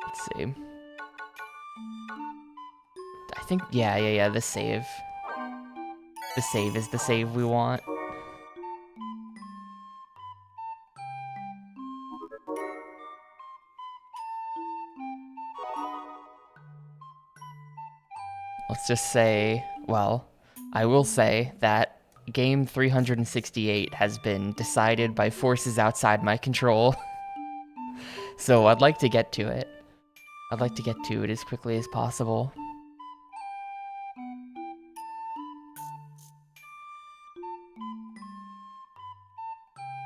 Let's see. I think, yeah, the save. The save is the save we want. Let's just say, well, I will say that game 368 has been decided by forces outside my control. So I'd like to get to it. I'd like to get to it as quickly as possible.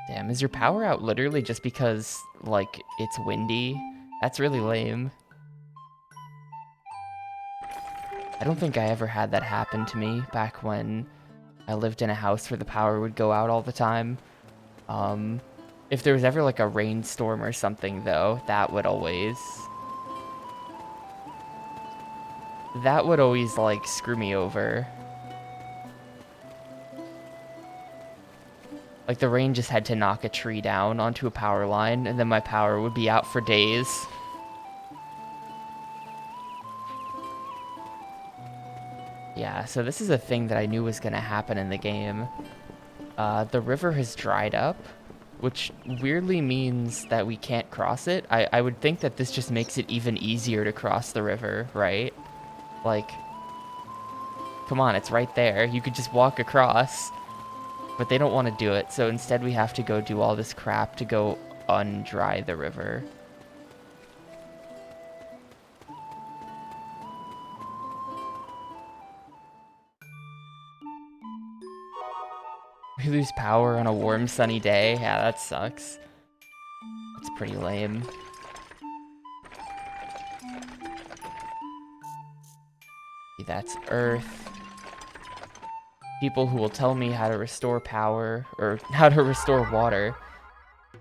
Damn, is your power out literally just because, like, it's windy? That's really lame. I don't think I ever had that happen to me back when I lived in a house where the power would go out all the time. If there was ever like a rainstorm or something though, that would always like screw me over. Like the rain just had to knock a tree down onto a power line and then my power would be out for days. Yeah, so this is a thing that I knew was going to happen in the game. The river has dried up, which weirdly means that we can't cross it. I would think that this just makes it even easier to cross the river, right? Like, come on, it's right there. You could just walk across, but they don't want to do it. So instead we have to go do all this crap to go undry the river. We lose power on a warm, sunny day. Yeah, that sucks. That's pretty lame. That's Earth. People who will tell me how to restore power, or how to restore water,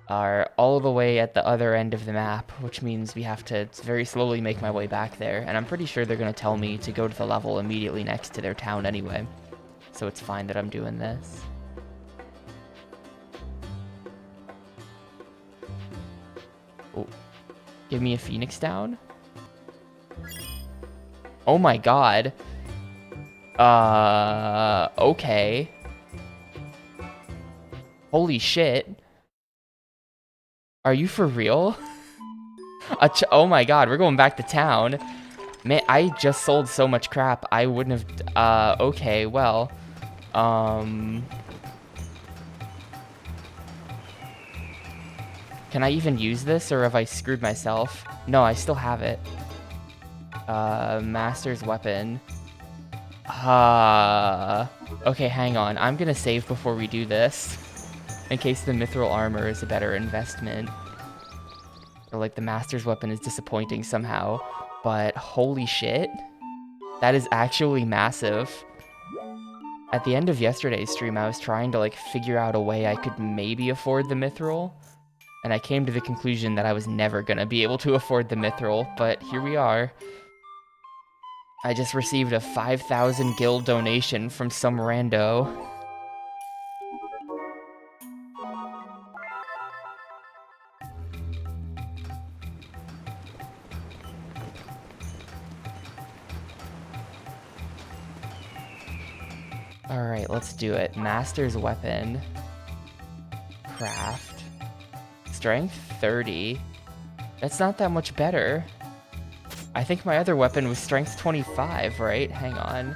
are all the way at the other end of the map, which means we have to very slowly make my way back there. And I'm pretty sure they're going to tell me to go to the level immediately next to their town anyway. So it's fine that I'm doing this. Oh, give me a Phoenix down. Oh my god. Okay. Holy shit. Are you for real? Oh my god, we're going back to town. Man, I just sold so much crap. I wouldn't have... okay, well. Can I even use this, or have I screwed myself? No, I still have it. Master's weapon. Okay, hang on. I'm gonna save before we do this. In case the mithril armor is a better investment. Or like the master's weapon is disappointing somehow. But holy shit. That is actually massive. At the end of yesterday's stream, I was trying to like figure out a way I could maybe afford the mithril. And I came to the conclusion that I was never gonna be able to afford the mithril, but here we are. I just received a 5,000 guild donation from some rando. Alright, let's do it. Master's weapon. Craft. Strength 30. That's not that much better. I think my other weapon was strength 25, right? Hang on.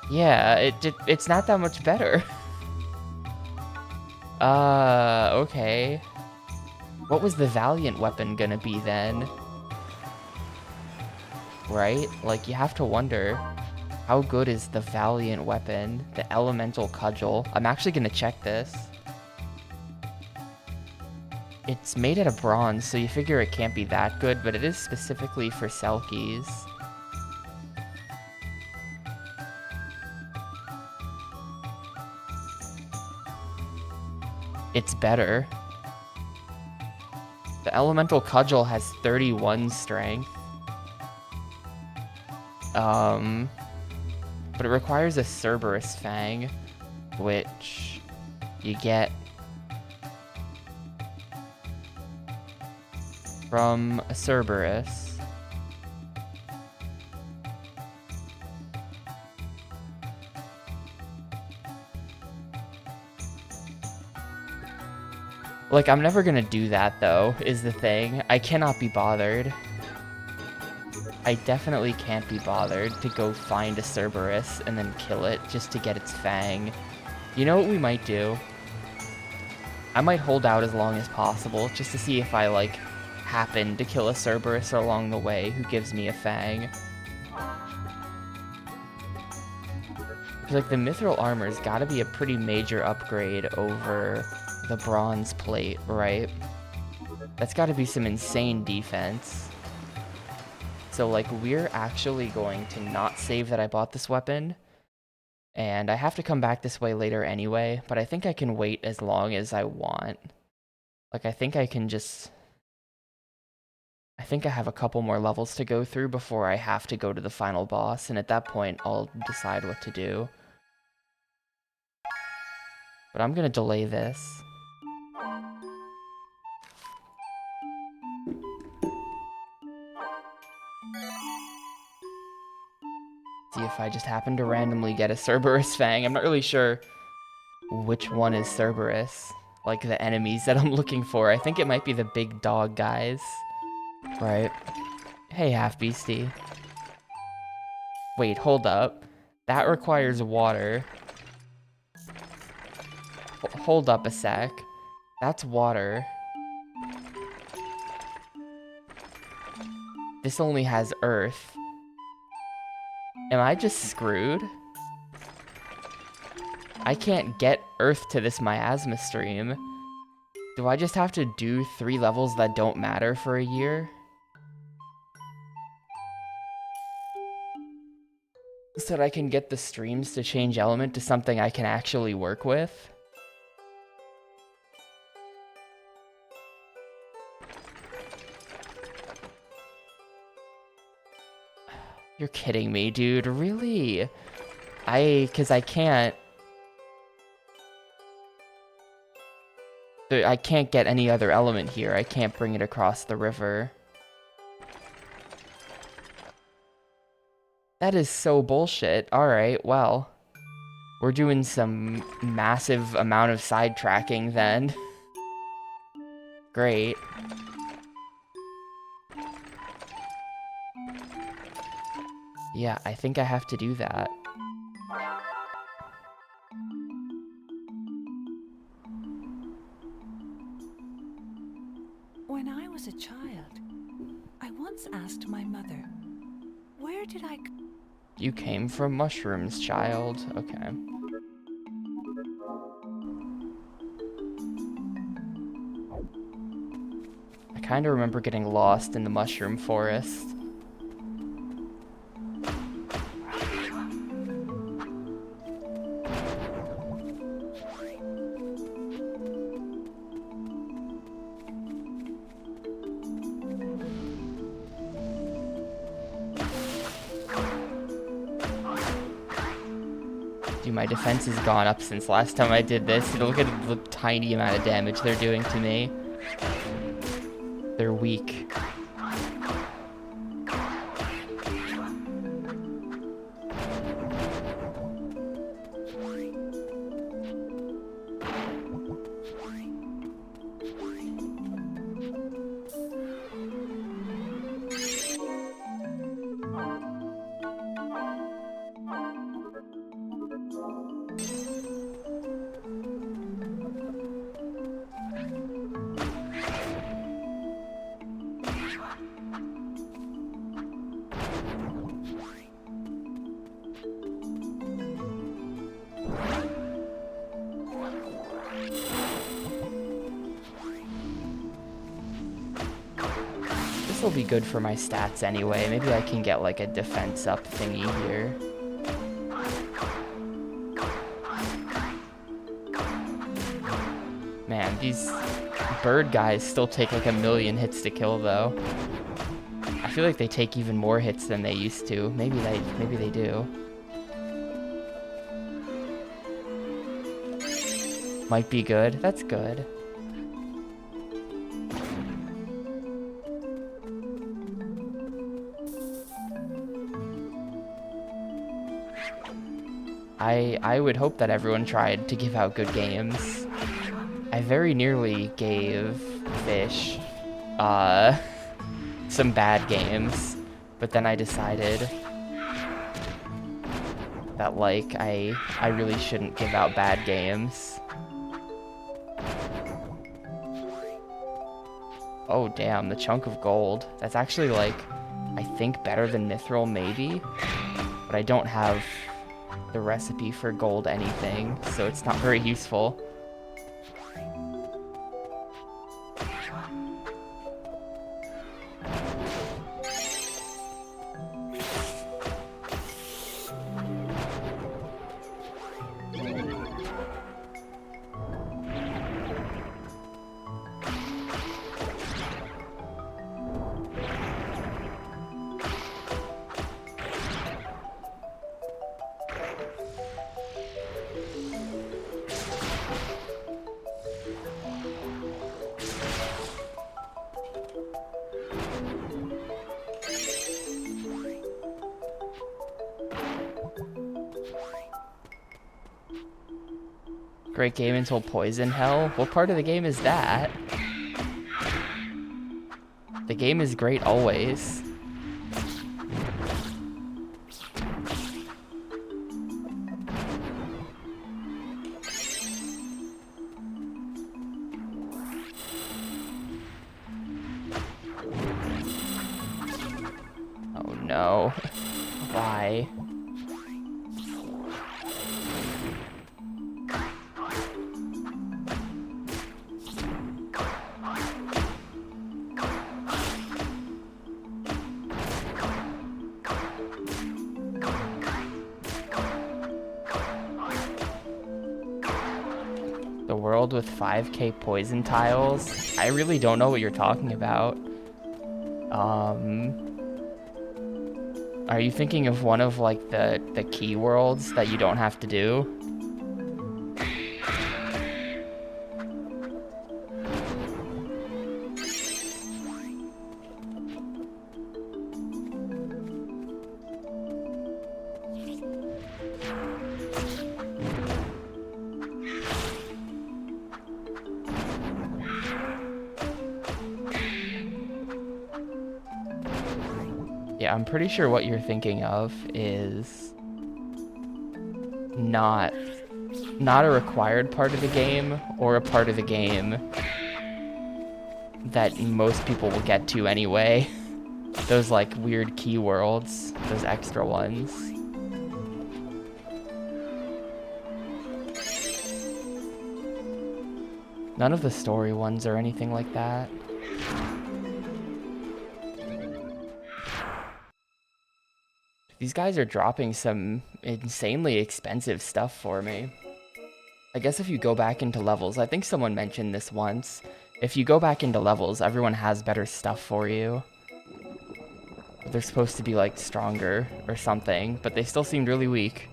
Yeah, it's not that much better. Okay. What was the Valiant weapon gonna be then? Right? Like, you have to wonder, how good is the Valiant weapon? The Elemental Cudgel. I'm actually gonna check this. It's made out of bronze, so you figure it can't be that good, but it is specifically for Selkies. It's better. The Elemental Cudgel has 31 strength. But it requires a Cerberus Fang, which you get from a Cerberus. Like, I'm never gonna do that, though, is the thing. I cannot be bothered. I definitely can't be bothered to go find a Cerberus and then kill it just to get its fang. You know what we might do? I might hold out as long as possible just to see if I, like, happen to kill a Cerberus along the way who gives me a fang. Because, like, the mithril armor's gotta be a pretty major upgrade over the bronze plate, right? That's gotta be some insane defense. So, like, we're actually going to not save that I bought this weapon. And I have to come back this way later anyway, but I think I can wait as long as I want. Like, I think I can just... I think I have a couple more levels to go through before I have to go to the final boss, and at that point, I'll decide what to do. But I'm gonna delay this. See if I just happen to randomly get a Cerberus Fang. I'm not really sure which one is Cerberus. Like, the enemies that I'm looking for. I think it might be the big dog guys. Right. Hey, Half-Beastie. Wait, hold up. That requires water. Hold up a sec. That's water. This only has earth. Am I just screwed? I can't get earth to this miasma stream. Do I just have to do 3 levels that don't matter for a year? So that I can get the streams to change element to something I can actually work with? You're kidding me, dude. Really? Cause I can't get any other element here. I can't bring it across the river. That is so bullshit. Alright, well. We're doing some massive amount of sidetracking then. Great. Yeah, I think I have to do that. When I was a child, I once asked my mother, where did I... You came from mushrooms, child. Okay. I kind of remember getting lost in the mushroom forest. My defense has gone up since last time I did this. Look at the tiny amount of damage they're doing to me. They're weak. This will be good for my stats anyway. Maybe I can get like a defense up thingy here. Man, these bird guys still take like 1,000,000 hits to kill though. I feel like they take even more hits than they used to. Maybe they do. Might be good. That's good. I would hope that everyone tried to give out good games. I very nearly gave Fish some bad games, but then I decided that like I really shouldn't give out bad games. Oh damn, the chunk of gold. That's actually like I think better than mithril maybe, but I don't have the recipe for gold anything, so it's not very useful. Great game until Poison Hell? What part of the game is that? The game is great always. Oh no. Why? The world with 5k poison tiles? I really don't know what you're talking about. Are you thinking of one of like the key worlds that you don't have to do? Yeah, I'm pretty sure what you're thinking of is not a required part of the game or a part of the game that most people will get to anyway. Those like weird key worlds, those extra ones. None of the story ones or anything like that. These guys are dropping some insanely expensive stuff for me. I guess if you go back into levels, I think someone mentioned this once. If you go back into levels, everyone has better stuff for you. They're supposed to be like stronger or something, but they still seemed really weak.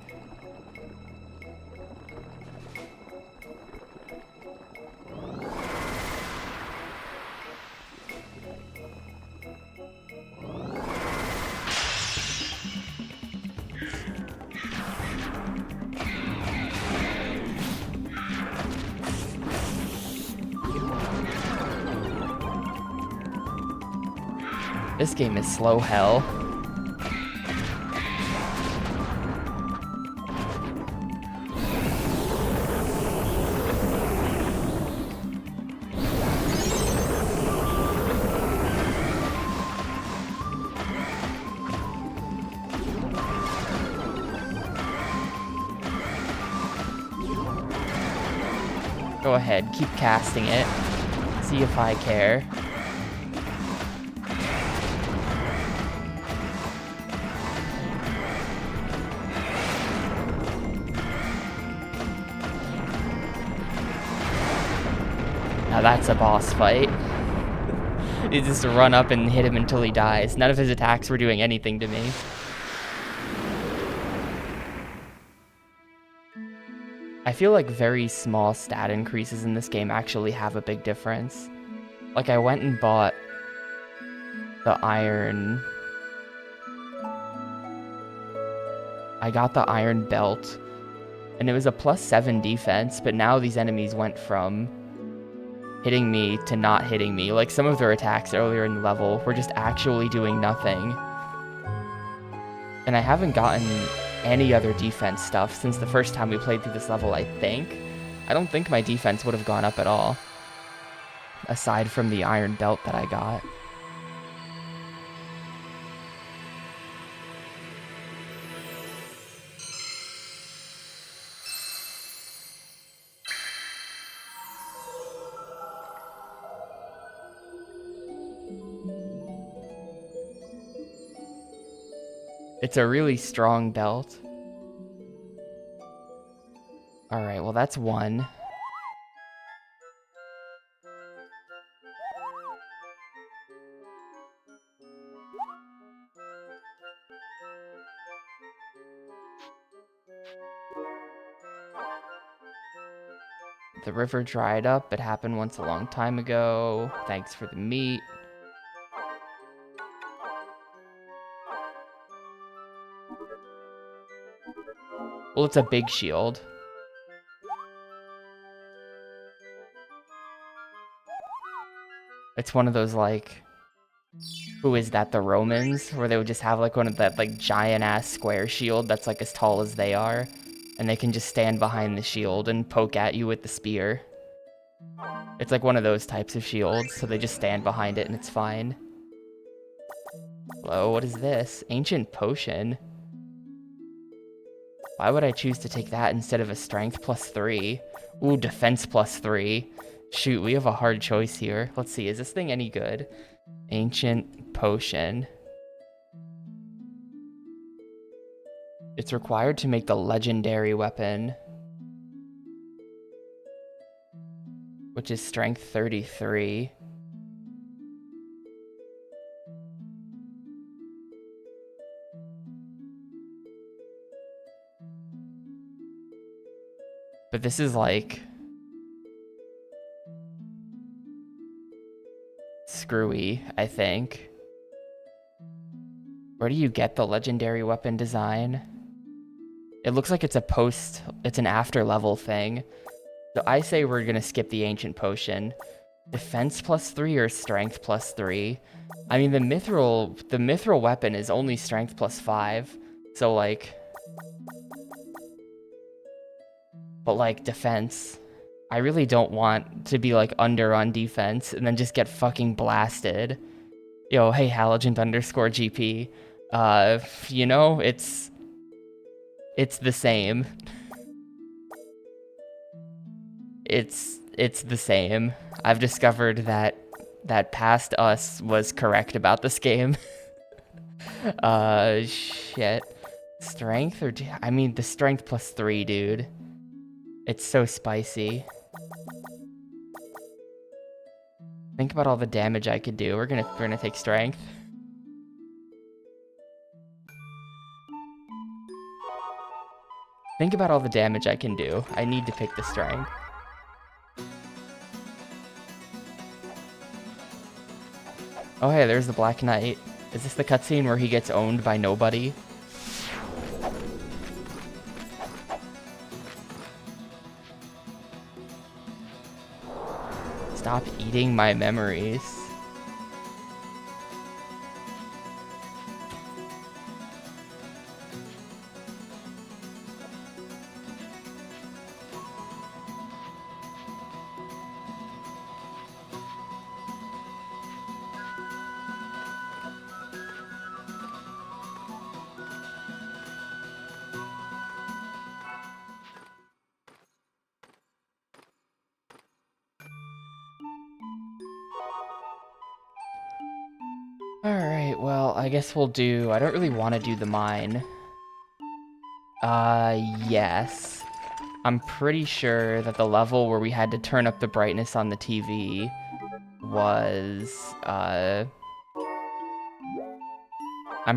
This game is slow hell. Go ahead, keep casting it. See if I care. Now that's a boss fight. You just run up and hit him until he dies. None of his attacks were doing anything to me. I feel like very small stat increases in this game actually have a big difference. Like, I went and bought the iron... I got the iron belt, and it was a +7 defense, but now these enemies went from hitting me to not hitting me. Like, some of their attacks earlier in the level were just actually doing nothing. And I haven't gotten any other defense stuff since the first time we played through this level, I think. I don't think my defense would have gone up at all, aside from the iron belt that I got. It's a really strong belt. Alright, well that's one. The river dried up. It happened once a long time ago. Thanks for the meat. Well, it's a big shield. It's one of those, like... Who is that? The Romans? Where they would just have, like, one of that, like, giant-ass square shield that's, like, as tall as they are. And they can just stand behind the shield and poke at you with the spear. It's like one of those types of shields, so they just stand behind it and it's fine. Hello, what is this? Ancient potion. Why would I choose to take that instead of a strength +3? Ooh, defense +3. Shoot, we have a hard choice here. Let's see, is this thing any good? Ancient potion. It's required to make the legendary weapon, which is strength 33. But this is like... screwy, I think. Where do you get the legendary weapon design? It looks like it's an after level thing. So I say we're gonna skip the ancient potion. Defense +3 or strength +3? I mean, the mithril weapon is only strength +5. So like... But like, defense. I really don't want to be like under on defense and then just get fucking blasted. Yo, hey, Halogent_GP. You know, it's the same. It's the same. I've discovered that past us was correct about this game. Shit. Strength or... I mean, the strength +3, dude. It's so spicy. Think about all the damage I could do. We're gonna take strength. Think about all the damage I can do. I need to pick the strength. Oh hey, there's the Black Knight. Is this the cutscene where he gets owned by nobody? Stop eating my memories. Alright, well, I guess we'll do... I don't really want to do the mine. Yes. I'm pretty sure that the level where we had to turn up the brightness on the TV was, I'm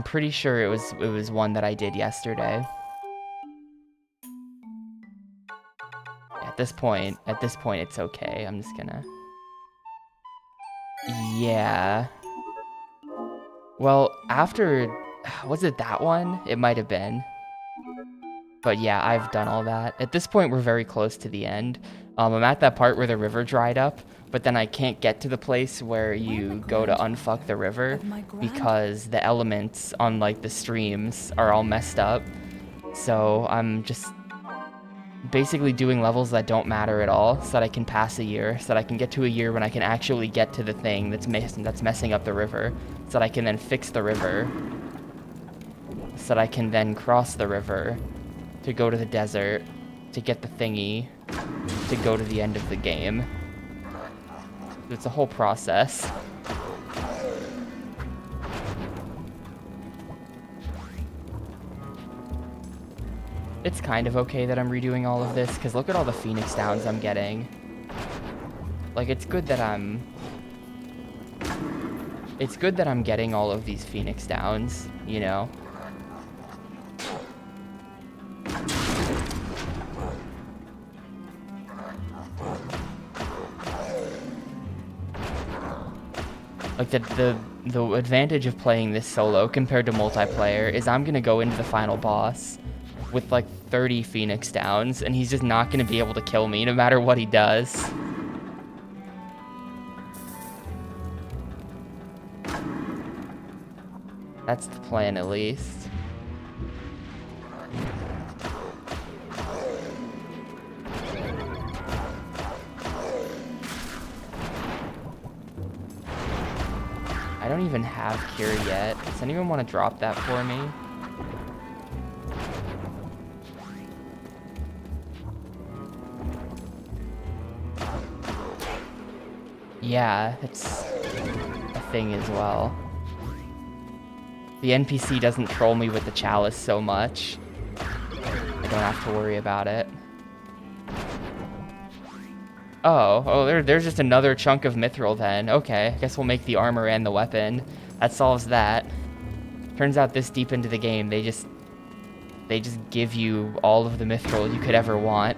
pretty sure it was one that I did yesterday. this point, it's okay. I'm just gonna... Yeah. Well, after... Was it that one? It might have been. But yeah, I've done all that. At this point, we're very close to the end. I'm at that part where the river dried up, but then I can't get to the place where you go to unfuck the river because the elements on, like, the streams are all messed up. So I'm just basically doing levels that don't matter at all so that I can pass a year, so that I can get to a year when I can actually get to the thing that's messing up the river, so that I can then fix the river, so that I can then cross the river to go to the desert, to get the thingy, to go to the end of the game. It's a whole process. It's kind of okay that I'm redoing all of this, because look at all the Phoenix Downs I'm getting. Like, it's good that I'm getting all of these Phoenix Downs, you know? Like, the advantage of playing this solo compared to multiplayer is I'm gonna go into the final boss with like 30 Phoenix Downs, and he's just not gonna be able to kill me no matter what he does. That's the plan, at least. I don't even have Cure yet. Does anyone want to drop that for me? Yeah, it's a thing as well. The NPC doesn't troll me with the chalice so much. I don't have to worry about it. Oh, there's just another chunk of mithril then. Okay, I guess we'll make the armor and the weapon. That solves that. Turns out this deep into the game, they just give you all of the mithril you could ever want.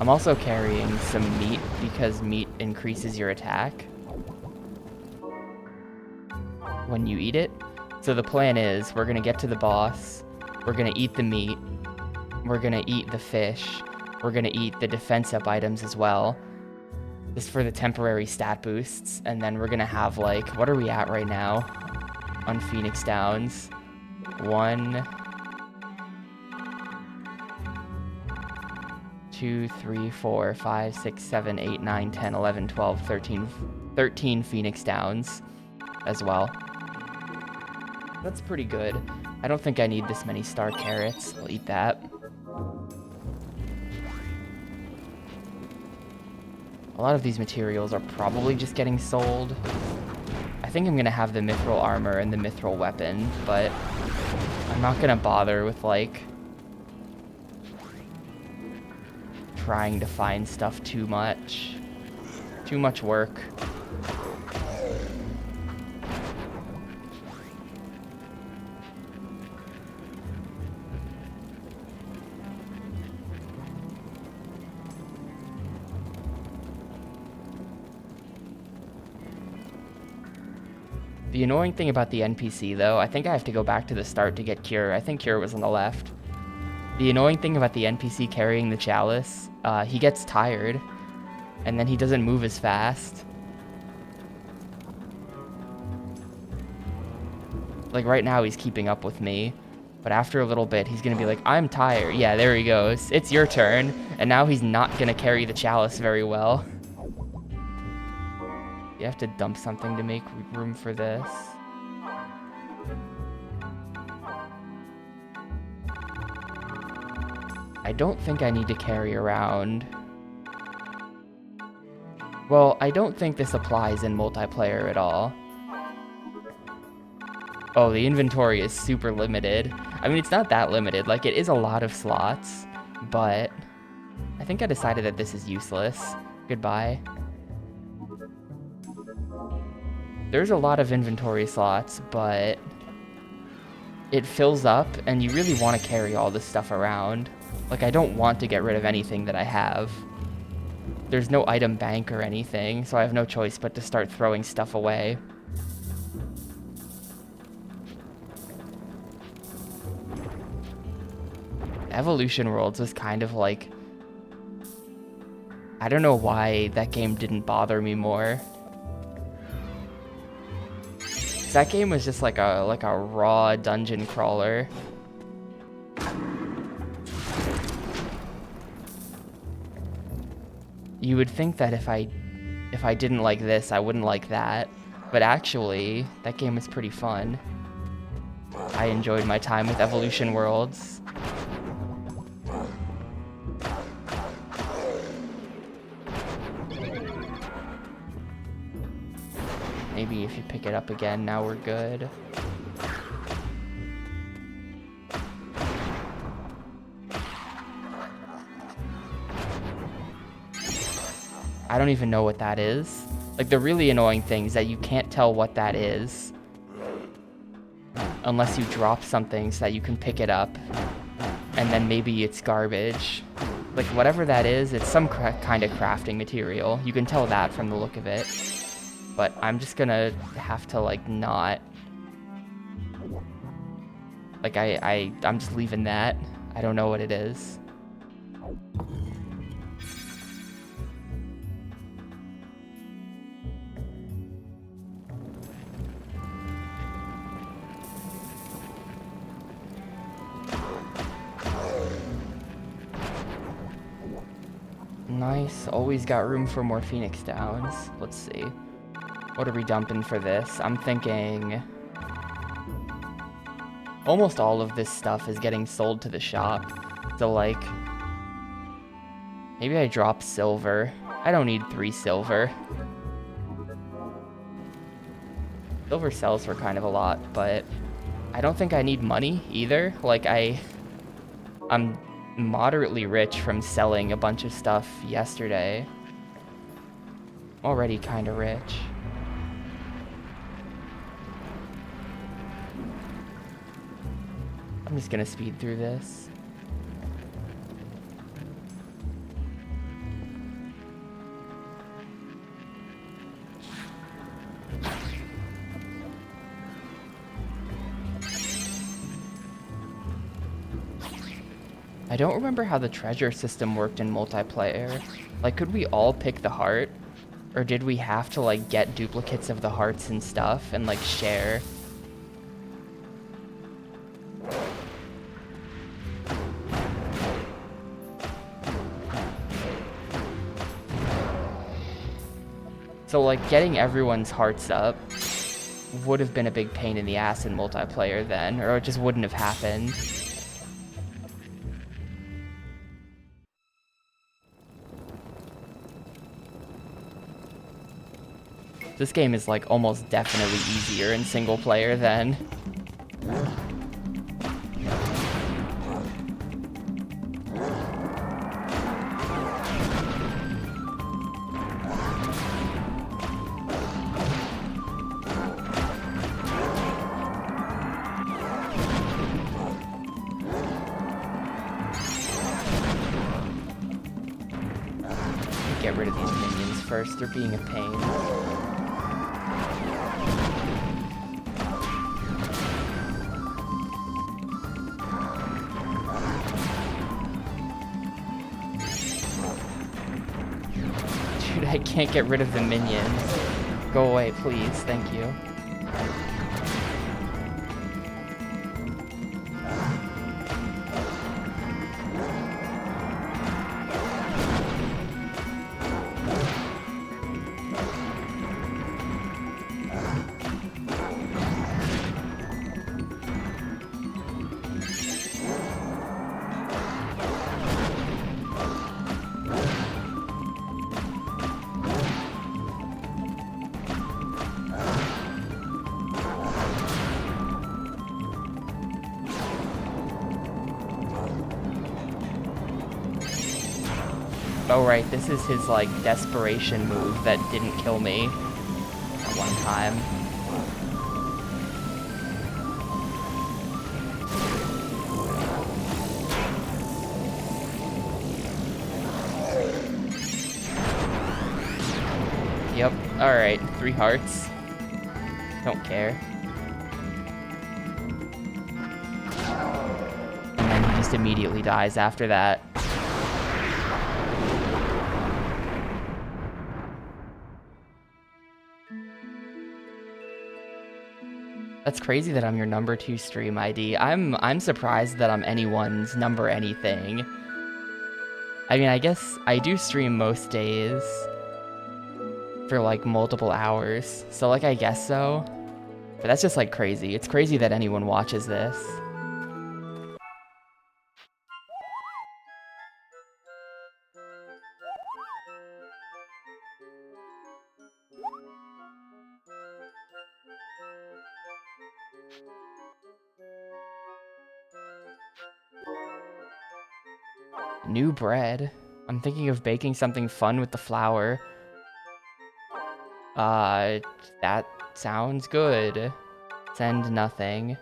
I'm also carrying some meat because meat increases your attack when you eat it. So the plan is we're gonna get to the boss, we're gonna eat the meat, we're gonna eat the fish, we're gonna eat the defense up items as well, just for the temporary stat boosts, and then we're gonna have, like, what are we at right now on Phoenix Downs? 1, 2, 3, 4, 5, 6, 7, 8, 9, 10, 11, 12, 13 Phoenix Downs as well. That's pretty good. I don't think I need this many star carrots. I'll eat that. A lot of these materials are probably just getting sold. I think I'm gonna have the mithril armor and the mithril weapon, but I'm not gonna bother with, like, trying to find stuff too much. Too much work. The annoying thing about the NPC, though, I think I have to go back to the start to get Cure. I think Cure was on the left. The annoying thing about the NPC carrying the chalice, he gets tired, and then he doesn't move as fast. Like, right now he's keeping up with me, but after a little bit he's gonna be like, I'm tired. Yeah, there he goes. It's your turn. And now he's not gonna carry the chalice very well. You have to dump something to make room for this. I don't think I need to carry around. Well, I don't think this applies in multiplayer at all. Oh, the inventory is super limited. I mean, it's not that limited. Like, it is a lot of slots, but I think I decided that this is useless. Goodbye. There's a lot of inventory slots, but it fills up, and you really want to carry all this stuff around. Like, I don't want to get rid of anything that I have. There's no item bank or anything, so I have no choice but to start throwing stuff away. Evolution Worlds was kind of like... I don't know why that game didn't bother me more. That game was just like a raw dungeon crawler. You would think that if I didn't like this, I wouldn't like that. But actually, that game was pretty fun. I enjoyed my time with Evolution Worlds. Maybe if you pick it up again, now we're good. I don't even know what that is. Like, the really annoying thing is that you can't tell what that is unless you drop something so that you can pick it up, and then maybe it's garbage. Like, whatever that is, it's some kind of crafting material. You can tell that from the look of it. But I'm just gonna have to, like, not... Like, I'm just leaving that. I don't know what it is. Nice. Always got room for more Phoenix Downs. Let's see. What are we dumping for this? I'm thinking... Almost all of this stuff is getting sold to the shop. So, like... Maybe I drop silver. I don't need 3 silver. Silver sells for kind of a lot, but... I don't think I need money, either. Like, I'm moderately rich from selling a bunch of stuff yesterday. Already kind of rich. I'm just gonna speed through this. I don't remember how the treasure system worked in multiplayer. Like, could we all pick the heart? Or did we have to, like, get duplicates of the hearts and stuff and, like, share? So, like, getting everyone's hearts up would have been a big pain in the ass in multiplayer then, or it just wouldn't have happened. This game is, like, almost definitely easier in single player than... Get rid of these minions first, they're being a pain. I can't get rid of the minions. Go away, please. Thank you. Oh right, this is his, like, desperation move that didn't kill me at one time. Alright, 3 hearts. Don't care. And then he just immediately dies after that. That's crazy that I'm your number 2 stream ID. I'm surprised that I'm anyone's number anything. I mean, I guess I do stream most days for like multiple hours. So like I guess so. But that's just like crazy. It's crazy that anyone watches this. New bread. I'm thinking of baking something fun with the flour. That sounds good. Send nothing.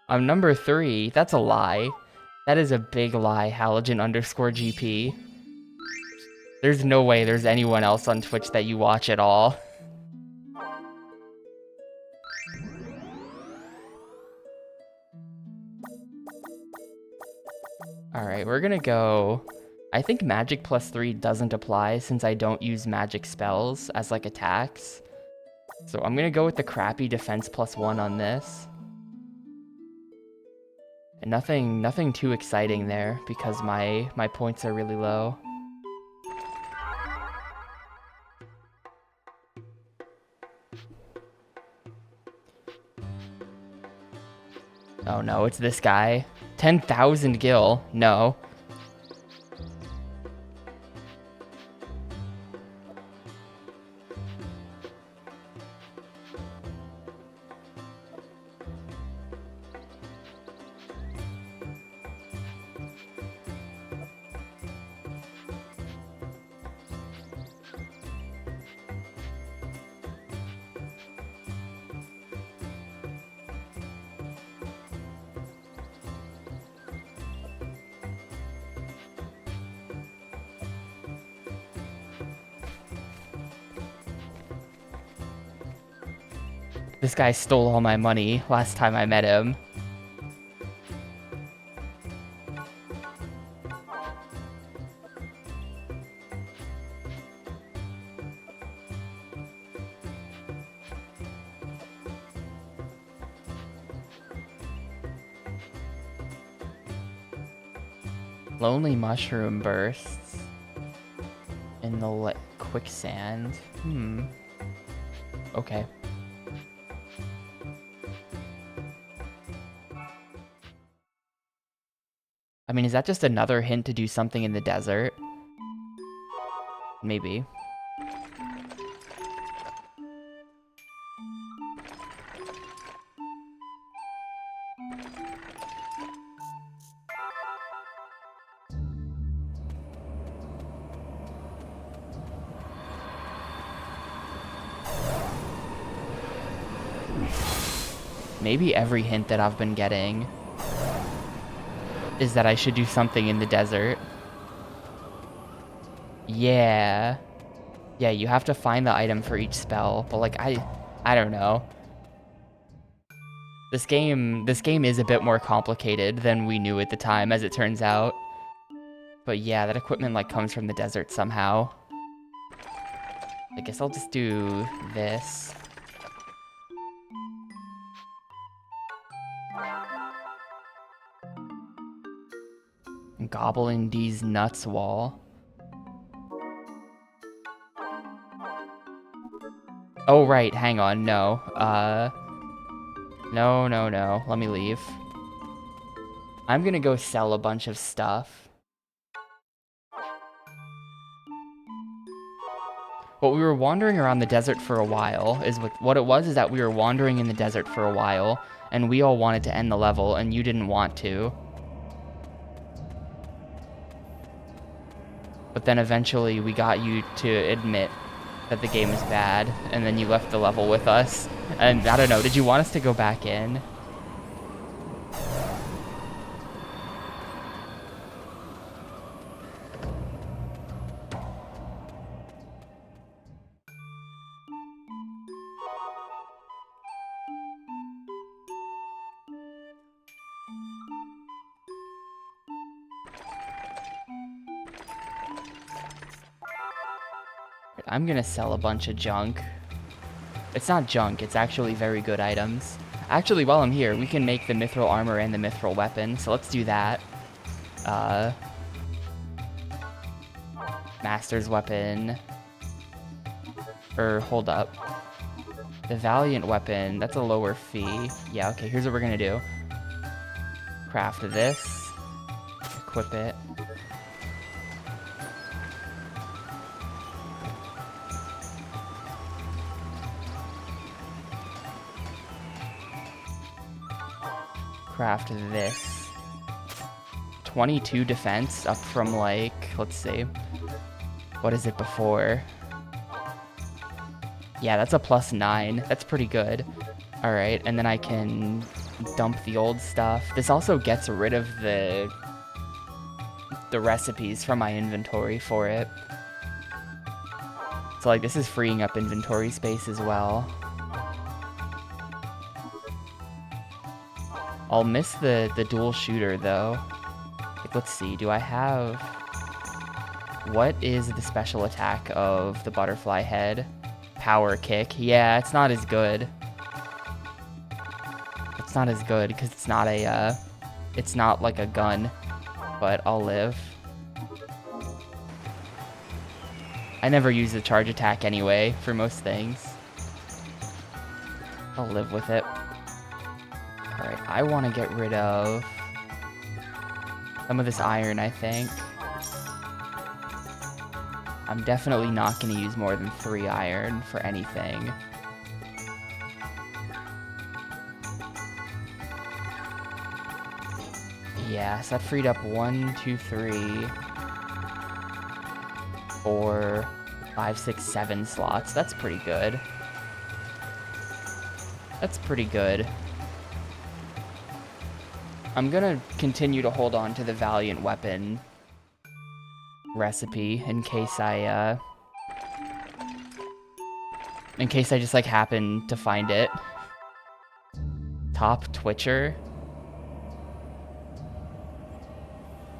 I'm number 3. That's a lie. That is a big lie, Halogen_GP. There's no way there's anyone else on Twitch that you watch at all. Alright, we're gonna go... I think magic +3 doesn't apply since I don't use magic spells as like attacks. So I'm gonna go with the crappy defense +1 on this. And nothing too exciting there because my points are really low. Oh no, it's this guy. 10,000 gil. No. This guy stole all my money last time I met him. Lonely mushroom bursts in the quicksand. Okay. I mean, is that just another hint to do something in the desert? Maybe. Maybe every hint that I've been getting is that I should do something in the desert. Yeah. Yeah, you have to find the item for each spell, but like I don't know. This game is a bit more complicated than we knew at the time, as it turns out. But yeah, that equipment like comes from the desert somehow. I guess I'll just do this. Gobbling these nuts wall. Oh, right, hang on, no. No. Let me leave. I'm gonna go sell a bunch of stuff. Well, we were wandering around the desert for a while, is what it was is that we were wandering in the desert for a while, and we all wanted to end the level, and you didn't want to. But then eventually we got you to admit that the game is bad, and then you left the level with us. And I don't know, did you want us to go back in? I'm gonna sell a bunch of junk. It's not junk, it's actually very good items. Actually, while I'm here, we can make the mithril armor and the mithril weapon, so let's do that. Master's weapon. Hold up. The Valiant weapon, that's a lower fee. Yeah, okay, here's what we're gonna do. Craft this. Equip it. Craft this. 22 defense, up from like, let's see. What is it before? Yeah, that's a +9. That's pretty good. Alright, and then I can dump the old stuff. This also gets rid of the recipes from my inventory for it. So like, this is freeing up inventory space as well. I'll miss the dual shooter though. Like, let's see, do I have... What is the special attack of the butterfly head? Power kick. Yeah, it's not as good. It's not as good because it's not a, it's not like a gun, but I'll live. I never use the charge attack anyway for most things. I'll live with it. Alright, I want to get rid of some of this iron, I think. I'm definitely not going to use more than 3 iron for anything. Yeah, so that freed up 1, 2, 3, 4, 5, 6, 7 slots. That's pretty good. That's pretty good. I'm gonna continue to hold on to the Valiant weapon recipe in case I just like happen to find it. Top Twitcher.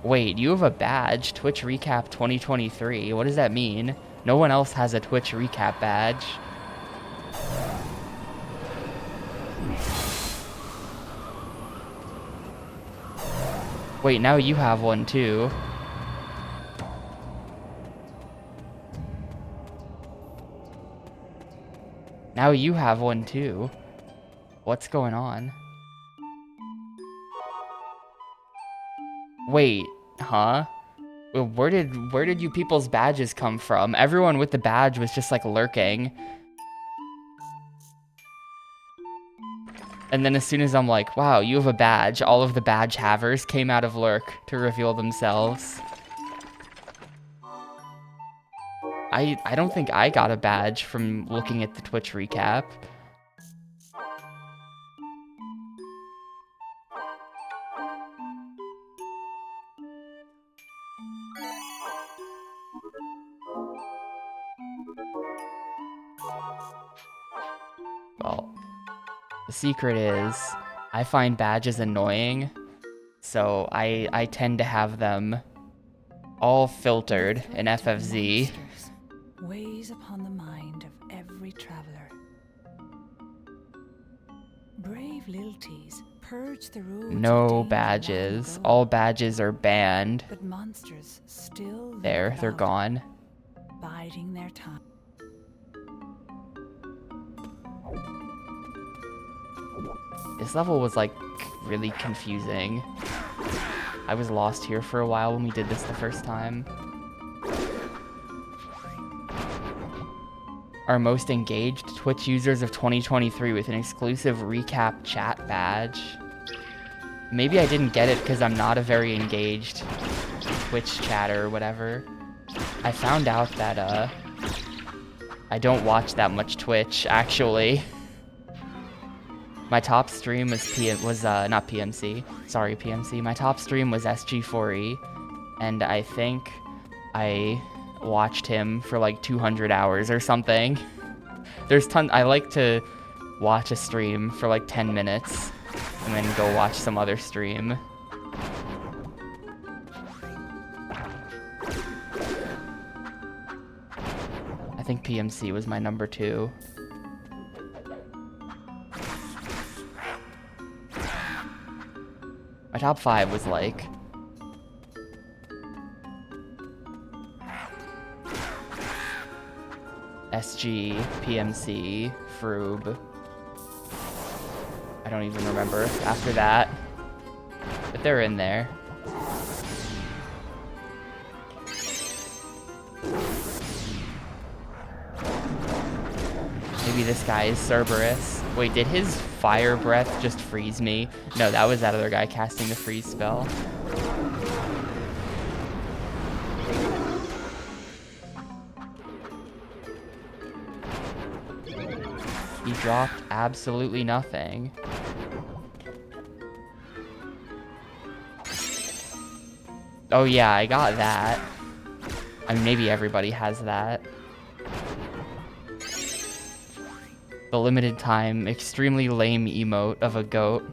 Wait, you have a badge, Twitch Recap 2023. What does that mean? No one else has a Twitch Recap badge. Wait, now you have one too. Now you have one too. What's going on? Wait, huh? Where did you people's badges come from? Everyone with the badge was just like lurking. And then as soon as I'm like, wow, you have a badge, all of the badge havers came out of lurk to reveal themselves. I don't think I got a badge from looking at the Twitch recap. Well, the secret is I find badges annoying, so I tend to have them all filtered in FFZ. Weighs upon the mind of every traveler. Brave Lilties purge the roads. No badges. All badges are banned. But monsters still There, they're gone. Biding their time. This level was like really confusing. I was lost here for a while when we did this the first time. Our most engaged Twitch users of 2023 with an exclusive recap chat badge. Maybe I didn't get it because I'm not a very engaged Twitch chatter or whatever. I found out that I don't watch that much Twitch, actually. My top stream was not PMC. Sorry, PMC. My top stream was SG4E, and I think I watched him for like 200 hours or something. I like to watch a stream for like 10 minutes and then go watch some other stream. I think PMC was my number 2. My top 5 was like SG, PMC, Froob. I don't even remember after that, but they're in there. Maybe this guy is Cerberus. Wait, did his fire breath just freeze me? No, that was that other guy casting the freeze spell. He dropped absolutely nothing. Oh yeah, I got that. I mean, maybe everybody has that. The limited time, extremely lame emote of a goat.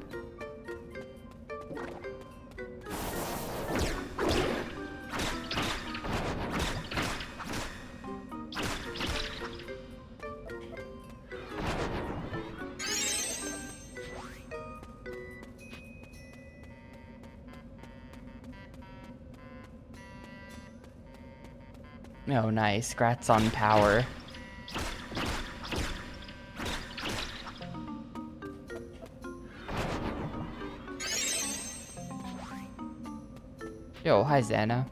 Oh, nice. Grats on power. Yo, hi, Xana.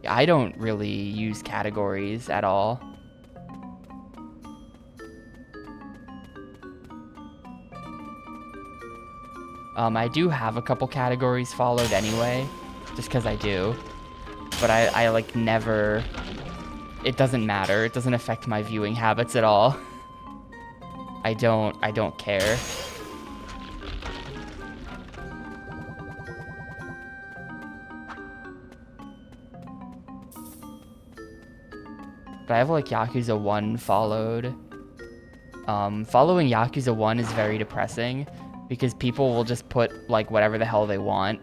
Yeah, I don't really use categories at all. I do have a couple categories followed anyway, just because I do. But I like never... It doesn't matter. It doesn't affect my viewing habits at all. I don't care. But I have like Yakuza 1 followed. Following Yakuza 1 is very depressing because people will just put like whatever the hell they want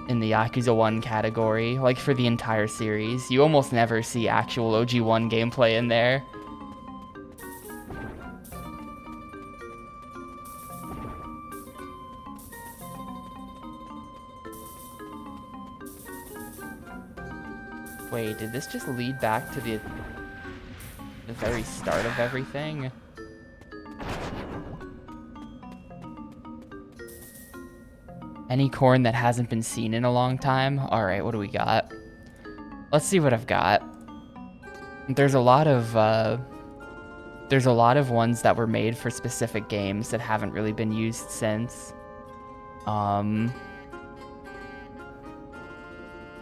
in the Yakuza 1 category, like for the entire series. You almost never see actual OG1 gameplay in there. Wait, did this just lead back to the very start of everything? Any corn that hasn't been seen in a long time? Alright, what do we got? Let's see what I've got. There's a lot of ones that were made for specific games that haven't really been used since.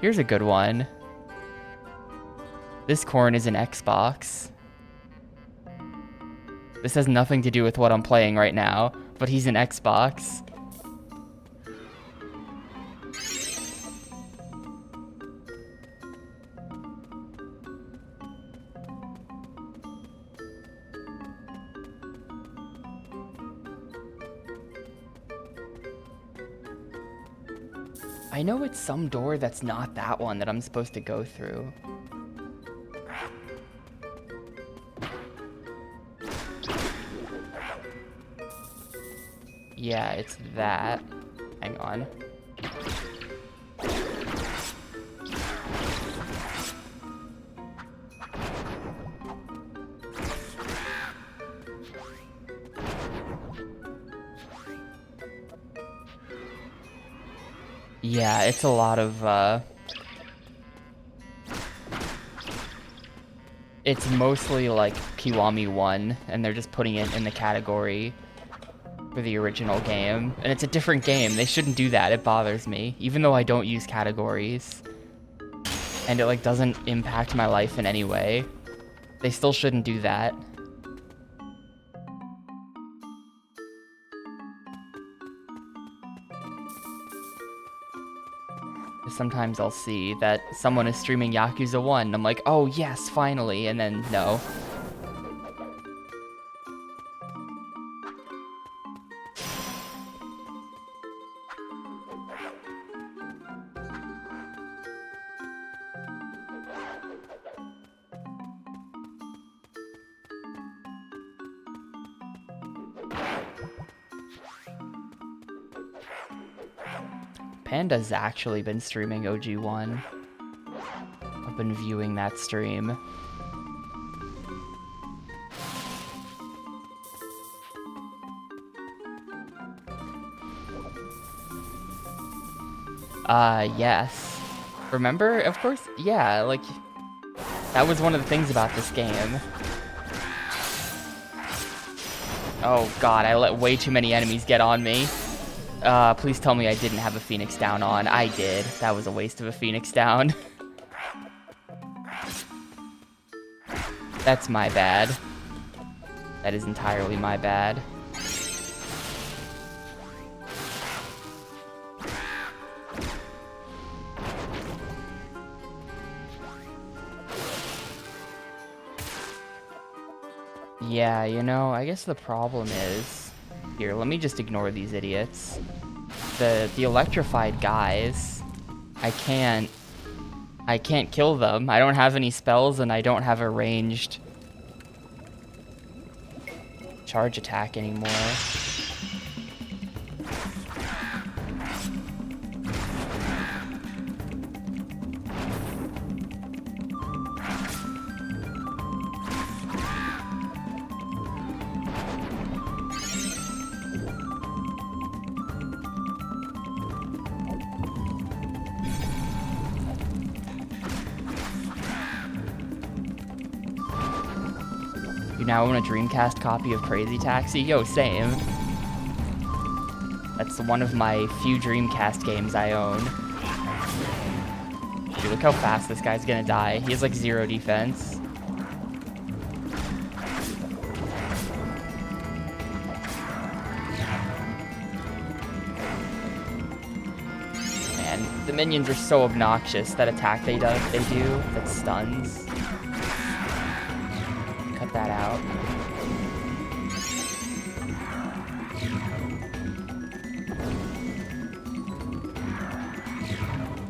Here's a good one. This corn is an Xbox. This has nothing to do with what I'm playing right now, but he's an Xbox. I know it's some door that's not that one that I'm supposed to go through. Yeah, it's that. Hang on. Yeah, it's a lot of, it's mostly like Kiwami 1, and they're just putting it in the category for the original game. And it's a different game. They shouldn't do that. It bothers me. Even though I don't use categories, and it like doesn't impact my life in any way, they still shouldn't do that. Sometimes I'll see that someone is streaming Yakuza 1, and I'm like, oh yes, finally, and then no. Panda's actually been streaming OG1. I've been viewing that stream. Yes. Remember? Of course, yeah, like, that was one of the things about this game. Oh god, I let way too many enemies get on me. Please tell me I didn't have a Phoenix down on. I did. That was a waste of a Phoenix down. That's my bad. That is entirely my bad. Yeah, you know, I guess the problem is... Here, let me just ignore these idiots. The electrified guys, I can't kill them. I don't have any spells and I don't have a ranged charge attack anymore. You now own a Dreamcast copy of Crazy Taxi? Yo, same. That's one of my few Dreamcast games I own. Dude, look how fast this guy's gonna die. He has like 0 defense. Man, the minions are so obnoxious. That attack they do that stuns. That out.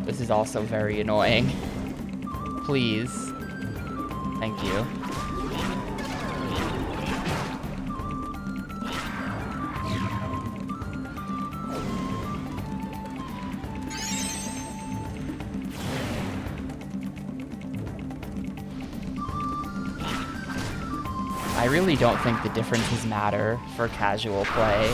This is also very annoying. Please. Thank you. I really don't think the differences matter for casual play.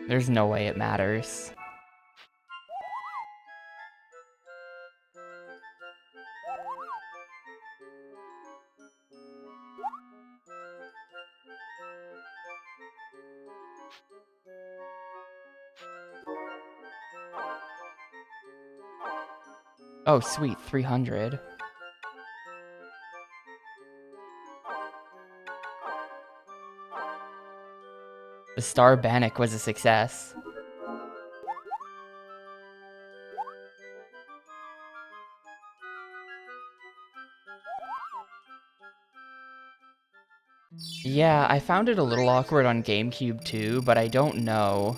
There's no way it matters. Oh, sweet, 300. The Star Bannock was a success. Yeah, I found it a little awkward on Gamecube too, but I don't know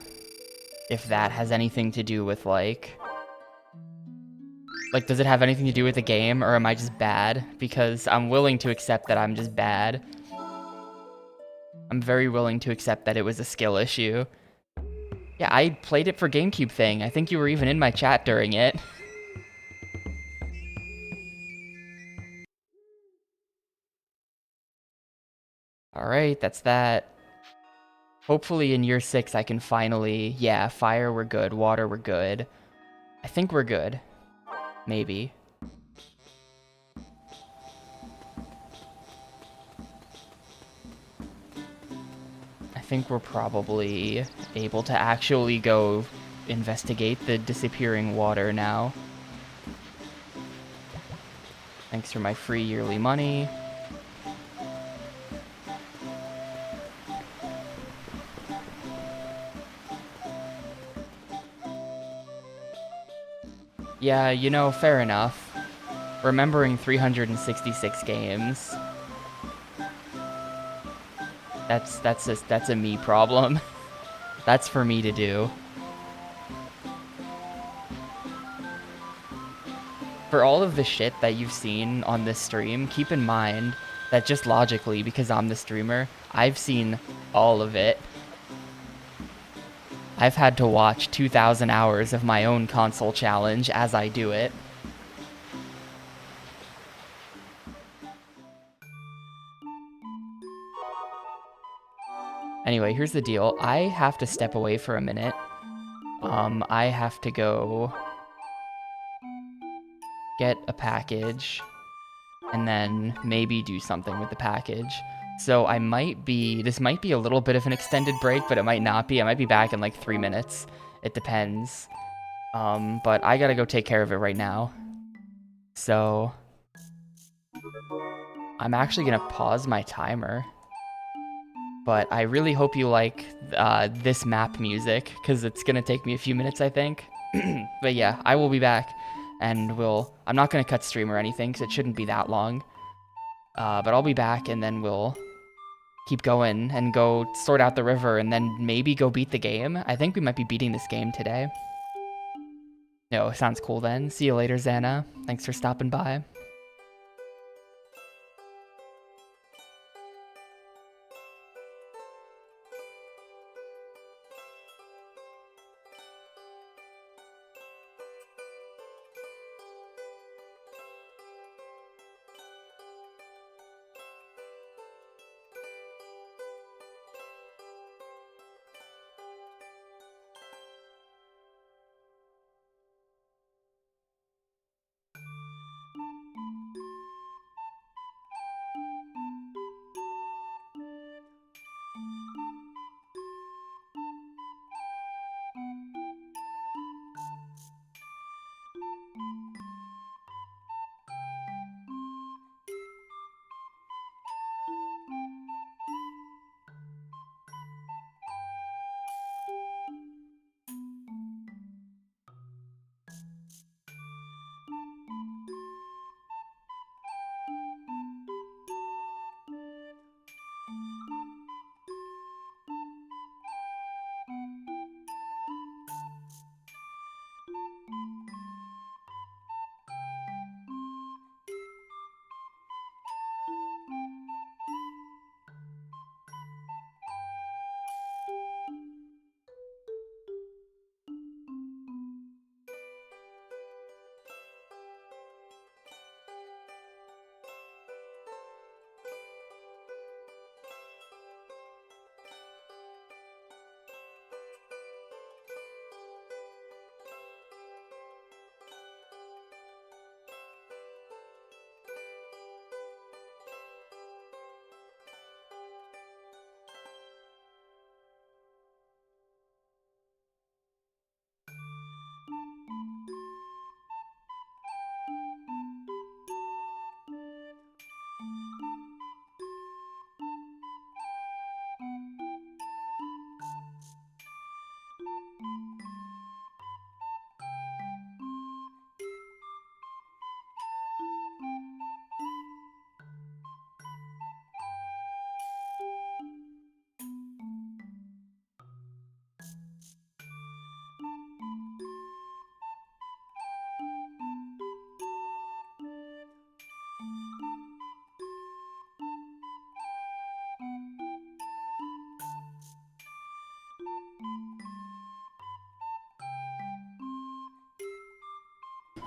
if that has anything to do with, like, does it have anything to do with the game, or am I just bad? Because I'm willing to accept that I'm just bad. I'm very willing to accept that it was a skill issue. Yeah, I played it for GameCube thing. I think you were even in my chat during it. Alright, that's that. Hopefully in year 6 I can finally... Yeah, fire we're good, water we're good. I think we're good. Maybe. I think we're probably able to actually go investigate the disappearing water now. Thanks for my free yearly money. Yeah, you know, fair enough. Remembering 366 games. That's a me problem. That's for me to do. For all of the shit that you've seen on this stream, keep in mind that just logically, because I'm the streamer, I've seen all of it. I've had to watch 2,000 hours of my own console challenge as I do it. Anyway, here's the deal. I have to step away for a minute. I have to go get a package and then maybe do something with the package. So this might be a little bit of an extended break, but it might not be. I might be back in like 3 minutes. It depends. But I gotta go take care of it right now. So I'm actually gonna pause my timer. But I really hope you like this map music, because it's gonna take me a few minutes, I think. But yeah, I will be back, and I'm not gonna cut stream or anything, because it shouldn't be that long. But I'll be back, and then we'll keep going and go sort out the river, and then maybe go beat the game. I think we might be beating this game today. No, sounds cool then. See you later, Xana. Thanks for stopping by.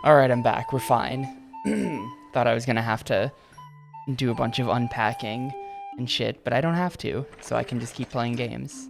Alright, I'm back. We're fine. Thought I was gonna have to do a bunch of unpacking and shit, but I don't have to, so I can just keep playing games.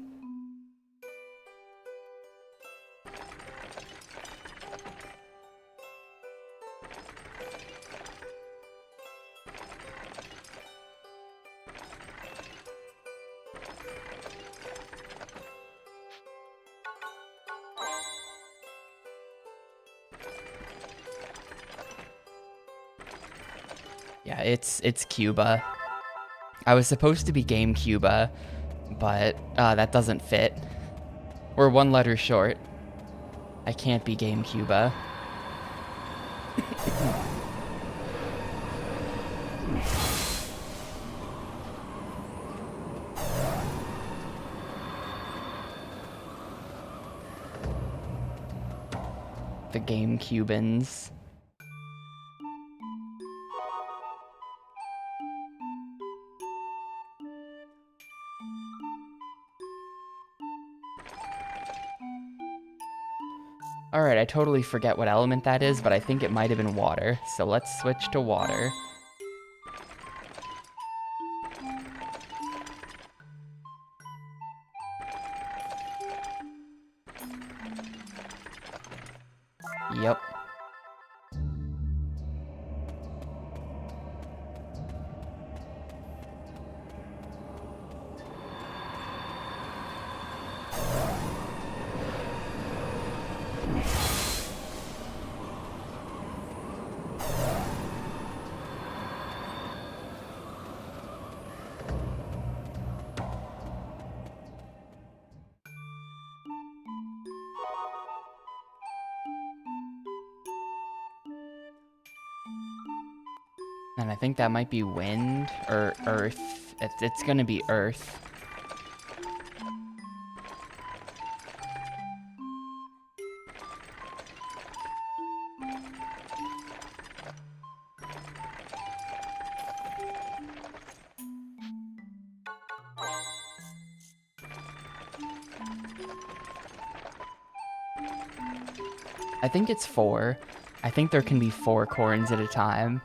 Yeah, it's Cuba. I was supposed to be Gamecube, but that doesn't fit. We're one letter short. I can't be Gamecube. The Gamecubans. Alright, I totally forget what element that is, but I think it might have been water. So let's switch to water. Yep. And I think that might be wind or earth. It's gonna be earth. I think it's 4. I think there can be 4 corns at a time.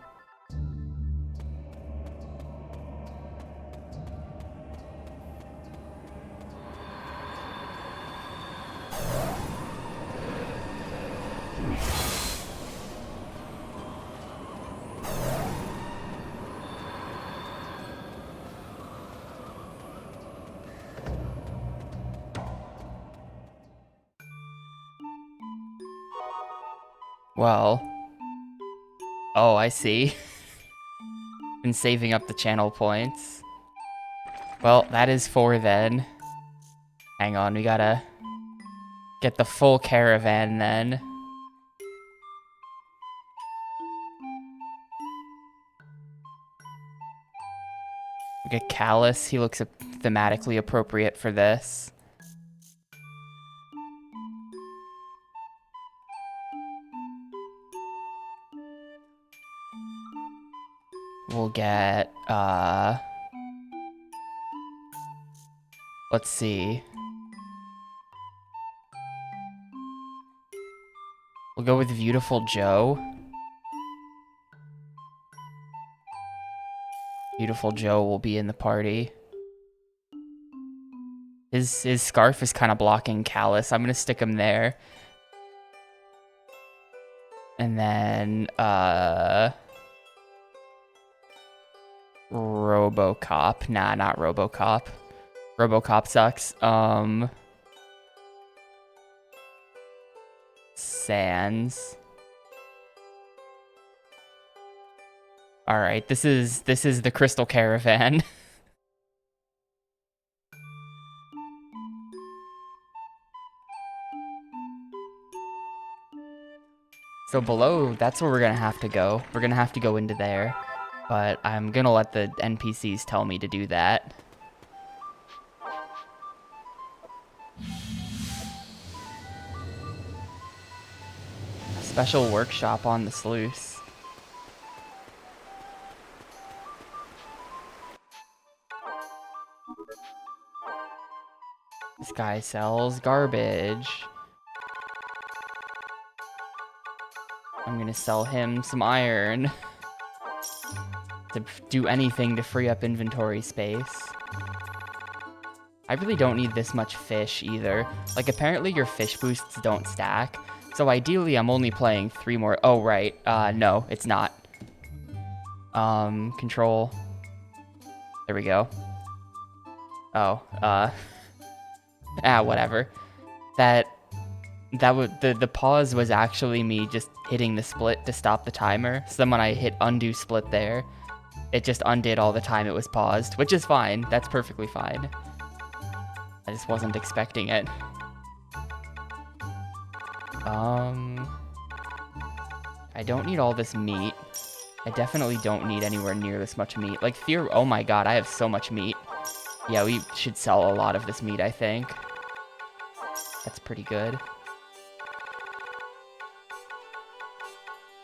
Well. Oh, I see. Been saving up the channel points. Well, that is 4 then. Hang on, we gotta get the full caravan then. We get Callus, he looks thematically appropriate for this. We'll get, let's see. We'll go with Beautiful Joe. Beautiful Joe will be in the party. His scarf is kind of blocking Callus. I'm gonna stick him there. And then, RoboCop. Nah, not RoboCop. RoboCop sucks. Sans. All right, this is the Crystal Caravan. So below, that's where we're gonna have to go. We're gonna have to go into there, but I'm gonna let the NPCs tell me to do that. Special workshop on the sluice. This guy sells garbage. I'm gonna sell him some iron to do anything to free up inventory space. I really don't need this much fish either. Like, apparently your fish boosts don't stack. So ideally, I'm only playing 3 more. Oh, right. No, it's not. Control. There we go. Oh, whatever. The pause was actually me just hitting the split to stop the timer. So then when I hit undo split there, it just undid all the time it was paused, which is fine. That's perfectly fine. I just wasn't expecting it. I don't need all this meat. I definitely don't need anywhere near this much meat. Like, oh my god, I have so much meat. Yeah, we should sell a lot of this meat, I think. That's pretty good.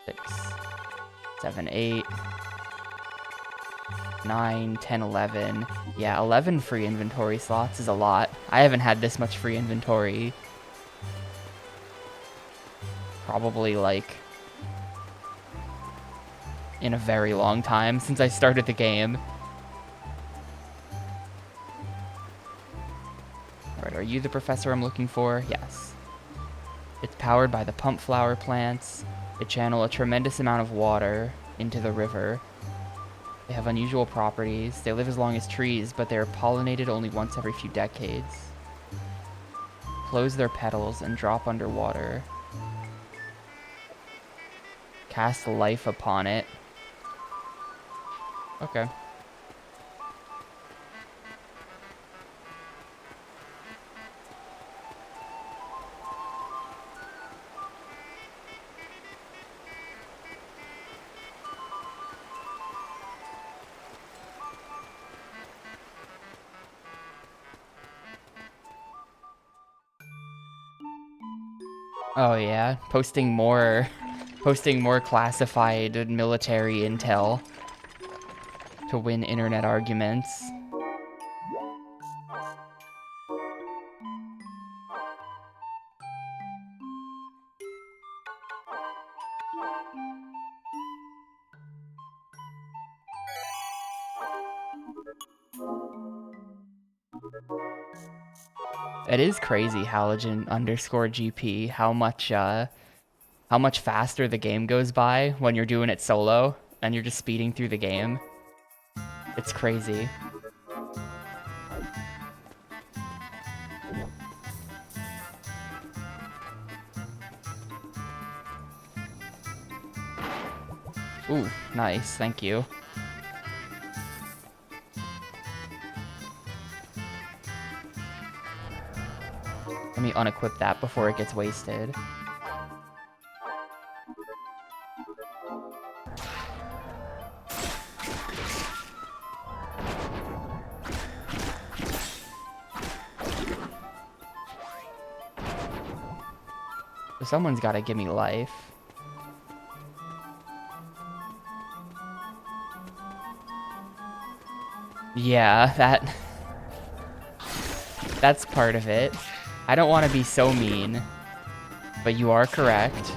6, 7, 8, 9, 10, 11. Yeah, 11 free inventory slots is a lot. I haven't had this much free inventory Probably, like, in a very long time since I started the game. Alright, are you the professor I'm looking for? Yes. It's powered by the pump flower plants. They channel a tremendous amount of water into the river. They have unusual properties. They live as long as trees, but they are pollinated only once every few decades. Close their petals and drop underwater. Cast life upon it. Okay. Oh yeah, posting more classified military intel to win internet arguments. It is crazy, Halogen underscore GP, how much faster the game goes by when you're doing it solo and you're just speeding through the game. It's crazy. Ooh, nice, thank you. Let me unequip that before it gets wasted. So someone's gotta give me life. Yeah, that's part of it. I don't want to be so mean, but you are correct.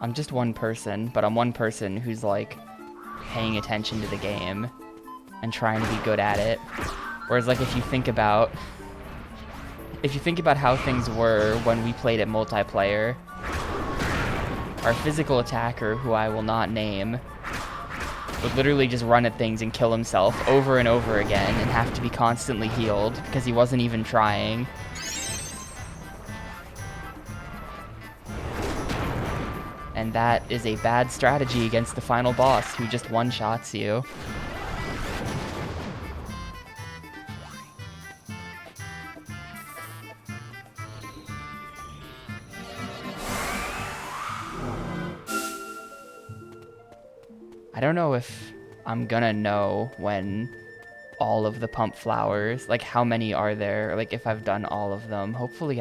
I'm just one person, but I'm one person who's like paying attention to the game and trying to be good at it. Whereas like if you think about how things were when we played it multiplayer, our physical attacker, who I will not name, would literally just run at things and kill himself over and over again and have to be constantly healed because he wasn't even trying. And that is a bad strategy against the final boss, who just one-shots you. I don't know if I'm gonna know when all of the pump flowers, like how many are there, like if I've done all of them. Hopefully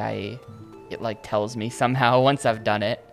it like tells me somehow once I've done it.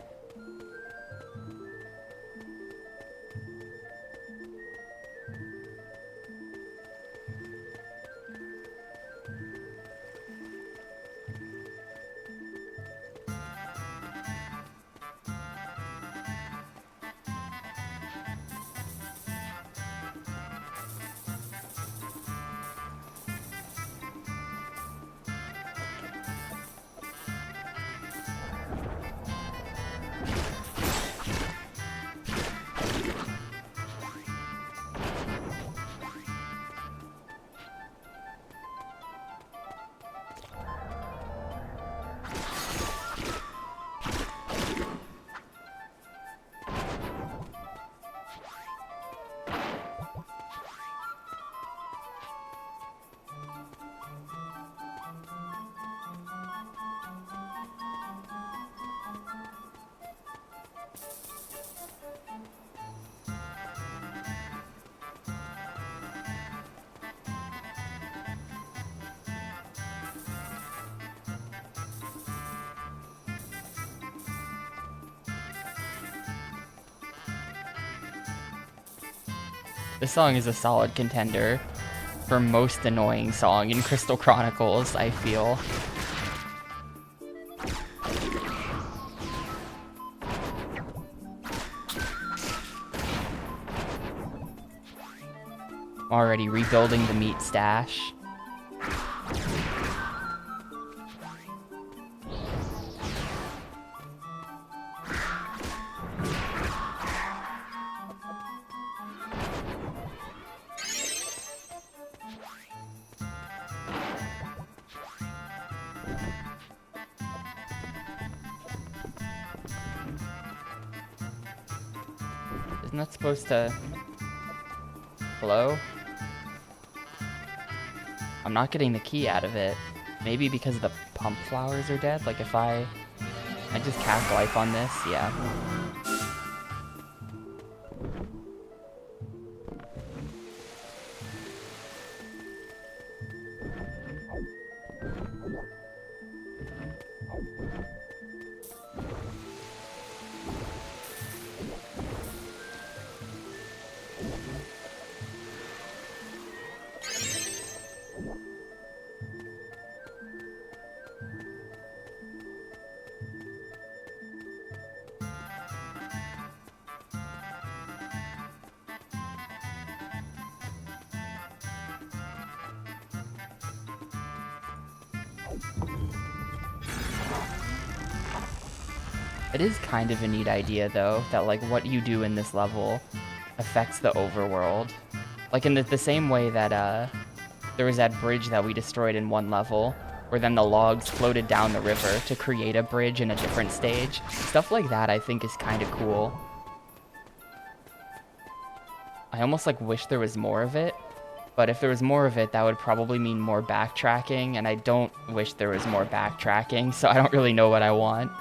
This song is a solid contender for most annoying song in Crystal Chronicles, I feel. Already rebuilding the meat stash. Isn't that supposed to... Hello? I'm not getting the key out of it. Maybe because the pump flowers are dead? Like if I just cast life on this? Yeah. It is kind of a neat idea, though, that, like, what you do in this level affects the overworld. Like, in the same way that, there was that bridge that we destroyed in one level, where then the logs floated down the river to create a bridge in a different stage. Stuff like that, I think, is kind of cool. I almost, like, wish there was more of it, but if there was more of it, that would probably mean more backtracking, and I don't wish there was more backtracking, so I don't really know what I want.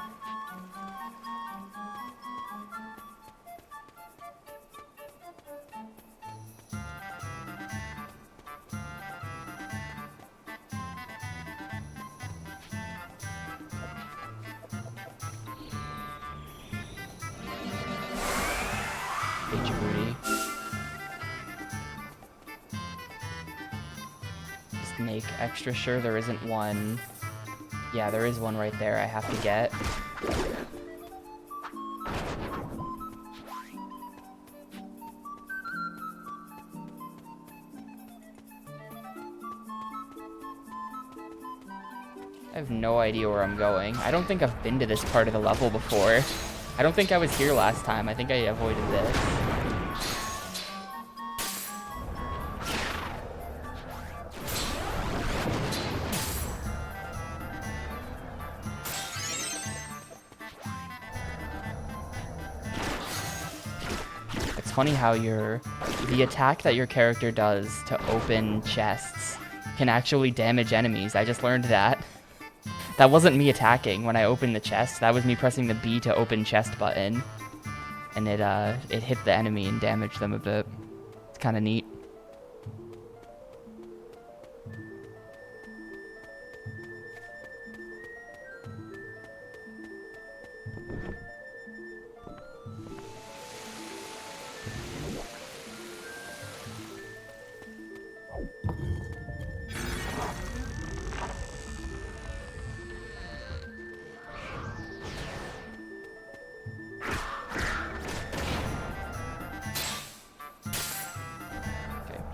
Just make extra sure there isn't one. Yeah, there is one right there I have to get. I have no idea where I'm going. I don't think I've been to this part of the level before. I don't think I was here last time. I think I avoided this. It's funny how the attack that your character does to open chests can actually damage enemies. I just learned that. That wasn't me attacking when I opened the chest. That was me pressing the B to open chest button. And it hit the enemy and damaged them a bit. It's kind of neat.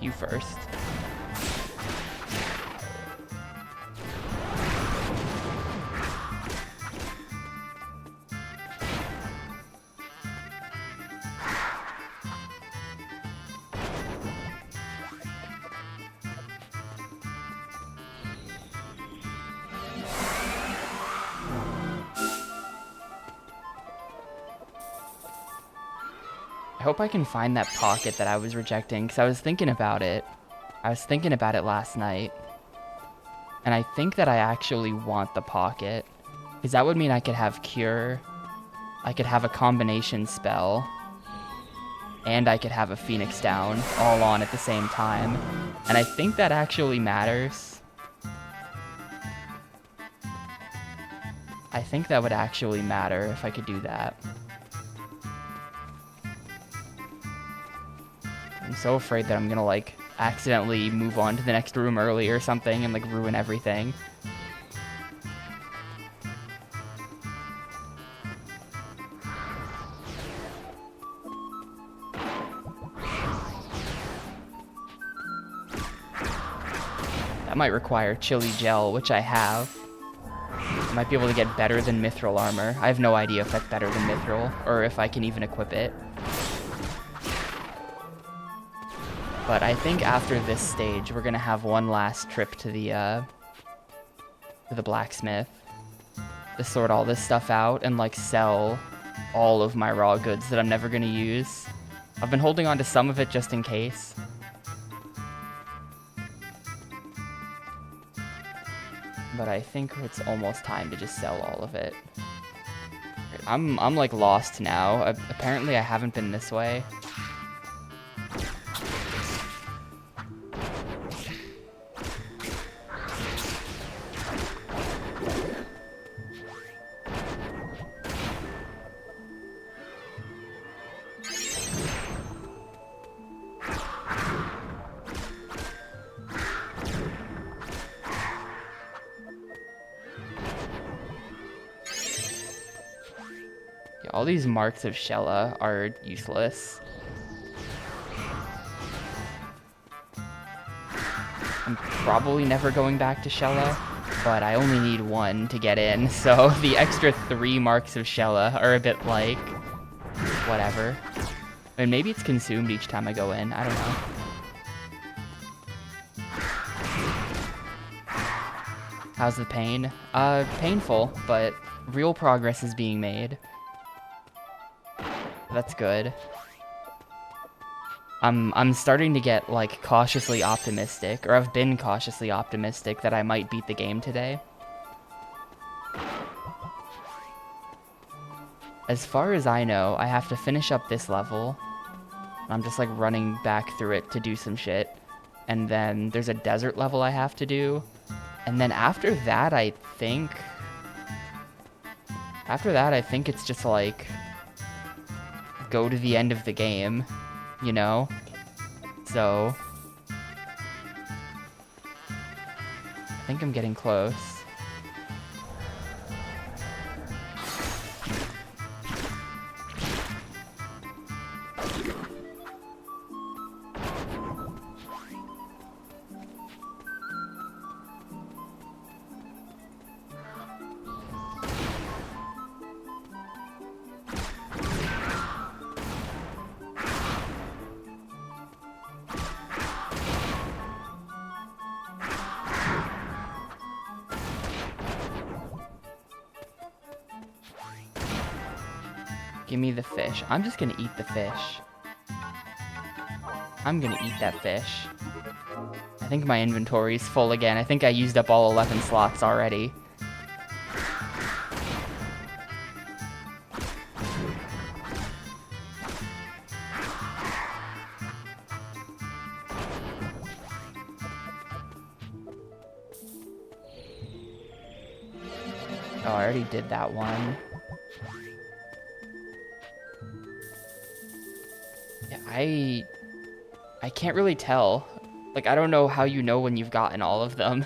You first. I hope I can find that pocket that I was rejecting, because I was thinking about it. I was thinking about it last night. And I think that I actually want the pocket. Because that would mean I could have Cure. I could have a combination spell. And I could have a Phoenix down all on at the same time. And I think that actually matters. I think that would actually matter if I could do that. I'm so afraid that I'm gonna, like, accidentally move on to the next room early or something and, like, ruin everything. That might require chili gel, which I have. I might be able to get better than mithril armor. I have no idea if that's better than mithril, or if I can even equip it. But I think after this stage, we're gonna have one last trip to the blacksmith to sort all this stuff out and, like, sell all of my raw goods that I'm never gonna use. I've been holding on to some of it just in case. But I think it's almost time to just sell all of it. I'm like lost now. Apparently I haven't been this way. All these marks of Shella are useless. I'm probably never going back to Shella, but I only need one to get in, so the extra 3 marks of Shella are a bit like, whatever. And maybe it's consumed each time I go in, I don't know. How's the pain? Painful, but real progress is being made. That's good. I'm starting to get, like, cautiously optimistic, or I've been cautiously optimistic that I might beat the game today. As far as I know, I have to finish up this level. I'm just, like, running back through it to do some shit. And then there's a desert level I have to do. And then after that, I think it's just, like, go to the end of the game, you know? So I think I'm getting close. Give me the fish. I'm just gonna eat the fish. I'm gonna eat that fish. I think my inventory's full again. I think I used up all 11 slots already. Oh, I already did that one. I can't really tell. Like, I don't know how you know when you've gotten all of them.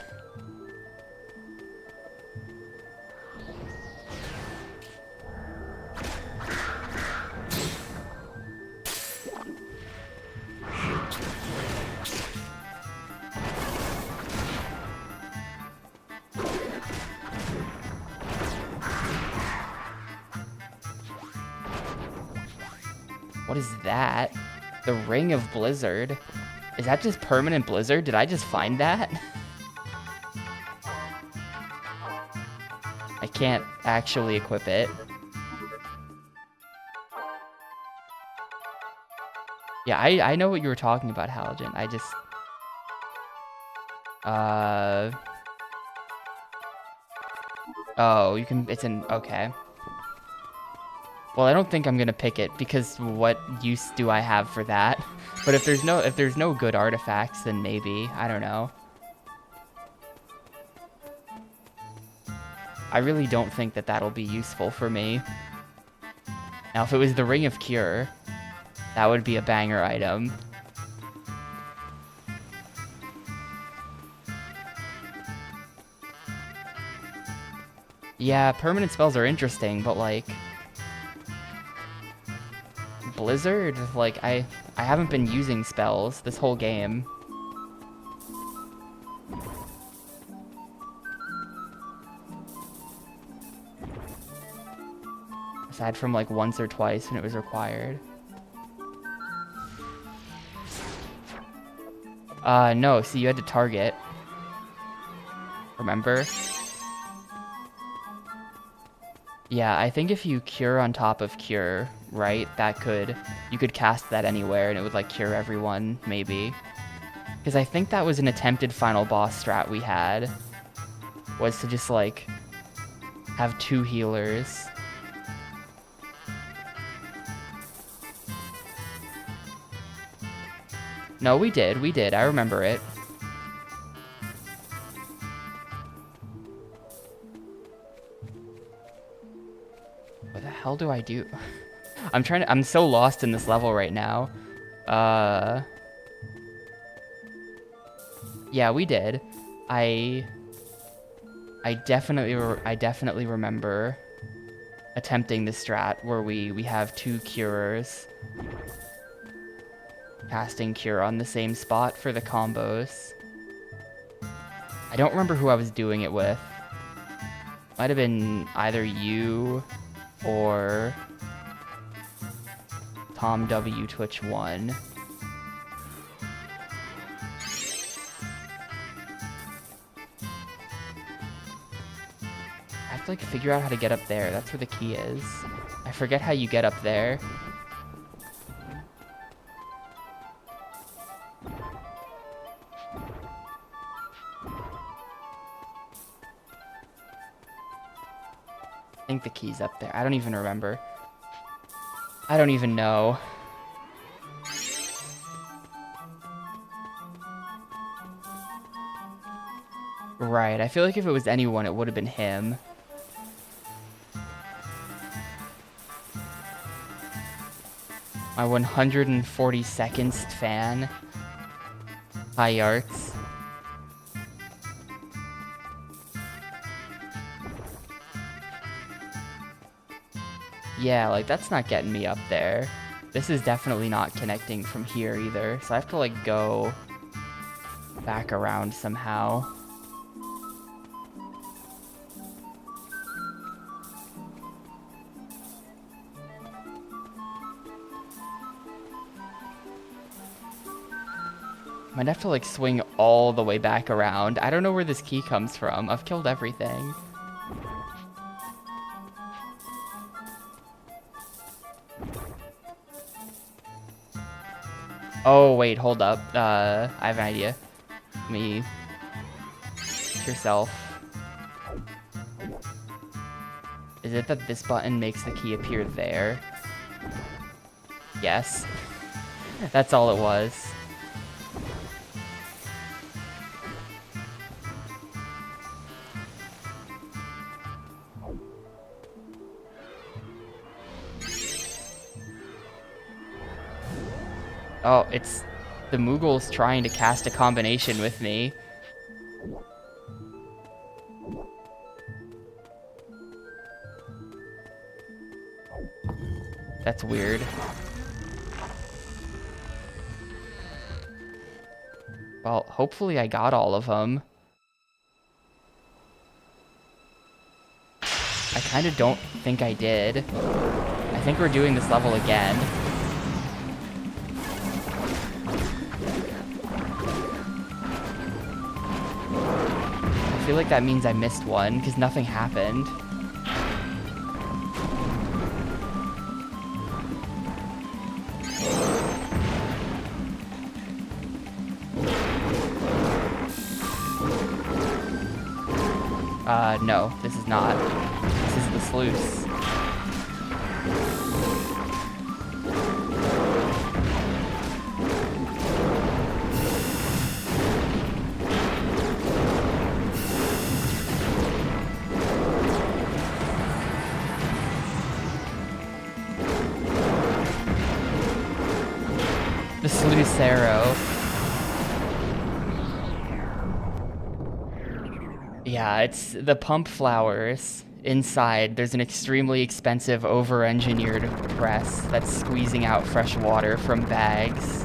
What is that? The Ring of Blizzard. Is that just permanent blizzard? Did I just find that? I can't actually equip it. Yeah, I know what you were talking about, Halogen. I just... Oh, you can... It's an... Okay. Well, I don't think I'm gonna pick it, because what use do I have for that? But if there's no good artifacts, then maybe. I don't know. I really don't think that that'll be useful for me. Now, if it was the Ring of Cure, that would be a banger item. Yeah, permanent spells are interesting, but like Blizzard, like I haven't been using spells this whole game. Aside from like once or twice when it was required. No, see, you had to target. Remember? Yeah, I think if you cure on top of cure, right, you could cast that anywhere and it would like cure everyone, maybe. Because I think that was an attempted final boss strat we had, was to just like have 2 healers. No, we did, I remember it. What the hell do I do? I'm so lost in this level right now. Yeah, we did. I definitely remember attempting the strat where we have 2 curers. Casting cure on the same spot for the combos. I don't remember who I was doing it with. Might have been either you or Tom W Twitch 1. I have to like figure out how to get up there. That's where the key is. I forget how you get up there. I think the key's up there. I don't even remember. I don't even know. Right, I feel like if it was anyone, it would have been him. My 142nd fan. Hi, Arts. Yeah, like, that's not getting me up there. This is definitely not connecting from here either, so I have to, like, go back around somehow. Might have to, like, swing all the way back around. I don't know where this key comes from. I've killed everything. Oh, wait, hold up. I have an idea. Let me... yourself. Is it that this button makes the key appear there? Yes. That's all it was. Oh, it's the Moogle's trying to cast a combination with me. That's weird. Well, hopefully I got all of them. I kind of don't think I did. I think we're doing this level again. I feel like that means I missed one, because nothing happened. No, this is not. This is the sluice. The sluice arrow. Yeah, it's the pump flowers. inside, there's an extremely expensive, over-engineered press that's squeezing out fresh water from bags.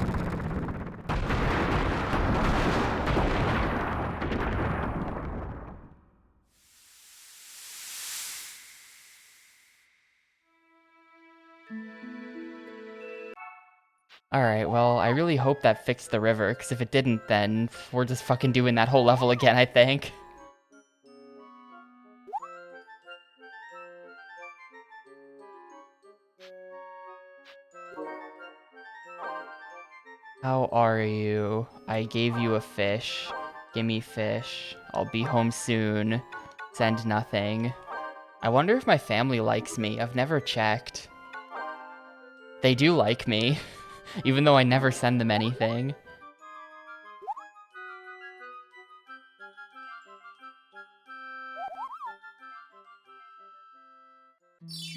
Alright, well, I really hope that fixed the river, because if it didn't, then we're just fucking doing that whole level again, I think. How are you? I gave you a fish. Gimme fish. I'll be home soon. Send nothing. I wonder if my family likes me. I've never checked. They do like me, even though I never send them anything.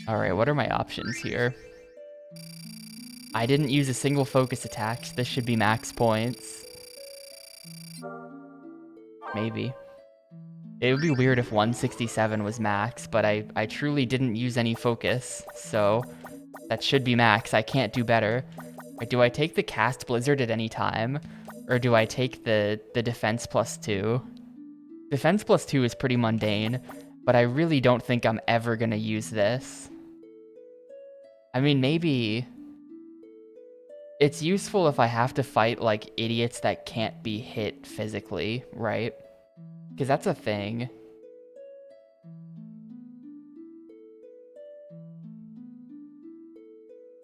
Alright, what are my options here? I didn't use a single focus attack. This should be max points. Maybe. It would be weird if 167 was max, but I truly didn't use any focus, so that should be max. I can't do better. Do I take the cast blizzard at any time? Or do I take the defense +2? Defense +2 is pretty mundane, but I really don't think I'm ever gonna use this. I mean, maybe it's useful if I have to fight like idiots that can't be hit physically, right? Because that's a thing.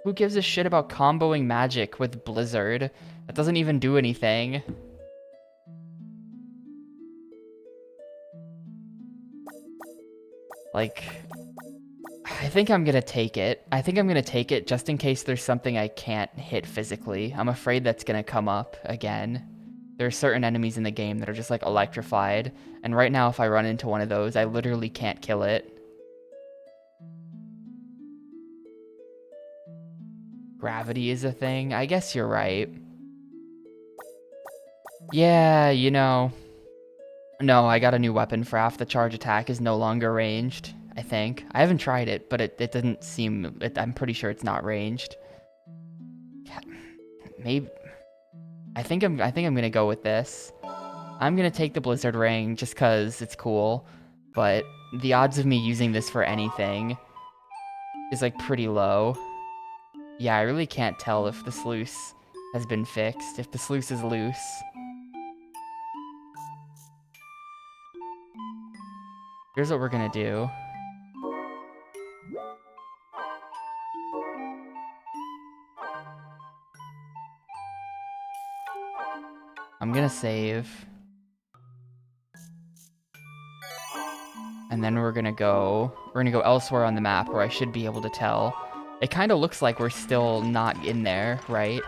Who gives a shit about comboing magic with Blizzard? That doesn't even do anything. Like, I think I'm gonna take it. I think I'm gonna take it just in case there's something I can't hit physically. I'm afraid that's gonna come up again. There are certain enemies in the game that are just like electrified, and right now if I run into one of those, I literally can't kill it. Gravity is a thing? I guess you're right. Yeah, you know. No, I got a new weapon for half. The charge attack is no longer ranged, I think. I haven't tried it, but it doesn't seem... I'm pretty sure it's not ranged. Maybe... I think I'm gonna go with this. I'm gonna take the Blizzard Ring just cause it's cool, but the odds of me using this for anything is like pretty low. Yeah, I really can't tell if the sluice has been fixed, if the sluice is loose. Here's what we're gonna do. I'm gonna save. And then we're gonna go elsewhere on the map where I should be able to tell. It kind of looks like we're still not in there, right?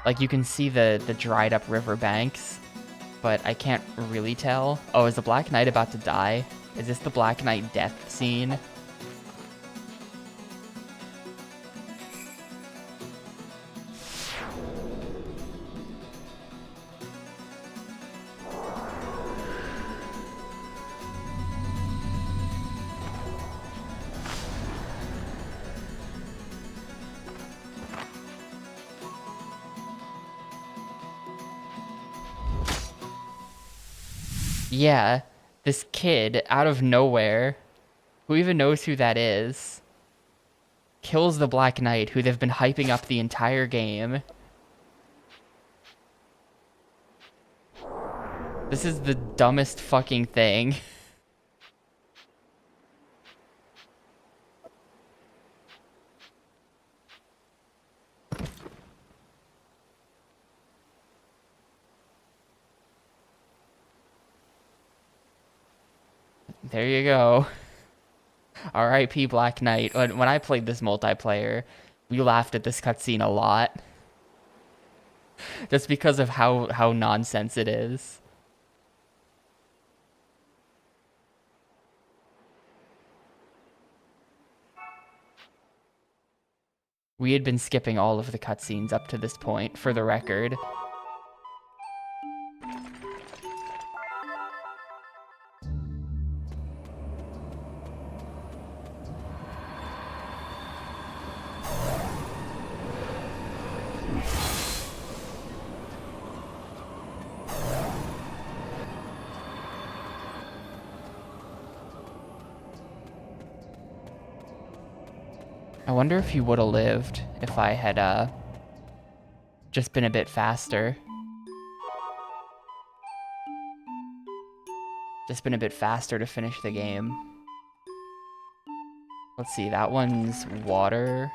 Like you can see the dried up riverbanks, but I can't really tell. Oh, is the Black Knight about to die? Is this the Black Knight death scene? Yeah, this kid out of nowhere, who even knows who that is, kills the Black Knight, who they've been hyping up the entire game. This is the dumbest fucking thing. There you go. R.I.P. Black Knight. When I played this multiplayer, we laughed at this cutscene a lot. Just because of how nonsense it is. We had been skipping all of the cutscenes up to this point, for the record. I wonder if he would have lived if I had just been a bit faster. Just been a bit faster to finish the game. Let's see, that one's water.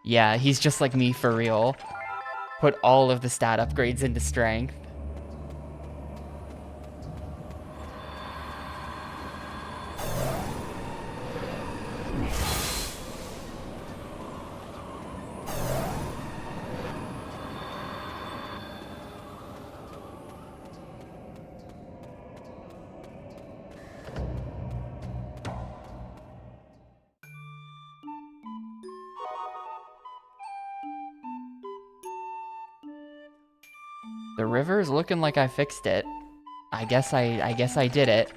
Yeah, he's just like me for real. Put all of the stat upgrades into strength. The river's looking like I fixed it. I guess I did it.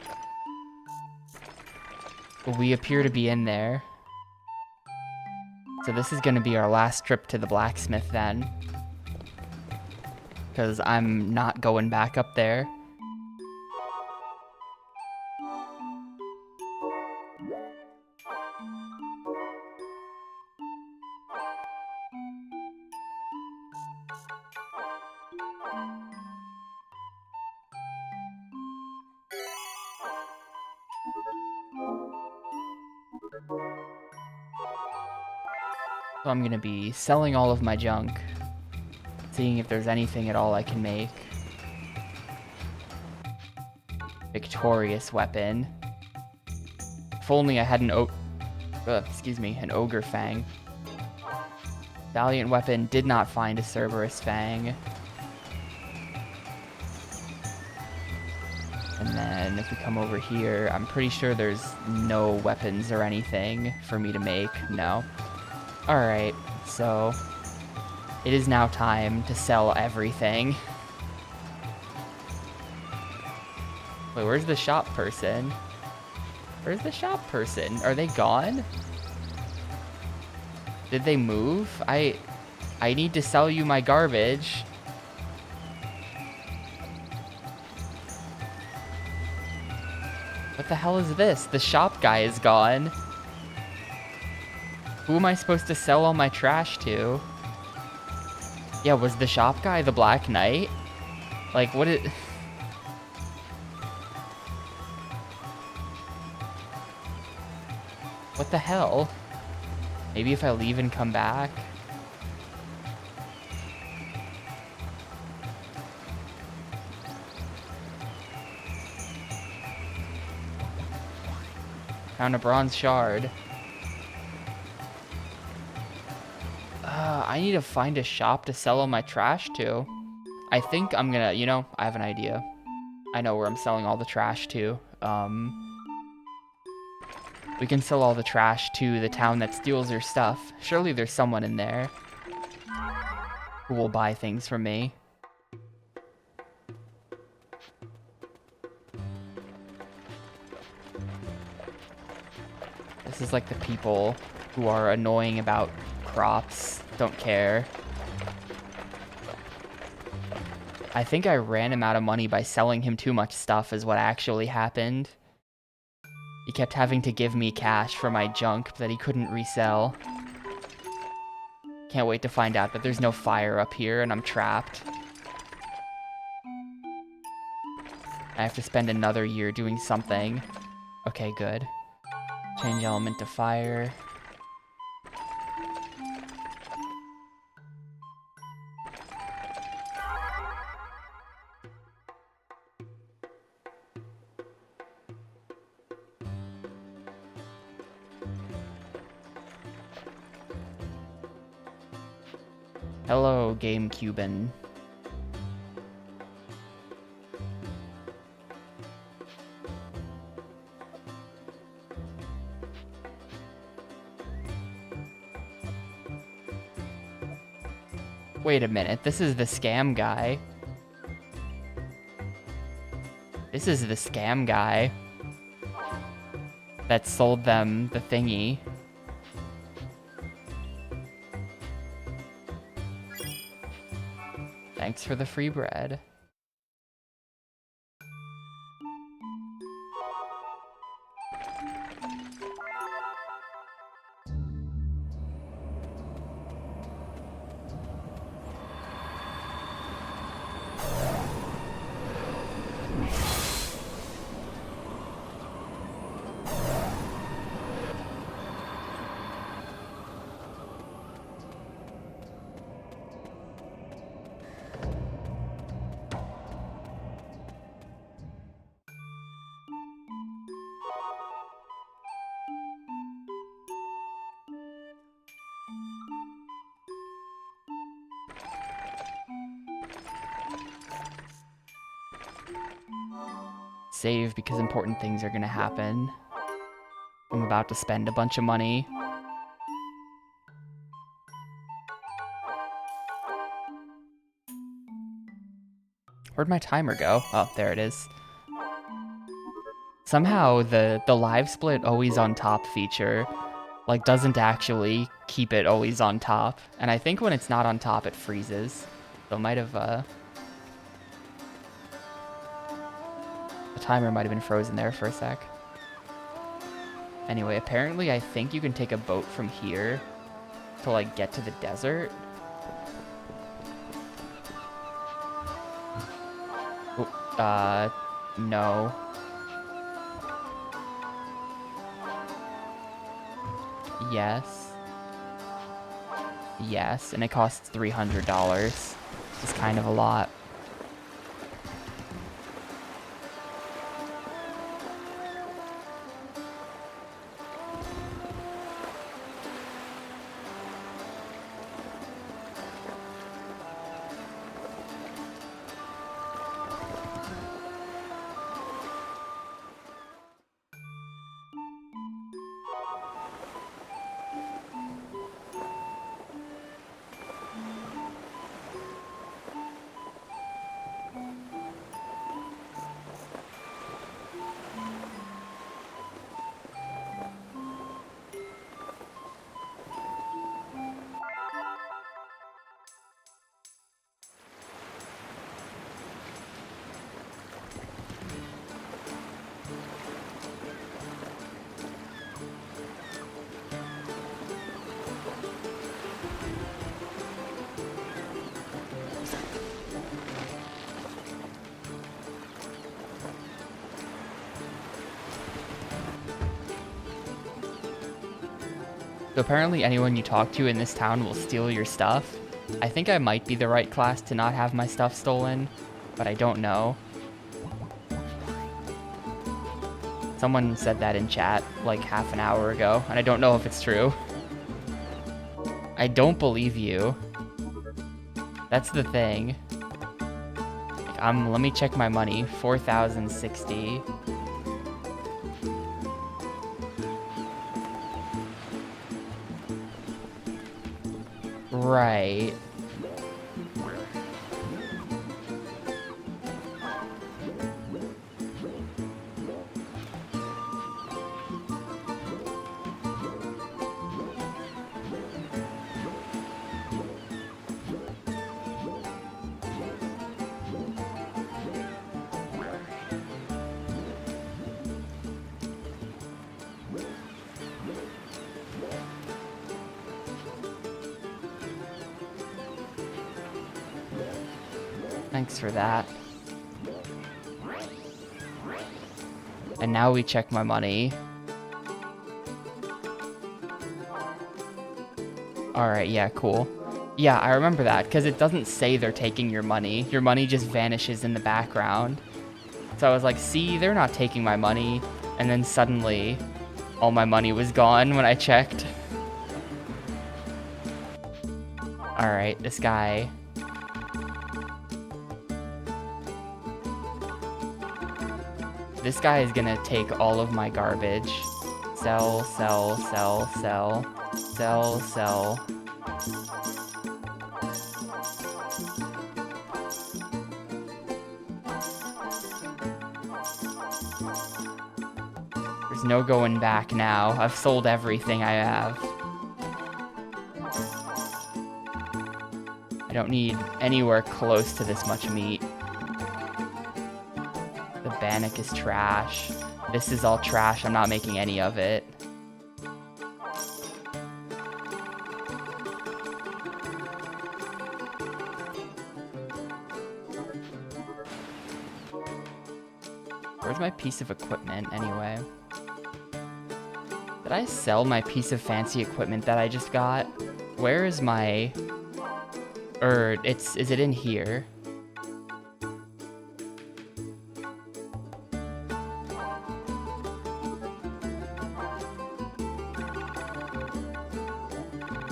We appear to be in there. So this is gonna be our last trip to the blacksmith then. Because I'm not going back up there. So I'm gonna be selling all of my junk. Seeing if there's anything at all I can make. Victorious weapon. If only I had an an ogre fang. Valiant weapon, did not find a Cerberus fang. And then if we come over here, I'm pretty sure there's no weapons or anything for me to make. No. Alright, so it is now time to sell everything. Wait, where's the shop person? Where's the shop person? Are they gone? Did they move? I need to sell you my garbage. What the hell is this? The shop guy is gone. Who am I supposed to sell all my trash to? Yeah, was the shop guy the Black Knight? Like, what it... What the hell? Maybe if I leave and come back? Found a bronze shard. I need to find a shop to sell all my trash to. I think I'm gonna, you know, I have an idea. I know where I'm selling all the trash to. We can sell all the trash to the town that steals your stuff. Surely there's someone in there who will buy things from me. This is like the people who are annoying about crops. Don't care. I think I ran him out of money by selling him too much stuff is what actually happened. He kept having to give me cash for my junk that he couldn't resell. Can't wait to find out that there's no fire up here and I'm trapped. I have to spend another year doing something. Okay, good. Change element to fire. Hello, Gamecubean. Wait a minute, this is the scam guy. This is the scam guy that sold them the thingy. Thanks for the free bread. Save because important things are gonna happen. I'm about to spend a bunch of money. Where'd my timer go? Oh, there it is. Somehow the live split always on top feature like doesn't actually keep it always on top. And I think when it's not on top it freezes. So it might have the timer might have been frozen there for a sec. Anyway, apparently I think you can take a boat from here to like get to the desert. Oh, no. Yes. Yes, and it costs $300. It's kind of a lot. So apparently anyone you talk to in this town will steal your stuff. I think I might be the right class to not have my stuff stolen, but I don't know. Someone said that in chat like half an hour ago, and I don't know if it's true. I don't believe you. That's the thing. Let me check my money. 4,060. Right. Thanks for that. And now we check my money. Alright, yeah, cool. Yeah, I remember that, because it doesn't say they're taking your money. Your money just vanishes in the background. So I was like, see, they're not taking my money. And then suddenly, all my money was gone when I checked. Alright, this guy... This guy is gonna take all of my garbage. Sell, sell, sell, sell. Sell, sell. There's no going back now. I've sold everything I have. I don't need anywhere close to this much meat. The bannock is trash. This is all trash. I'm not making any of it. Where's my piece of equipment anyway? Did I sell my piece of fancy equipment that I just got? Where is my... is it in here?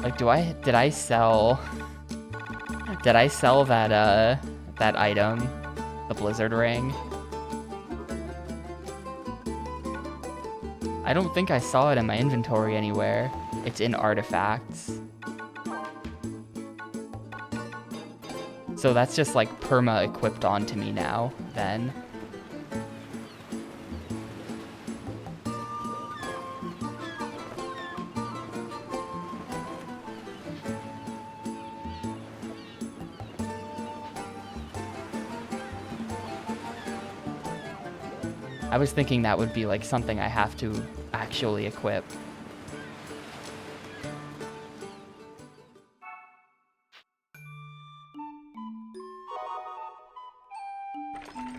Like, did I sell that, that item? The blizzard ring? I don't think I saw it in my inventory anywhere. It's in artifacts. So that's just like perma equipped onto me now, then. I was thinking that would be like something I have to actually equip.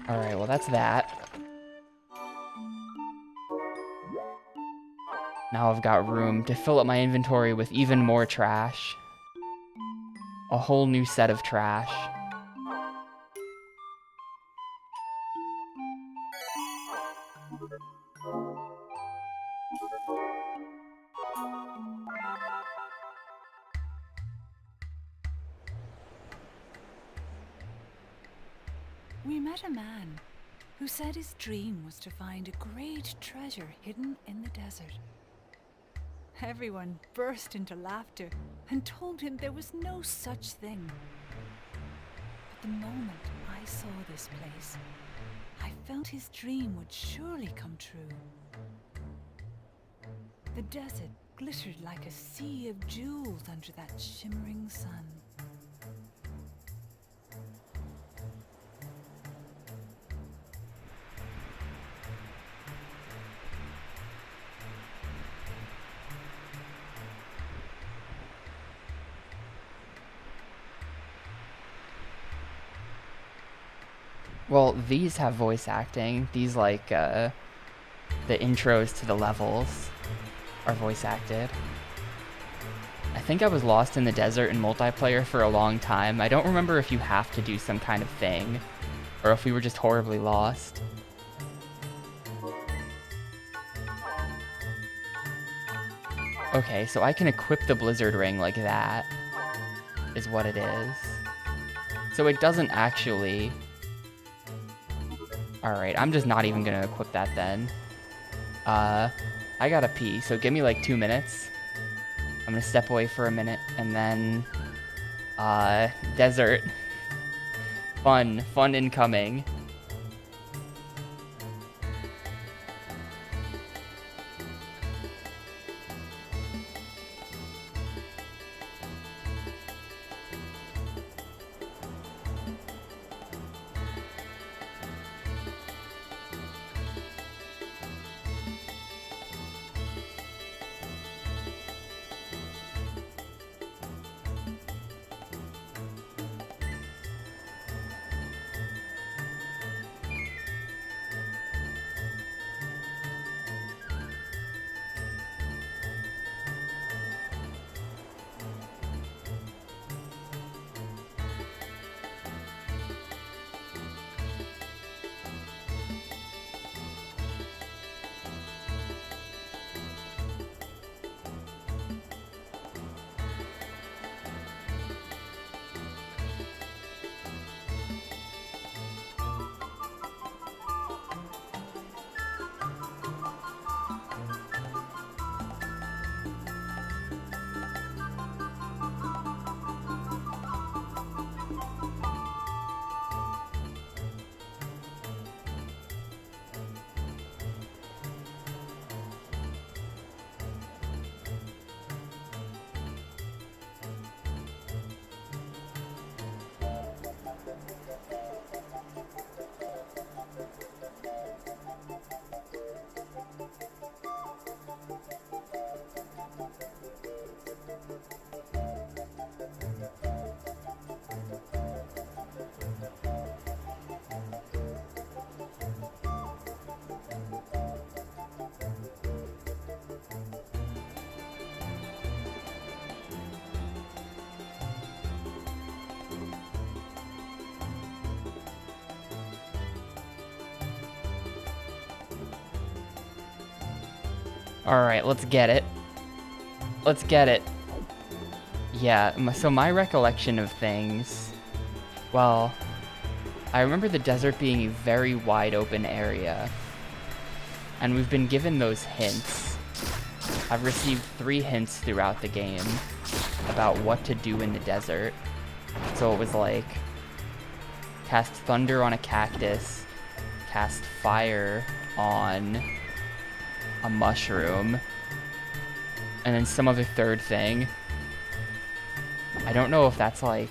Alright, well that's that. Now I've got room to fill up my inventory with even more trash. A whole new set of trash. We met a man who said his dream was to find a great treasure hidden in the desert. Everyone burst into laughter and told him there was no such thing. But the moment I saw this place, I felt his dream would surely come true. The desert glittered like a sea of jewels under that shimmering sun. Well, these have voice acting. These, like, the intros to the levels are voice acted. I think I was lost in the desert in multiplayer for a long time. I don't remember if you have to do some kind of thing, or if we were just horribly lost. Okay, so I can equip the Blizzard Ring like that, is what it is. So it doesn't actually... Alright, I'm just not even gonna equip that then. I gotta pee, so give me like 2 minutes. I'm gonna step away for a minute, and then... desert. Fun incoming. Alright, let's get it. Let's get it. Yeah, so my recollection of things... Well, I remember the desert being a very wide open area. And we've been given those hints. I've received 3 hints throughout the game about what to do in the desert. So it was like, cast thunder on a cactus, cast fire on a mushroom, and then some other third thing. I don't know if that's like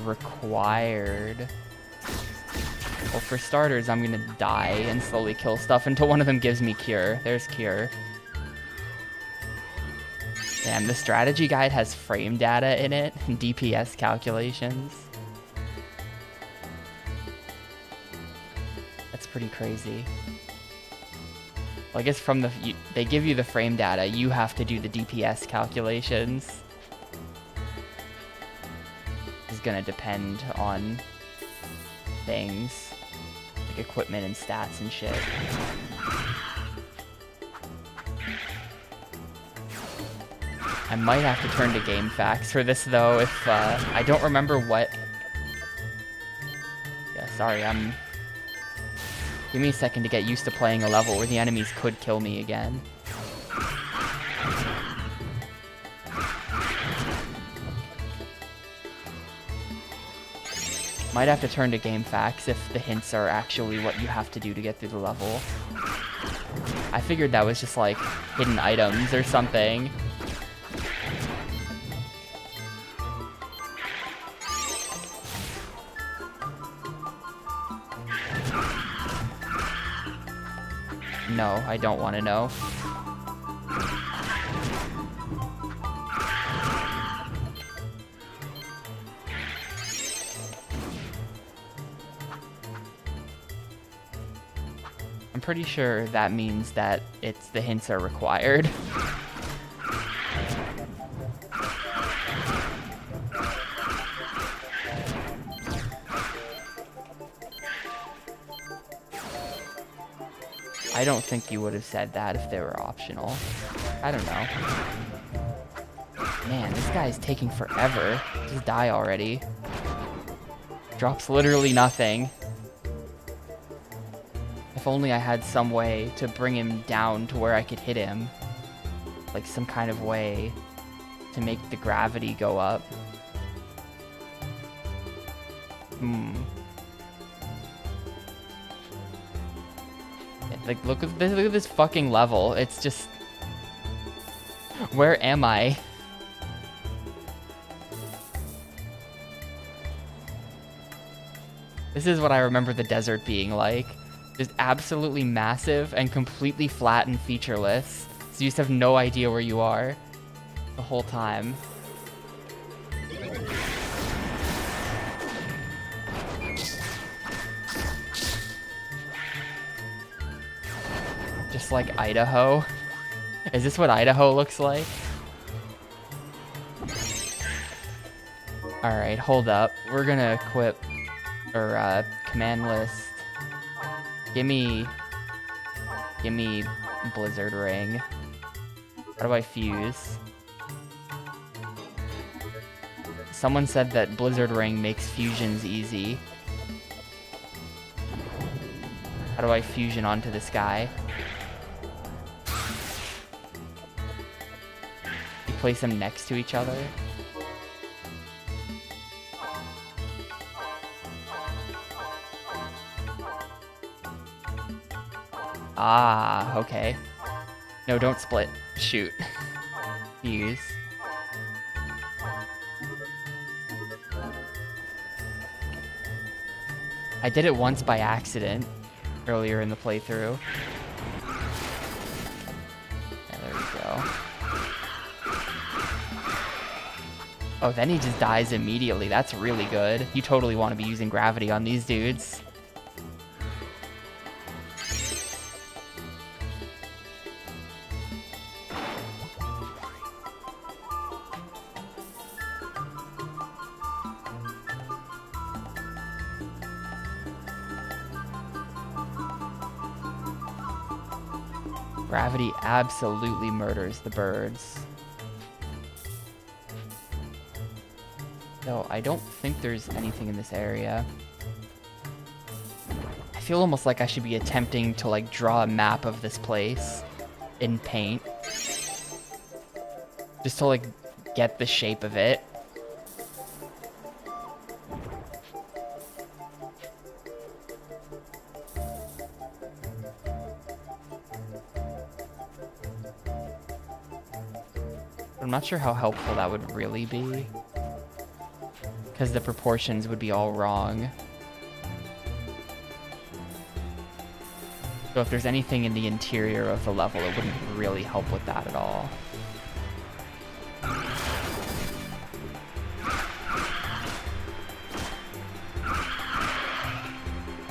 required. Well, for starters, I'm gonna die and slowly kill stuff until one of them gives me cure. There's cure. Damn, the strategy guide has frame data in it and DPS calculations. That's pretty crazy. Well, I guess from they give you the frame data, you have to do the DPS calculations. It's gonna depend on things like equipment and stats and shit. I might have to turn to game facts for this though, if I don't remember what. Yeah, sorry, give me a second to get used to playing a level where the enemies could kill me again. Might have to turn to game facts if the hints are actually what you have to do to get through the level. I figured that was just like hidden items or something. No, I don't want to know. I'm pretty sure that means that the hints are required. I don't think you would have said that if they were optional. I don't know. Man, this guy is taking forever. Just die already. Drops literally nothing. If only I had some way to bring him down to where I could hit him. Like some kind of way to make the gravity go up. Like, look at this fucking level. It's just... Where am I? This is what I remember the desert being like. Just absolutely massive and completely flat and featureless. So you just have no idea where you are the whole time. Just like Idaho. Is this what Idaho looks like? Alright, hold up. We're gonna equip, or command list. Gimme Blizzard Ring. How do I fuse? Someone said that Blizzard Ring makes fusions easy. How do I fusion onto this guy? You place them next to each other. Ah, okay. No, don't split. Shoot. Fuse. I did it once by accident earlier in the playthrough. Yeah, there we go. Oh, then he just dies immediately. That's really good. You totally want to be using gravity on these dudes. Gravity absolutely murders the birds. Though I don't think there's anything in this area. I feel almost like I should be attempting to like draw a map of this place in paint. Just to like get the shape of it. I'm not sure how helpful that would really be, because the proportions would be all wrong. So if there's anything in the interior of the level, it wouldn't really help with that at all.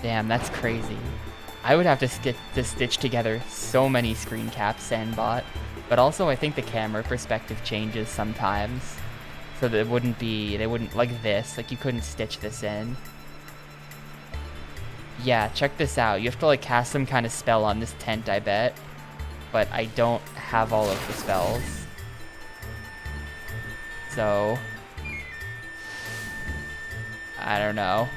Damn, that's crazy. I would have to stitch together so many screen caps, Sandbot. But also, I think the camera perspective changes sometimes. So that it wouldn't be, they wouldn't, like this, like you couldn't stitch this in. Yeah, check this out. You have to like cast some kind of spell on this tent, I bet. But I don't have all of the spells. So, I don't know.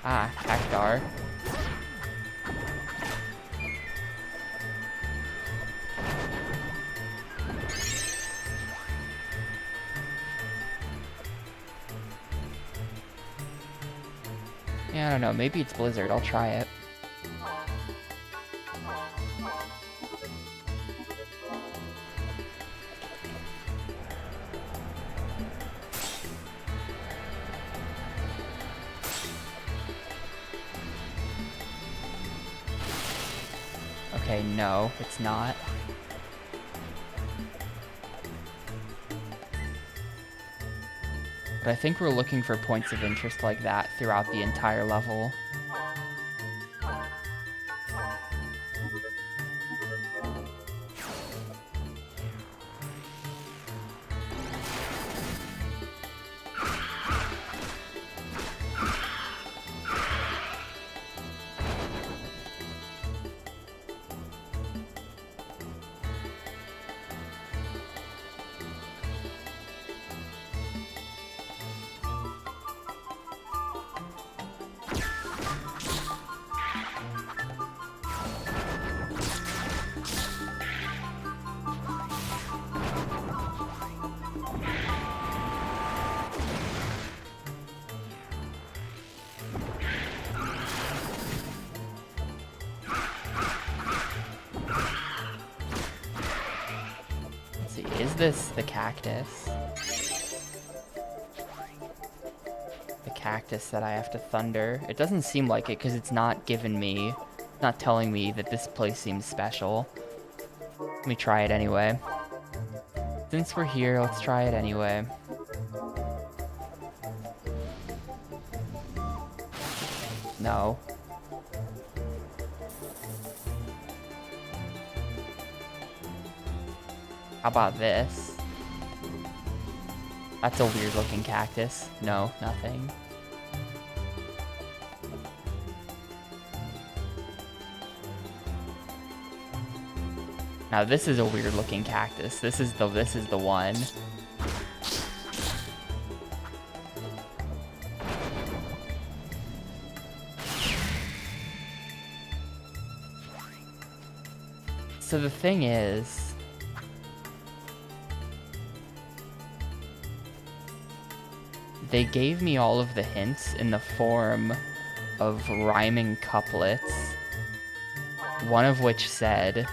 Ah, Cactar. Yeah, I don't know. Maybe it's Blizzard. I'll try it. Okay, no, it's not. But I think we're looking for points of interest like that throughout the entire level. Is this the cactus? The cactus that I have to thunder? It doesn't seem like it because it's not giving me, not telling me that this place seems special. Let me try it anyway. Since we're here, let's try it anyway. No. How about this? That's a weird looking cactus. No, nothing. Now this is a weird looking cactus. This is the one. So the thing is, they gave me all of the hints in the form of rhyming couplets, one of which said,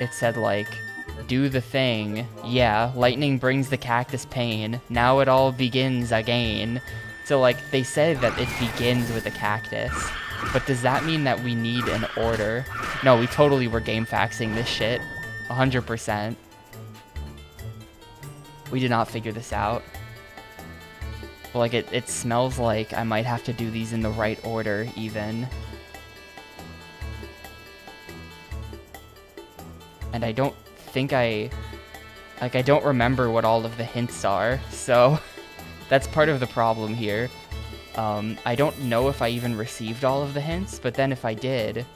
it said like, do the thing, yeah, lightning brings the cactus pain, now it all begins again. So like, they said that it begins with a cactus, but does that mean that we need an order? No, we totally were game faxing this shit, 100%. We did not figure this out. But like, it smells like I might have to do these in the right order, even. And I don't think I don't remember what all of the hints are, so that's part of the problem here. I don't know if I even received all of the hints, but then if I did,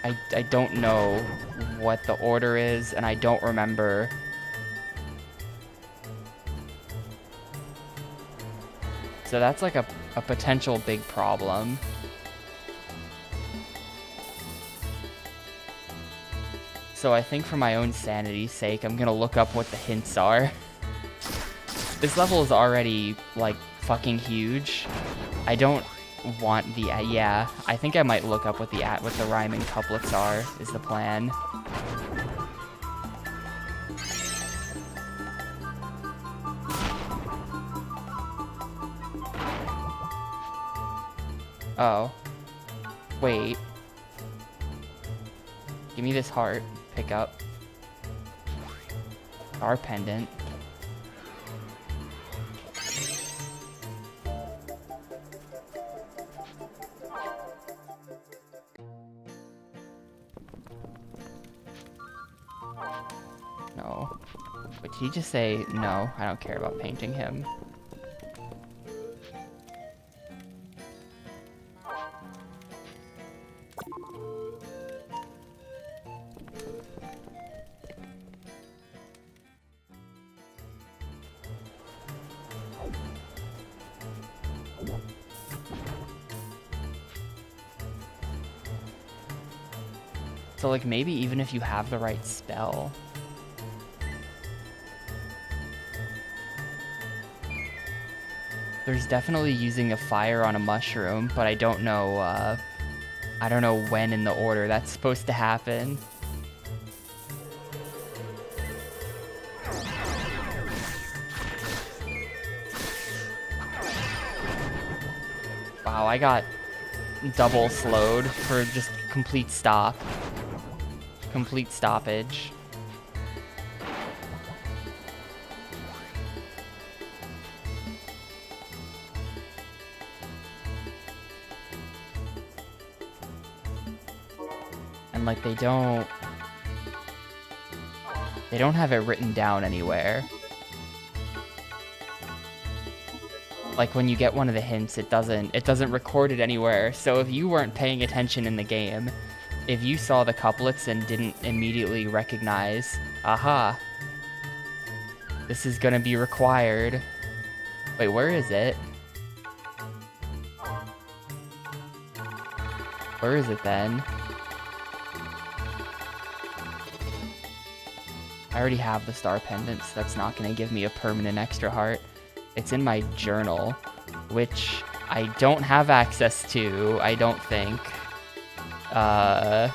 I don't know what the order is, and I don't remember. So that's like a potential big problem. So I think for my own sanity's sake, I'm gonna look up what the hints are. This level is already, like, fucking huge. I don't want the... yeah, I think I might look up what the rhyming couplets are, is the plan. Oh. Wait. Give me this heart. Pick up. Our pendant. No. Wait, did he just say no? I don't care about painting him. So, like, maybe even if you have the right spell. There's definitely using a fire on a mushroom, but I don't know when in the order that's supposed to happen. Wow, I got double slowed for just complete stop. Complete stoppage. And like they don't have it written down anywhere. Like when you get one of the hints, it doesn't record it anywhere. So if you weren't paying attention in the game, if you saw the couplets and didn't immediately recognize, aha, this is gonna be required. Wait, where is it? Where is it then? I already have the star pendant, so that's not gonna give me a permanent extra heart. It's in my journal, which I don't have access to, I don't think. I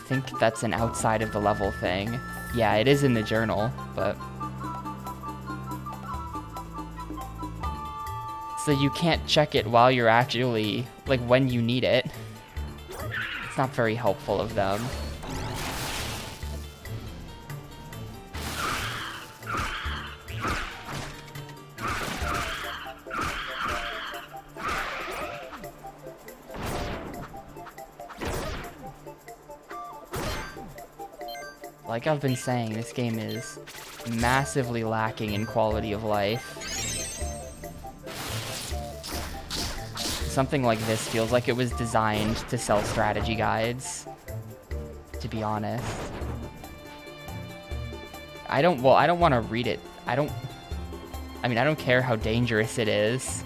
think that's an outside of the level thing. Yeah, it is in the journal, but... So you can't check it while you're actually, like, when you need it. It's not very helpful of them. Like I've been saying, this game is massively lacking in quality of life. Something like this feels like it was designed to sell strategy guides, to be honest. I don't want to read it. I don't care how dangerous it is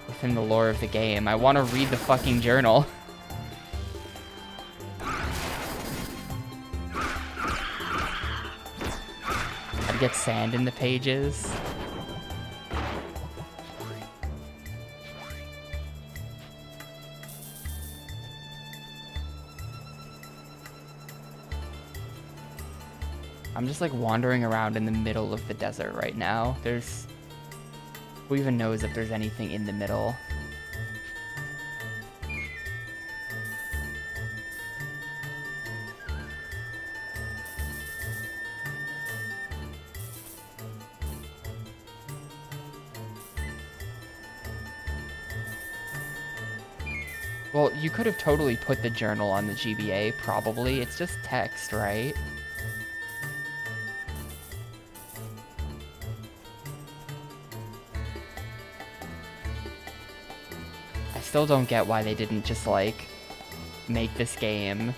within the lore of the game. I want to read the fucking journal. I'd get sand in the pages. I'm just like wandering around in the middle of the desert right now. Who even knows if there's anything in the middle? Well, you could have totally put the journal on the GBA, probably. It's just text, right? still don't get why they didn't just, like, make this game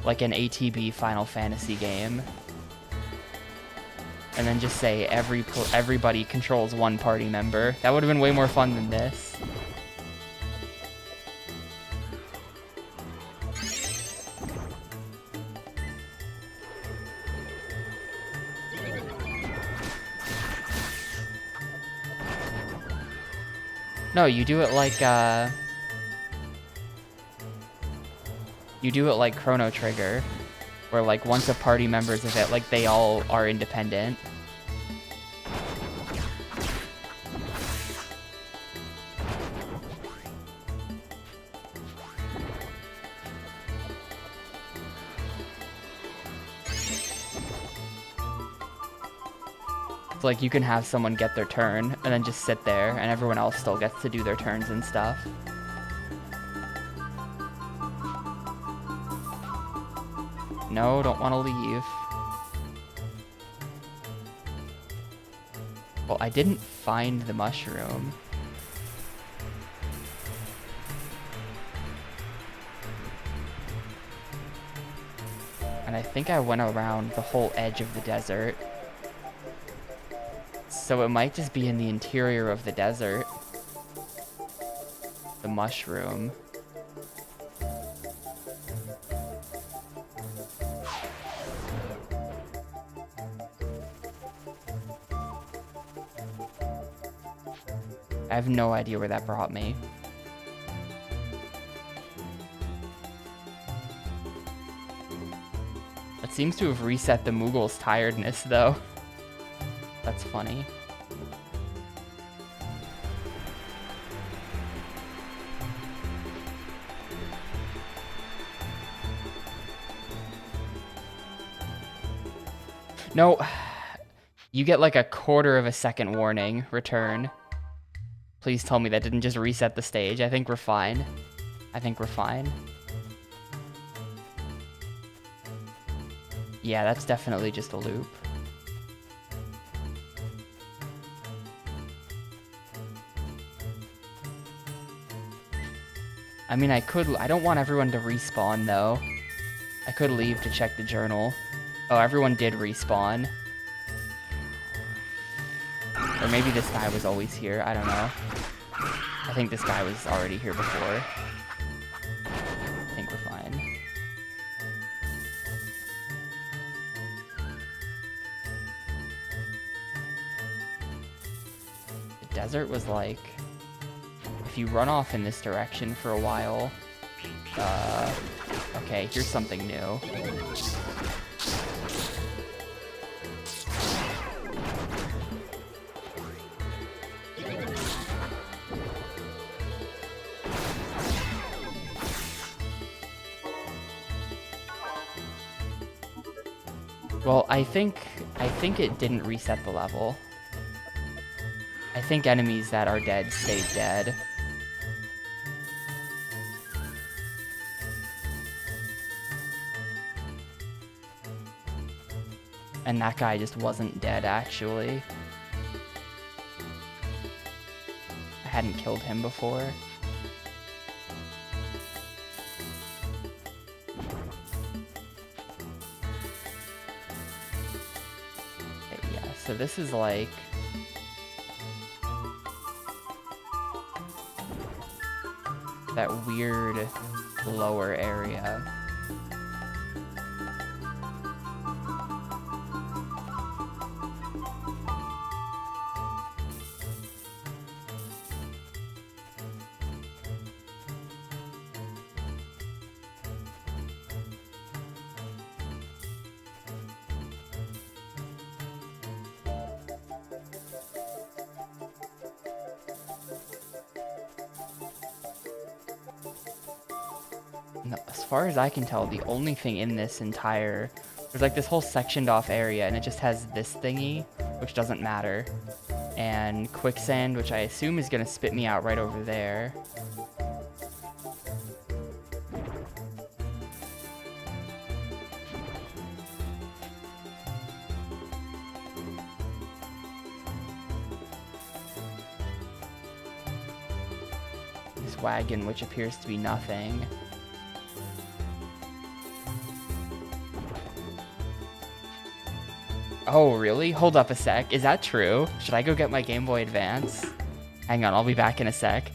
like an ATB Final Fantasy game. And then just say everybody controls one party member. That would have been way more fun than this. No, you do it like, you do it like Chrono Trigger, where, like, once a party member's of it, like, they all are independent. Like, you can have someone get their turn and then just sit there and everyone else still gets to do their turns and stuff. No, don't want to leave. Well, I didn't find the mushroom. And I think I went around the whole edge of the desert. So it might just be in the interior of the desert. The mushroom. I have no idea where that brought me. It seems to have reset the Moogle's tiredness, though. That's funny. No, you get like a 1/4 of a second warning. Return. Please tell me that didn't just reset the stage. I think we're fine. I think we're fine. Yeah, that's definitely just a loop. I mean, I don't want everyone to respawn, though. I could leave to check the journal. Oh, everyone did respawn. Or maybe this guy was always here, I don't know. I think this guy was already here before. I think we're fine. The desert was like... If you run off in this direction for a while... okay, here's something new. Well, I think it didn't reset the level. I think enemies that are dead stayed dead. And that guy just wasn't dead, actually. I hadn't killed him before. Okay, yeah, so this is like... that weird lower area. No, as far as I can tell, the only thing in this entire... There's like this whole sectioned off area, and it just has this thingy, which doesn't matter. And quicksand, which I assume is going to spit me out right over there. wagon, which appears to be nothing. Oh, really? Hold up a sec. Is that true? Should I go get my Game Boy Advance? Hang on, I'll be back in a sec.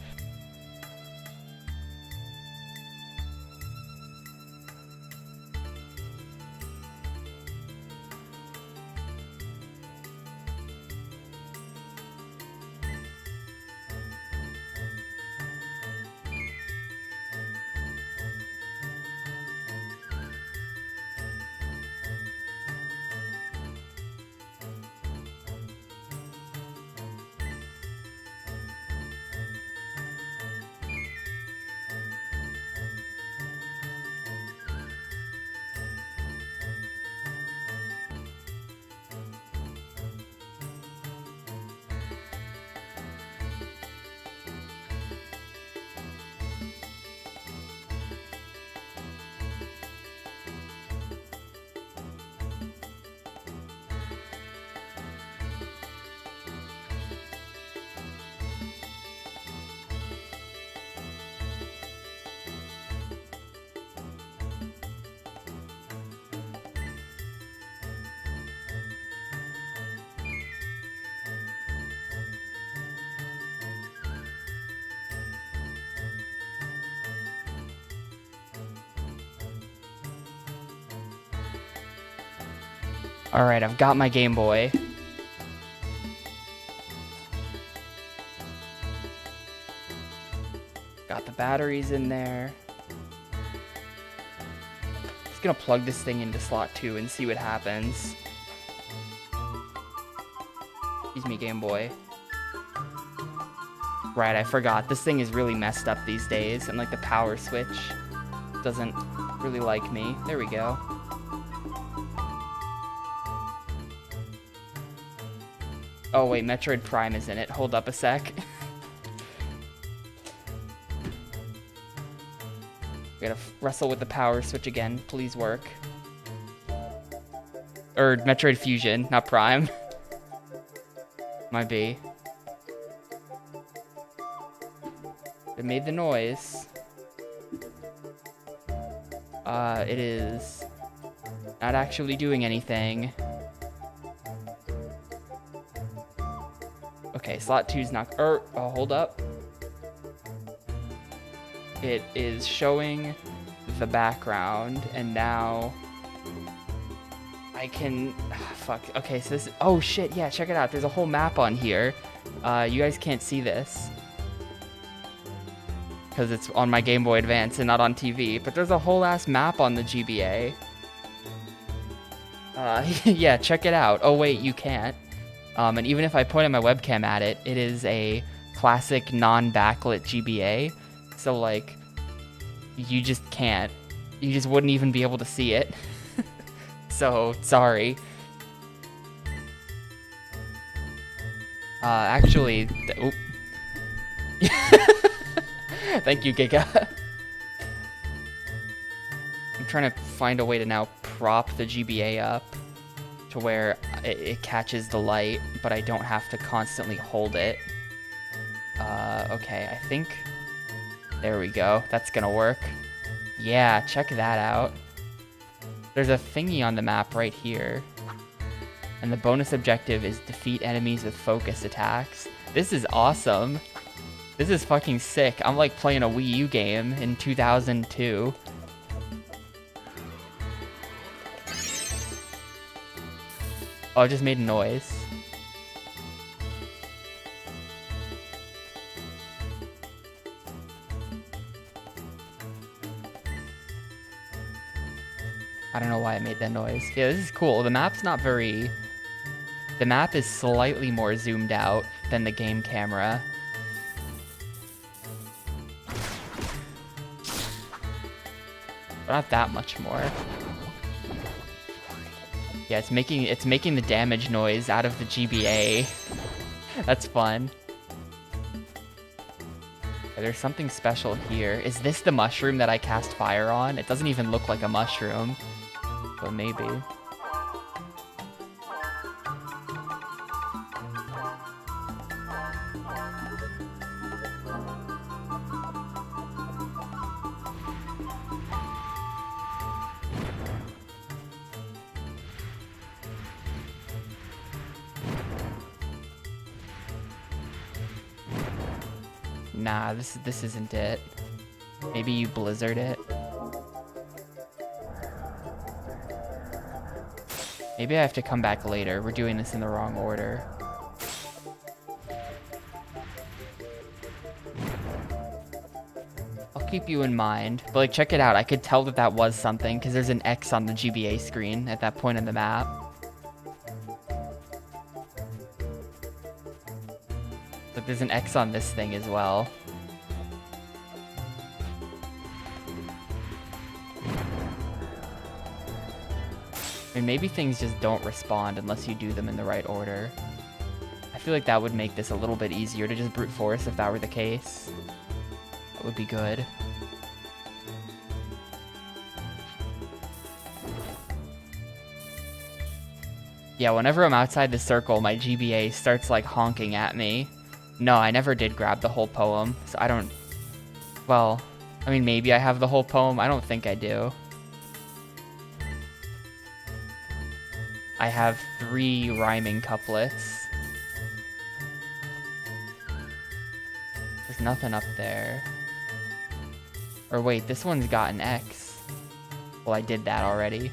Alright, I've got my Game Boy. Got the batteries in there. Just gonna plug this thing into slot 2 and see what happens. Excuse me, Game Boy. Right, I forgot. This thing is really messed up these days, and like the power switch doesn't really like me. There we go. Oh wait, Metroid Prime is in it. Hold up a sec. We gotta wrestle with the power switch again. Please work. Or Metroid Fusion, not Prime. Might be. It made the noise. It is not actually doing anything. Okay, slot 2's not... oh, hold up. It is showing the background, and now I can... fuck. Okay, so this... oh, shit, yeah, check it out. There's a whole map on here. You guys can't see this, because it's on my Game Boy Advance and not on TV, but there's a whole ass map on the GBA. Yeah, check it out. Oh, wait, you can't. And even if I point my webcam at it, it is a classic non-backlit GBA. So, like, you just can't. You just wouldn't even be able to see it. So, sorry. Actually... oop. Thank you, Giga. I'm trying to find a way to now prop the GBA up to where it catches the light, but I don't have to constantly hold it. Okay, I think... there we go. That's gonna work. Yeah, check that out. There's a thingy on the map right here. And the bonus objective is defeat enemies with focus attacks. This is awesome. This is fucking sick. I'm like playing a Wii U game in 2002. Oh, it just made a noise. I don't know why it made that noise. Yeah, this is cool. The map's not very... the map is slightly more zoomed out than the game camera. But not that much more. Yeah, it's making the damage noise out of the GBA. That's fun. Okay, there's something special here. Is this the mushroom that I cast fire on? It doesn't even look like a mushroom. But maybe. nah, this isn't it. Maybe you blizzard it. Maybe I have to come back later. We're doing this in the wrong order. I'll keep you in mind. But like, check it out. I could tell that that was something because there's an X on the GBA screen at that point in the map. But there's an X on this thing as well. I mean, maybe things just don't respond unless you do them in the right order. I feel like that would make this a little bit easier to just brute force if that were the case. That would be good. Yeah, whenever I'm outside the circle, my GBA starts like honking at me. No, I never did grab the whole poem, so I don't... Well, I mean, maybe I have the whole poem. I don't think I do. I have 3 rhyming couplets. There's nothing up there. Or wait, this one's got an X. Well, I did that already.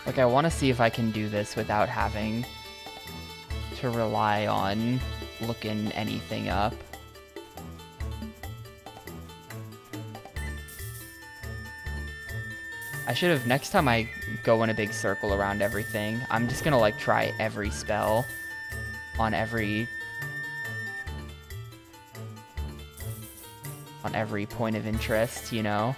Like, I want to see if I can do this without having to rely on looking anything up. I should have, next time I go in a big circle around everything, I'm just gonna like try every spell on every point of interest, you know?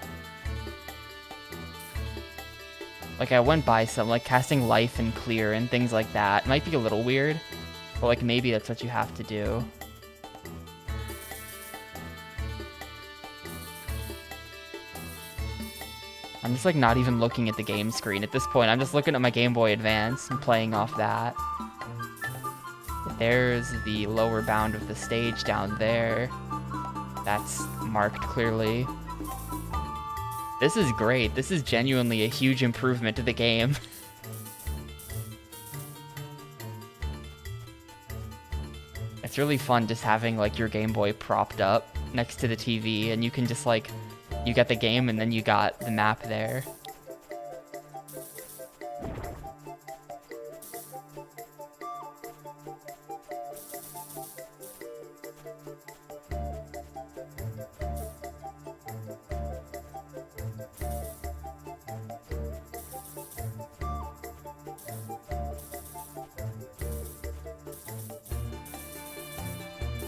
Like, I went by some, like, casting life and clear and things like that. It might be a little weird, but, like, maybe that's what you have to do. I'm just, like, not even looking at the game screen at this point. I'm just looking at my Game Boy Advance and playing off that. There's the lower bound of the stage down there. That's marked clearly. This is great. This is genuinely a huge improvement to the game. It's really fun just having like your Game Boy propped up next to the TV and you can just like, you got the game and then you got the map there.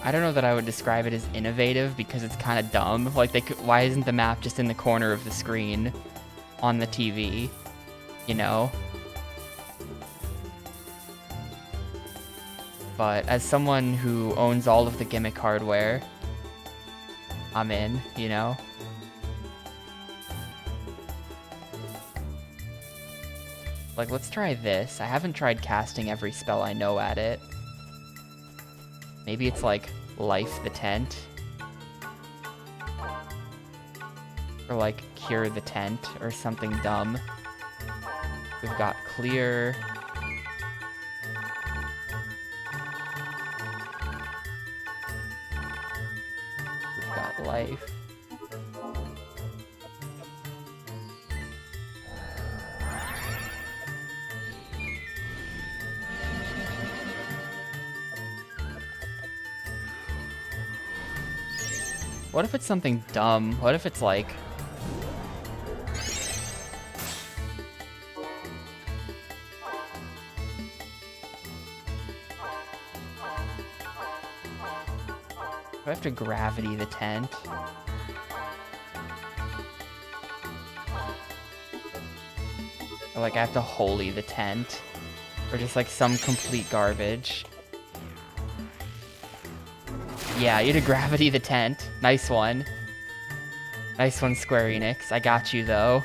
I don't know that I would describe it as innovative because it's kind of dumb. Like, why isn't the map just in the corner of the screen on the TV? You know? But as someone who owns all of the gimmick hardware, I'm in, you know? Like, let's try this. I haven't tried casting every spell I know at it. Maybe it's like life the tent. Or like cure the tent or something dumb. We've got clear. We've got life. What if it's something dumb? What if it's like... Do I have to gravity the tent? Or like I have to holy the tent? Or just like some complete garbage? Yeah, you had to gravity the tent. Nice one. Nice one, Square Enix. I got you, though.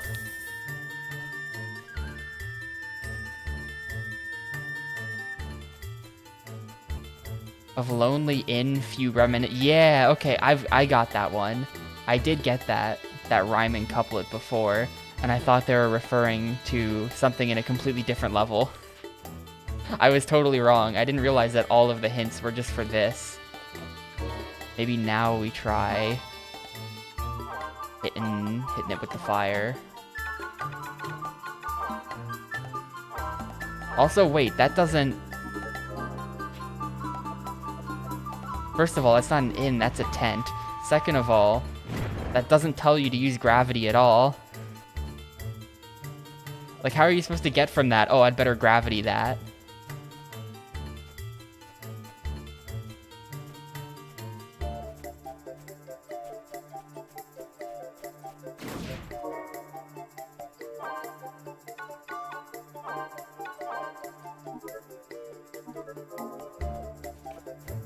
Of Lonely Inn, few remnant. Yeah, okay, I got that one. I did get that rhyming couplet before, and I thought they were referring to something in a completely different level. I was totally wrong. I didn't realize that all of the hints were just for this. Maybe now we try hitting it with the fire. Also, wait, that doesn't... First of all, that's not an inn, that's a tent. Second of all, that doesn't tell you to use gravity at all. Like, how are you supposed to get from that? Oh, I'd better gravity that.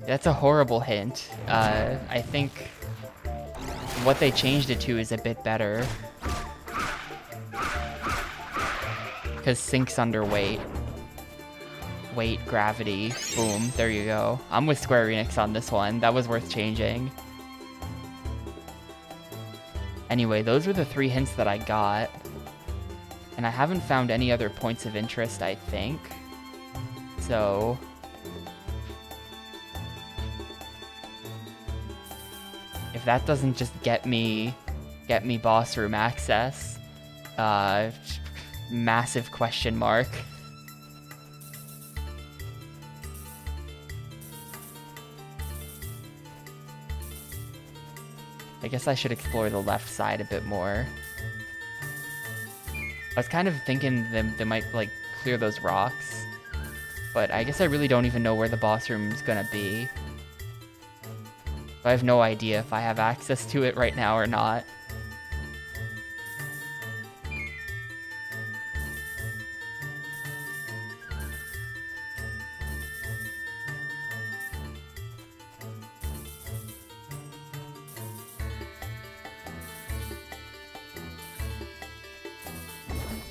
That's a horrible hint. I think what they changed it to is a bit better. Because sink's underweight. Weight, gravity, boom, there you go. I'm with Square Enix on this one. That was worth changing. Anyway, those were the 3 hints that I got. And I haven't found any other points of interest, I think. So... if that doesn't just get me boss room access, massive question mark. I guess I should explore the left side a bit more. I was kind of thinking they might like clear those rocks, but I guess I really don't even know where the boss room's gonna be. I have no idea if I have access to it right now or not.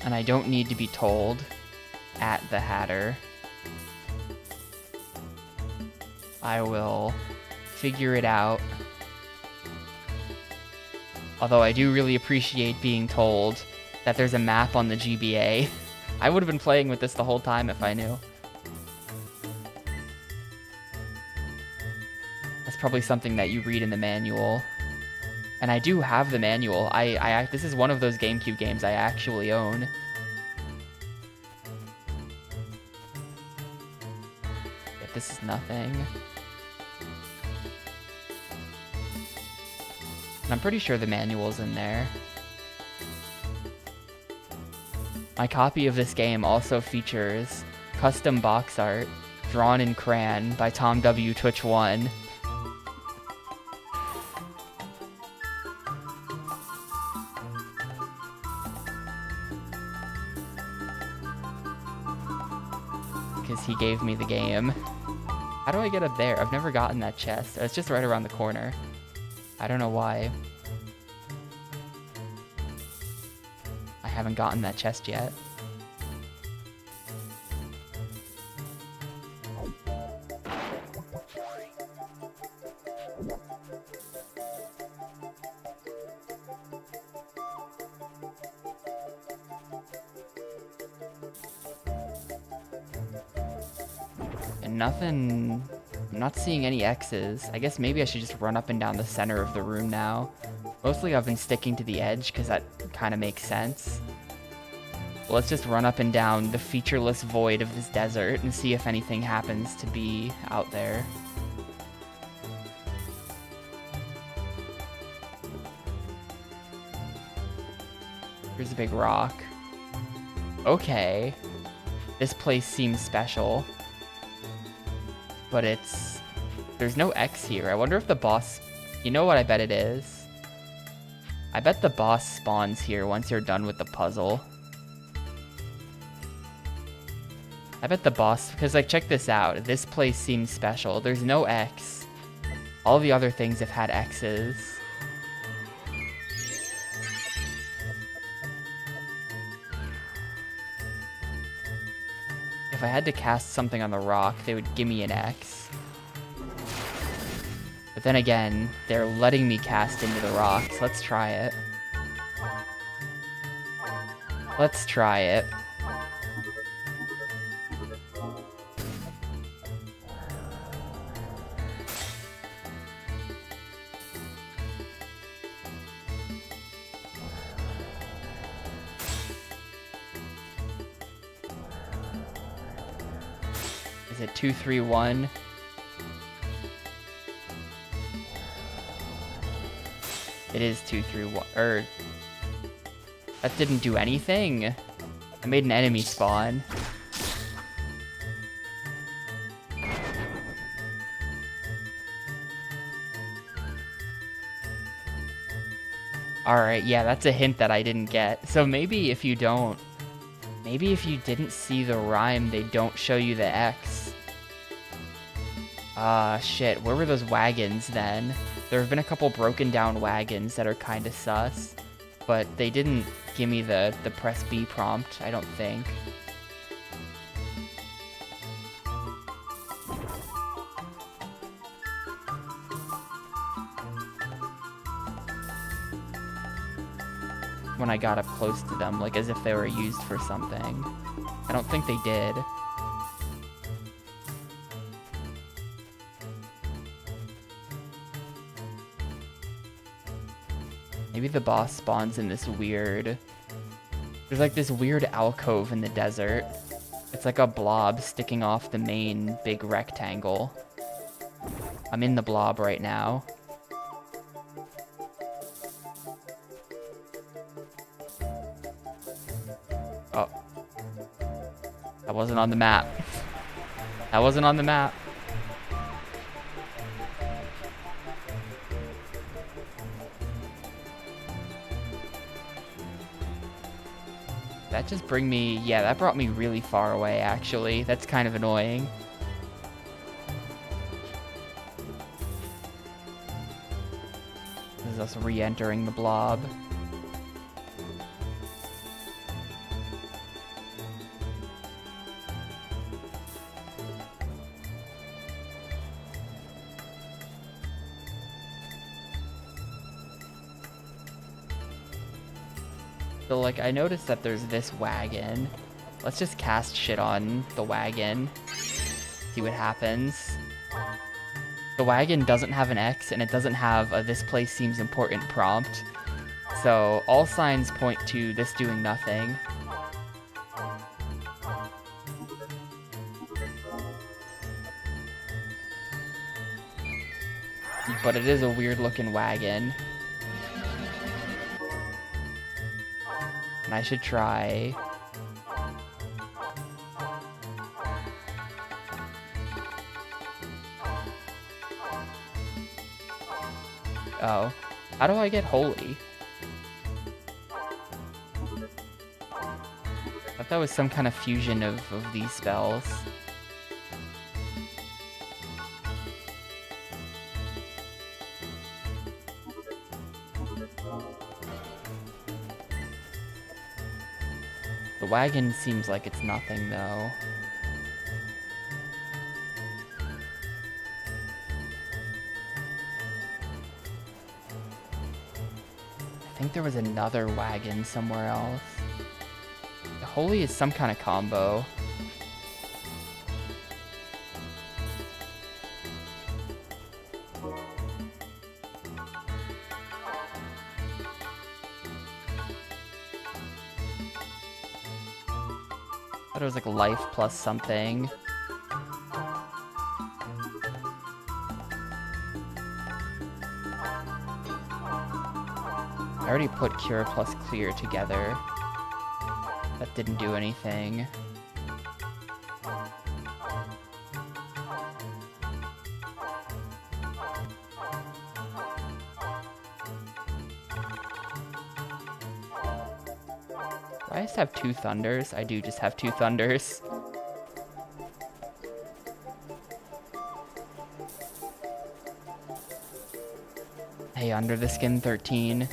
And I don't need to be told at the Hatter. I will figure it out. Although I do really appreciate being told that there's a map on the GBA. I would have been playing with this the whole time if I knew. That's probably something that you read in the manual. And I do have the manual. This is one of those GameCube games I actually own. If this is nothing. And I'm pretty sure the manual's in there. My copy of this game also features custom box art drawn in crayon by Tom W. Twitch 1. Because he gave me the game. How do I get up there? I've never gotten that chest. It's just right around the corner. I don't know why. I haven't gotten that chest yet. And nothing... I'm not seeing any X's. I guess maybe I should just run up and down the center of the room now. Mostly I've been sticking to the edge because that kind of makes sense. Well, let's just run up and down the featureless void of this desert and see if anything happens to be out there. Here's a big rock. Okay. This place seems special. But it's... there's no X here. I wonder if the boss... you know what I bet it is? I bet the boss spawns here once you're done with the puzzle. I bet the boss... because, like, check this out. This place seems special. There's no X. All the other things have had X's. if I had to cast something on the rock, they would give me an X. But then again, they're letting me cast into the rocks. Let's try it. Let's try it. Is it 2-3-1? It is 2-3-1. That didn't do anything. I made an enemy spawn. Alright, yeah, that's a hint that I didn't get. So maybe if you didn't see the rhyme, they don't show you the X. Shit, where were those wagons then? There have been a couple broken down wagons that are kinda sus, but they didn't give me the press B prompt, I don't think. When I got up close to them, like as if they were used for something. I don't think they did. Maybe the boss spawns in this weird... There's like this weird alcove in the desert. It's like a blob sticking off the main big rectangle. I'm in the blob right now. Oh. That wasn't on the map. That wasn't on the map. That just yeah, that brought me really far away, actually. That's kind of annoying. This is us re-entering the blob. So, like, I noticed that there's this wagon. Let's just cast shit on the wagon. See what happens. The wagon doesn't have an X, and it doesn't have a "this place seems important" prompt. So, all signs point to this doing nothing. But it is a weird-looking wagon. And I should try... Oh. How do I get holy? I thought that was some kind of fusion of these spells. The wagon seems like it's nothing, though. I think there was another wagon somewhere else. The holy is some kind of combo. I thought it was like life plus something. I already put cure plus clear together. That didn't do anything. Do I just have 2 thunders? I do just have 2 thunders. Hey, Under the Skin 13.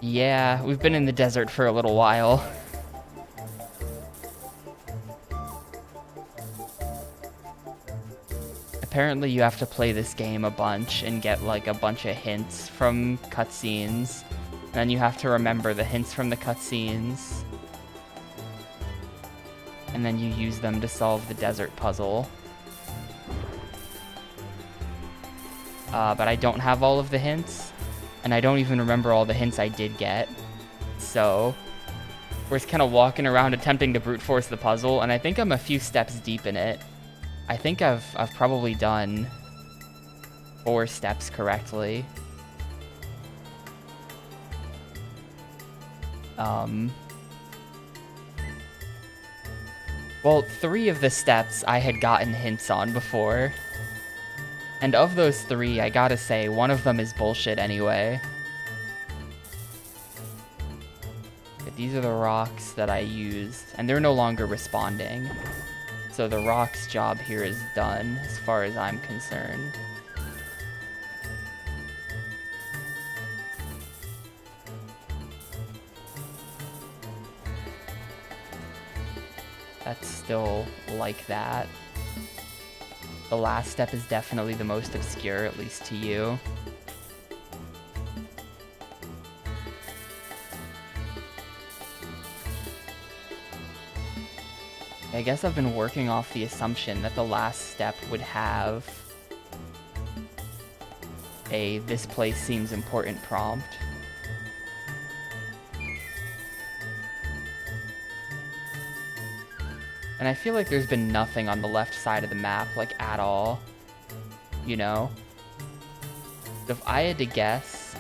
Yeah, we've been in the desert for a little while. apparently you have to play this game a bunch and get like a bunch of hints from cutscenes. And then you have to remember the hints from the cutscenes. And then you use them to solve the desert puzzle. But I don't have all of the hints. And I don't even remember all the hints I did get. So we're just kind of walking around attempting to brute force the puzzle. And I think I'm a few steps deep in it. I think I've probably done 4 steps correctly. Well, 3 of the steps I had gotten hints on before. And of those 3, I gotta say, one of them is bullshit anyway. But these are the rocks that I used, and they're no longer responding. So the rock's job here is done, as far as I'm concerned. That's still like that. The last step is definitely the most obscure, at least to you. I guess I've been working off the assumption that the last step would have a "this place seems important" prompt. And I feel like there's been nothing on the left side of the map, like, at all. You know? If I had to guess,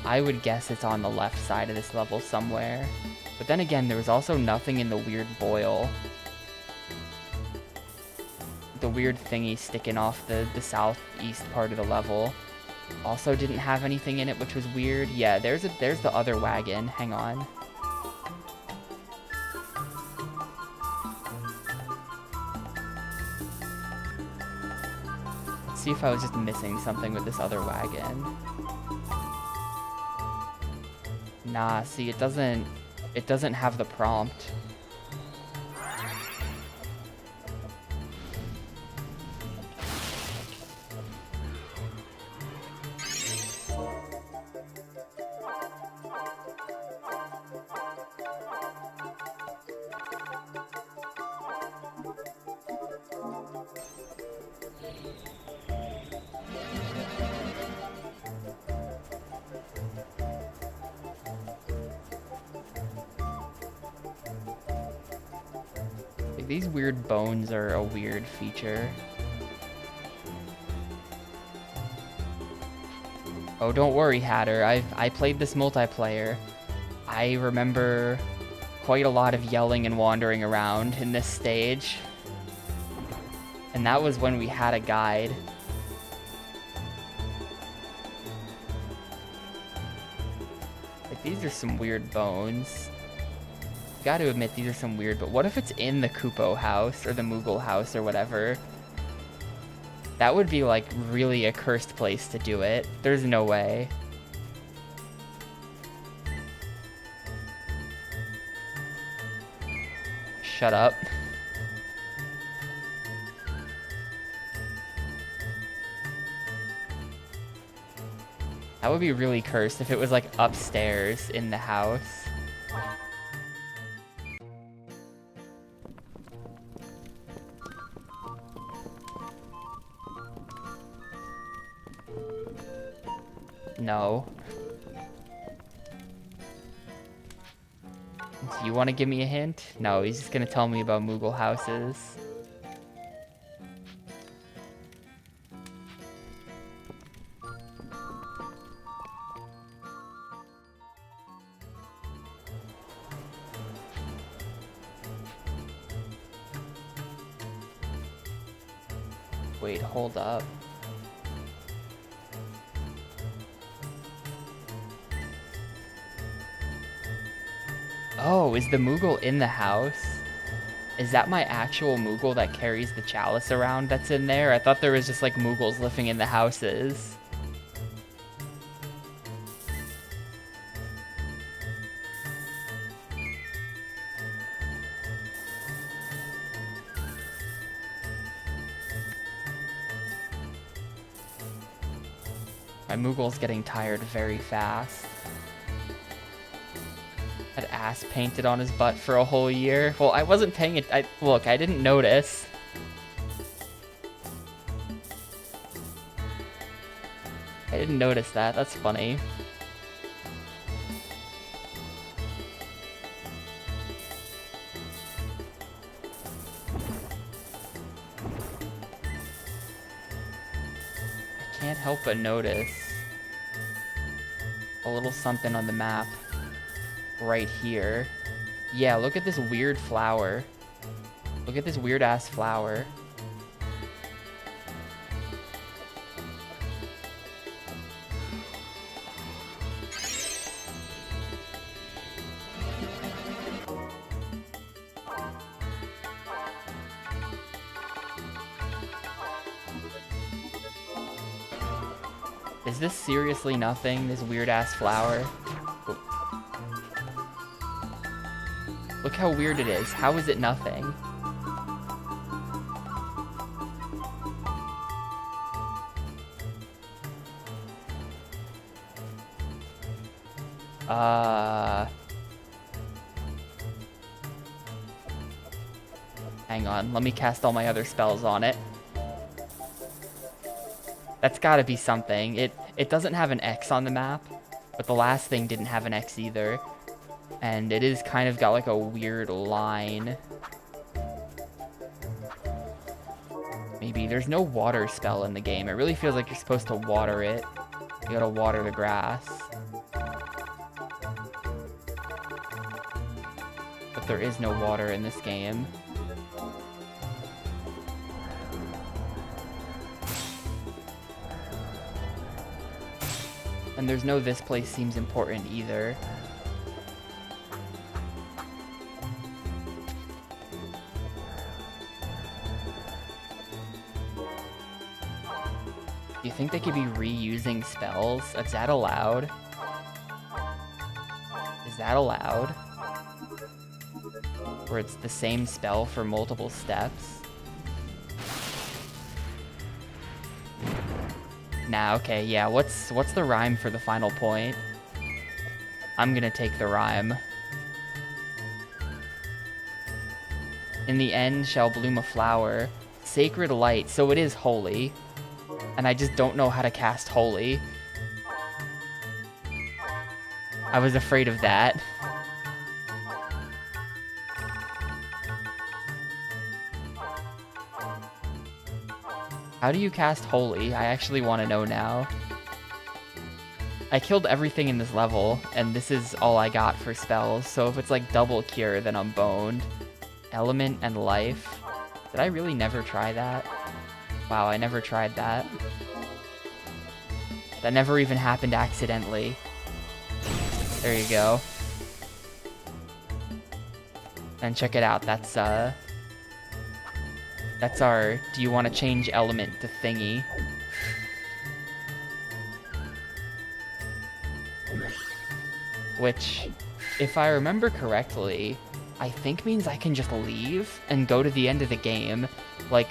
I would guess it's on the left side of this level somewhere. But then again, there was also nothing in the weird boil. The weird thingy sticking off the southeast part of the level also didn't have anything in it, which was weird. Yeah, there's the other wagon. Hang on. Let's see if I was just missing something with this other wagon. Nah, see, it doesn't have the prompt. These weird bones are a weird feature. Oh, don't worry, Hatter. I played this multiplayer. I remember quite a lot of yelling and wandering around in this stage. And that was when we had a guide. Like, these are some weird bones. Gotta admit, these are some weird, but what if it's in the Kupo house, or the Moogle house, or whatever? That would be, like, really a cursed place to do it. There's no way. Shut up. That would be really cursed if it was, like, upstairs in the house. No. Do you want to give me a hint? No, he's just gonna tell me about Moogle houses. Wait, hold up. Oh, is the Moogle in the house? Is that my actual Moogle that carries the chalice around that's in there? I thought there was just like Moogles living in the houses. My Moogle's getting tired very fast. Had ass painted on his butt for a whole year. Well, I wasn't paying it. Look, I didn't notice. I didn't notice that. That's funny. I can't help but notice a little something on the map right here. Yeah, look at this weird flower. Look at this weird ass flower. Is this seriously nothing, this weird-ass flower? Look how weird it is. How is it nothing? Hang on, let me cast all my other spells on it. That's gotta be something. It doesn't have an X on the map, but the last thing didn't have an X either. And it is kind of got like a weird line. Maybe. There's no water spell in the game. It really feels like you're supposed to water it. You gotta water the grass. But there is no water in this game. And there's no this place seems important either. Do you think they could be reusing spells? Is that allowed? Is that allowed? Where it's the same spell for multiple steps? Nah, okay, yeah, what's the rhyme for the final point? I'm gonna take the rhyme. In the end shall bloom a flower, sacred light, so it is holy. And I just don't know how to cast holy. I was afraid of that. How do you cast holy? I actually want to know now. I killed everything in this level, and this is all I got for spells, so if it's like double cure, then I'm boned. Element and life. Did I really never try that? Wow, I never tried that. That never even happened accidentally. There you go. And check it out, that's our, do you want to change element to thingy? Which, if I remember correctly, I think means I can just leave and go to the end of the game. Like,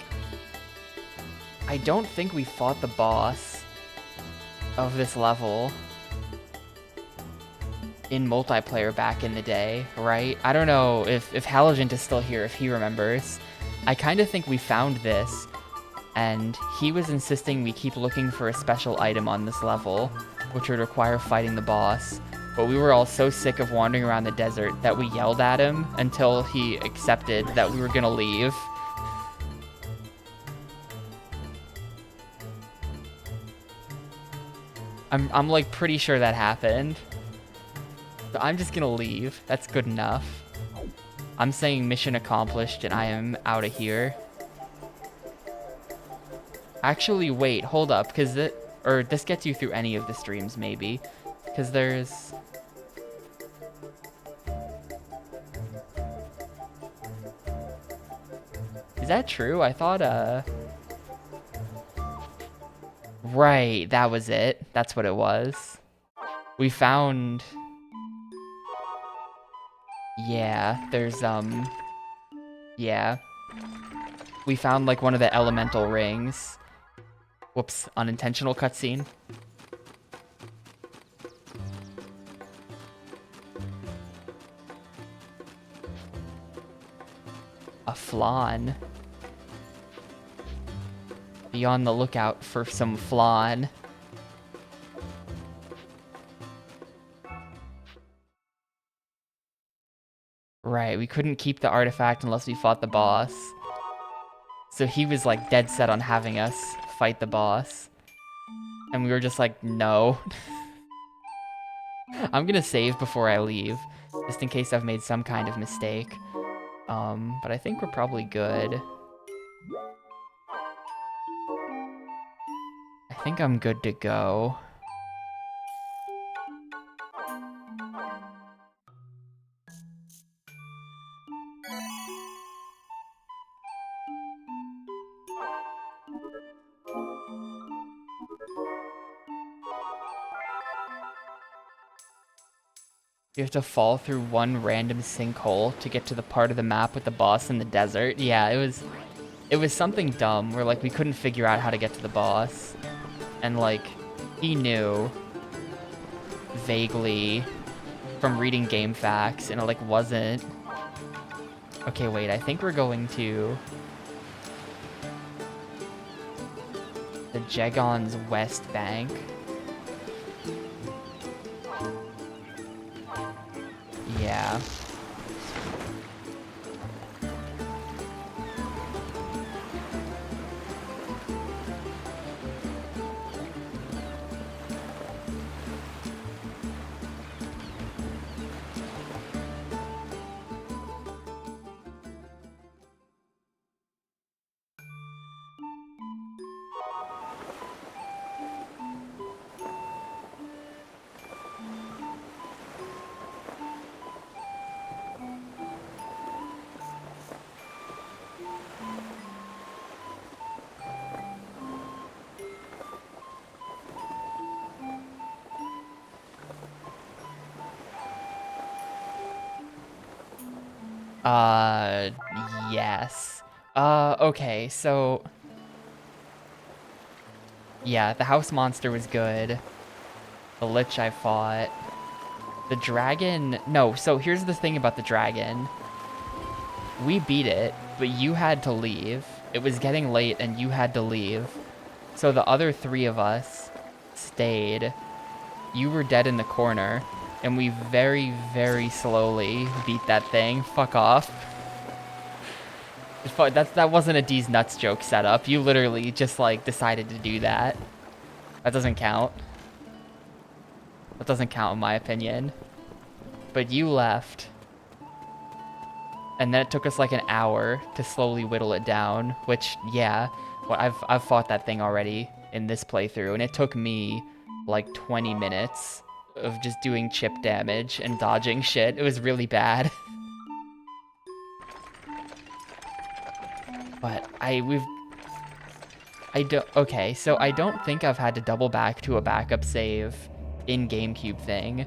I don't think we fought the boss of this level in multiplayer back in the day, right? I don't know if Halogent is still here, if he remembers. I kind of think we found this, and he was insisting we keep looking for a special item on this level, which would require fighting the boss. But we were all so sick of wandering around the desert that we yelled at him until he accepted that we were gonna leave. I'm like pretty sure that happened. So I'm just gonna leave. That's good enough. I'm saying mission accomplished and I am out of here. Actually, wait, hold up, because this gets you through any of the streams, maybe. Because there's... Is that true? I thought, Right, that was it. That's what it was. We found... Yeah, there's, yeah. We found, like, one of the elemental rings. Whoops, unintentional cutscene. flan. Be on the lookout for some flan. Right, we couldn't keep the artifact unless we fought the boss. So he was like dead set on having us fight the boss. And we were just like, no. I'm gonna save before I leave, just in case I've made some kind of mistake. But I think we're probably good. I think I'm good to go. You have to fall through one random sinkhole to get to the part of the map with the boss in the desert. Yeah, it was something dumb where like we couldn't figure out how to get to the boss. And like he knew vaguely from reading game facts and it like wasn't. Okay, wait, I think we're going to the Jegon's west bank. Yeah. Yes. Okay, so... Yeah, the house monster was good. The lich I fought. The dragon... No, so here's the thing about the dragon. We beat it, but you had to leave. It was getting late and you had to leave. So the other three of us stayed. You were dead in the corner. And we very, very slowly beat that thing. Fuck off. That wasn't a D's nuts joke setup. You literally just like decided to do that. That doesn't count. That doesn't count in my opinion. But you left. And then it took us like an hour to slowly whittle it down, which yeah, well, I've fought that thing already in this playthrough and it took me like 20 minutes of just doing chip damage and dodging shit. It was really bad. But okay, so I don't think I've had to double back to a backup save in Gamecube thing,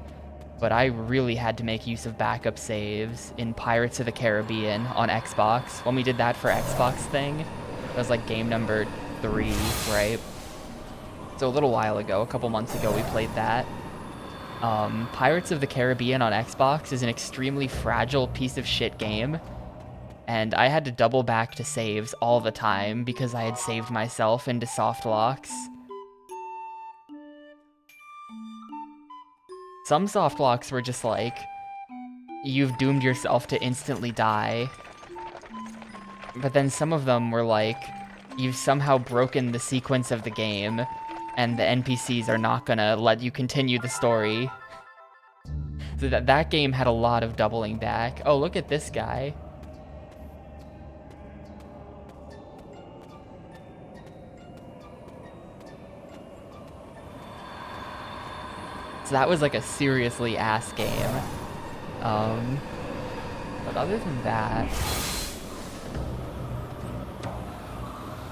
but I really had to make use of backup saves in Pirates of the Caribbean on Xbox. When we did that for Xbox thing, it was like game number 3, right? So a little while ago, a couple months ago, we played that. Pirates of the Caribbean on Xbox is an extremely fragile piece of shit game. And I had to double back to saves all the time because I had saved myself into soft locks. Some soft locks were just like, you've doomed yourself to instantly die. But then some of them were like, you've somehow broken the sequence of the game and the NPCs are not gonna let you continue the story. So that game had a lot of doubling back. Oh, look at this guy. So that was like a seriously ass game. But other than that,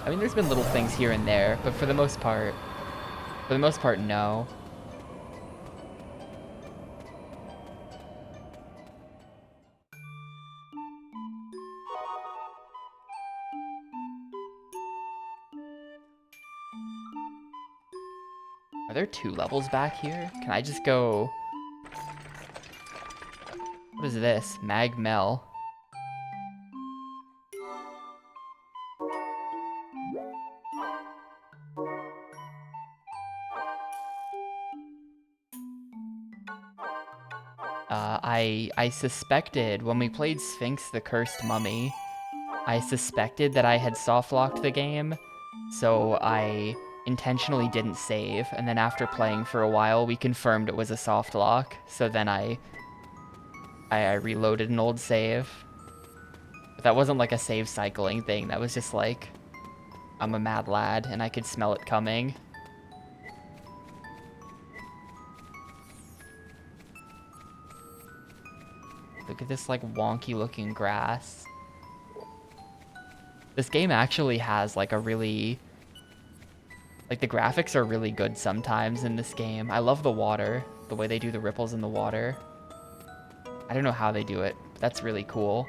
I mean, there's been little things here and there, but for the most part, no. Are there 2 levels back here? Can I just go... What is this? Magmel. I suspected when we played Sphinx the Cursed Mummy, I suspected that I had soft-locked the game, so I intentionally didn't save, and then after playing for a while, we confirmed it was a soft lock, so then I reloaded an old save. But that wasn't like a save cycling thing, that was just like, I'm a mad lad, and I could smell it coming. Look at this like wonky looking grass. This game actually has like a really, like the graphics are really good sometimes in this game. I love the water, the way they do the ripples in the water. I don't know how they do it, but that's really cool.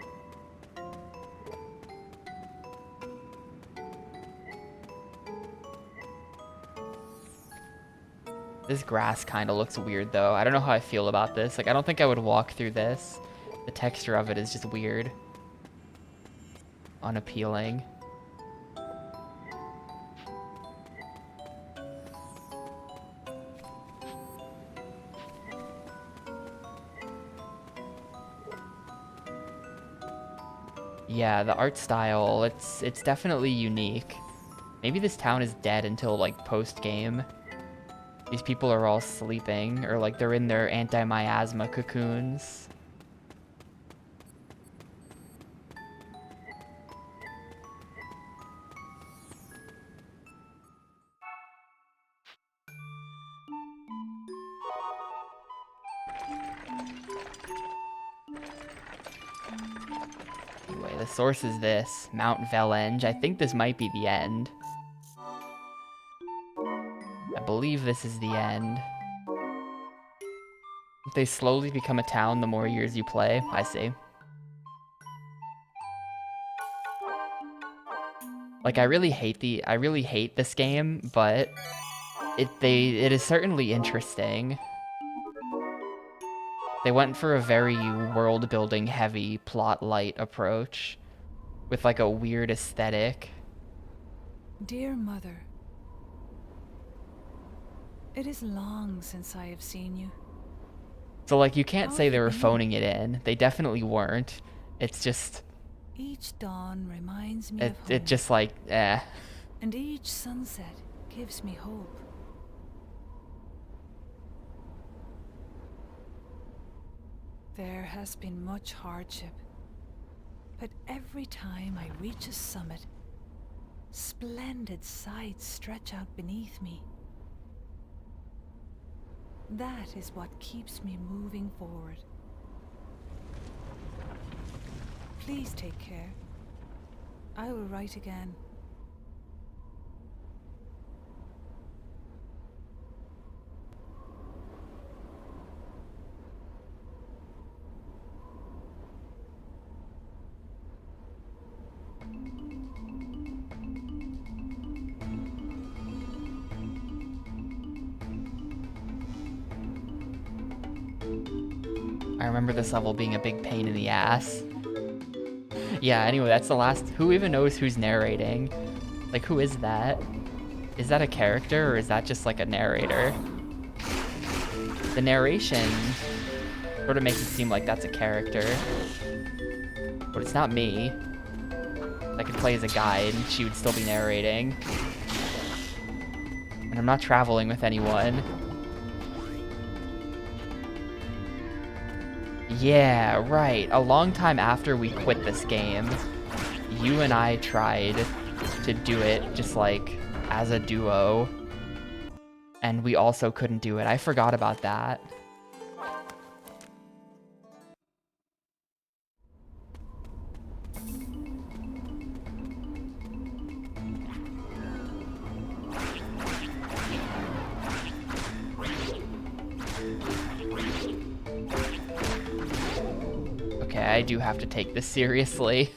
This grass kind of looks weird though. I don't know how I feel about this. Like I don't think I would walk through this. The texture of it is just weird. Unappealing. Yeah, the art style, it's definitely unique. Maybe this town is dead until like post-game. These people are all sleeping, or like they're in their anti-miasma cocoons. Anyway, the source is this, Mount Velenge. I think this might be the end. I believe this is the end. They slowly become a town the more years you play. I see. Like I really hate this game, but it is certainly interesting. They went for a very world-building heavy, plot-light approach with like a weird aesthetic. Dear Mother, it is long since I have seen you. So like you can't How say have they you were been? phoning it in. They definitely weren't. It's just Each dawn reminds me of home, it just like and each sunset gives me hope. There has been much hardship, but every time I reach a summit, splendid sights stretch out beneath me. That is what keeps me moving forward. Please take care. I will write again. I remember this level being a big pain in the ass. Yeah, anyway, that's the last. Who even knows who's narrating? Like, who is that? Is that a character or is that just like a narrator? The narration sort of makes it seem like that's a character. But it's not me. I could play as a guide and she would still be narrating. And I'm not traveling with anyone. Yeah, right. A long time after we quit this game, you and I tried to do it just like as a duo. And we also couldn't do it. I forgot about that. Okay, I do have to take this seriously.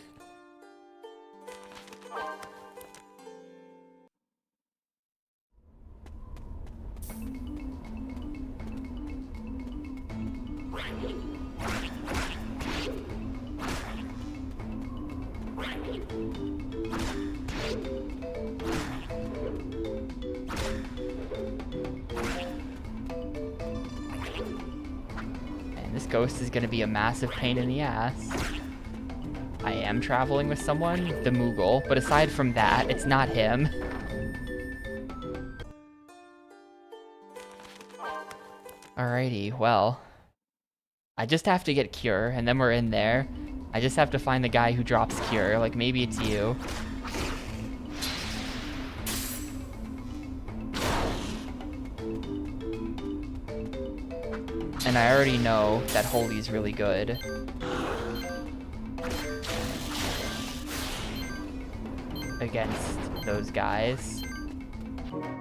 ghost is gonna be a massive pain in the ass. I am traveling with someone, the Moogle, but aside from that, it's not him. Alrighty, well. I just have to get Cure, and then we're in there. I just have to find the guy who drops Cure, like maybe it's you. And I already know that Holy's really good. Against those guys.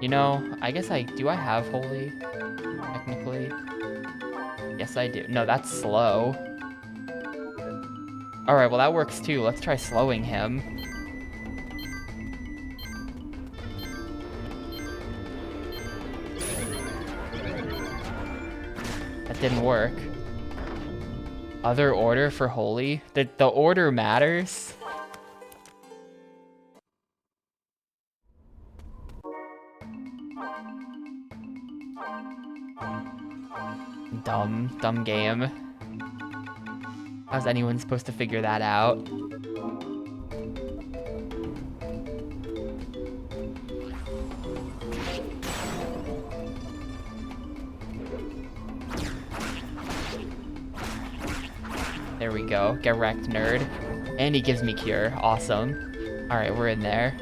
You know, I guess do I have Holy? Technically. Yes, I do. No, that's slow. Alright, well that works too. Let's try slowing him. That didn't work. Other order for Holy? The order matters? Dumb game. How's anyone supposed to figure that out? There we go. Get wrecked, nerd. And he gives me Cure. Awesome. Alright, we're in there.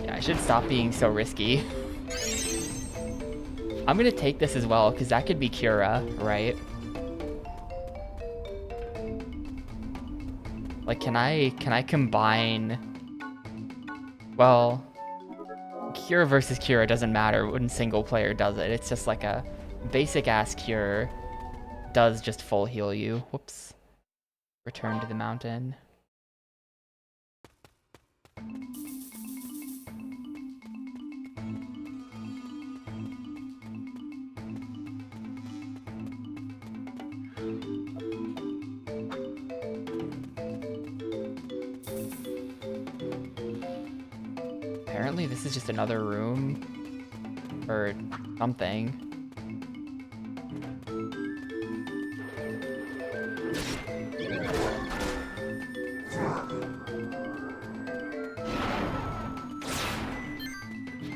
I should stop being so risky. I'm gonna take this as well, because that could be Cura, right? Like, can I combine... Well, Cure versus Cura doesn't matter when single player does it. It's just like a basic-ass Cure does just full heal you. Whoops. Return to the mountain. Apparently this is just another room or something.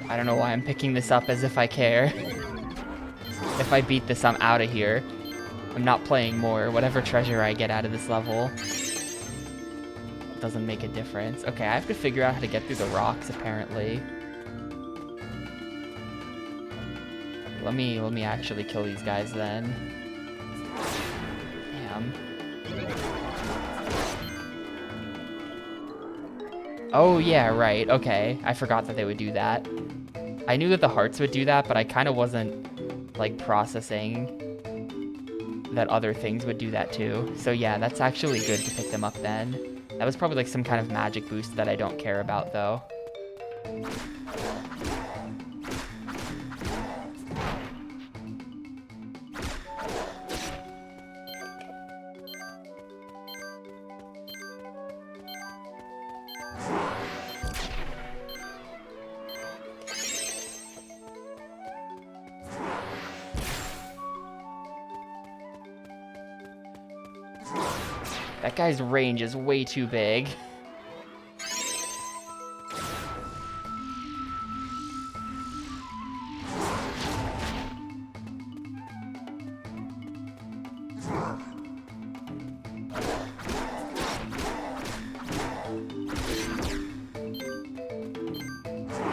I don't know why I'm picking this up as if I care. If I beat this, I'm out of here. I'm not playing more. Whatever treasure I get out of this level doesn't make a difference. Okay, I have to figure out how to get through the rocks, apparently. Let me actually kill these guys then. Damn. Oh yeah, right, okay. I forgot that they would do that. I knew that the hearts would do that, but I kind of wasn't, like, processing that other things would do that too. So yeah, that's actually good to pick them up then. That was probably like some kind of magic boost that I don't care about though. That guy's range is way too big.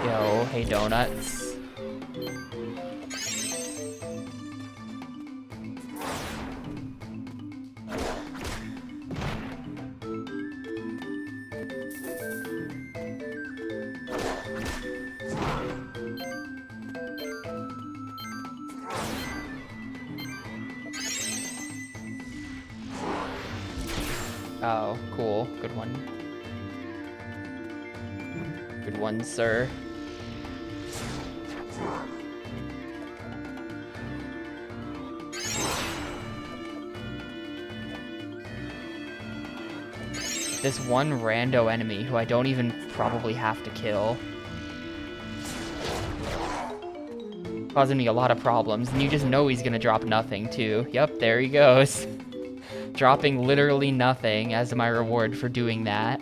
Yo, hey donuts. Oh, cool. Good one. Good one, sir. This one rando enemy who I don't even probably have to kill. Causing me a lot of problems, and you just know he's gonna drop nothing too. Yep, there he goes. Dropping literally nothing as my reward for doing that.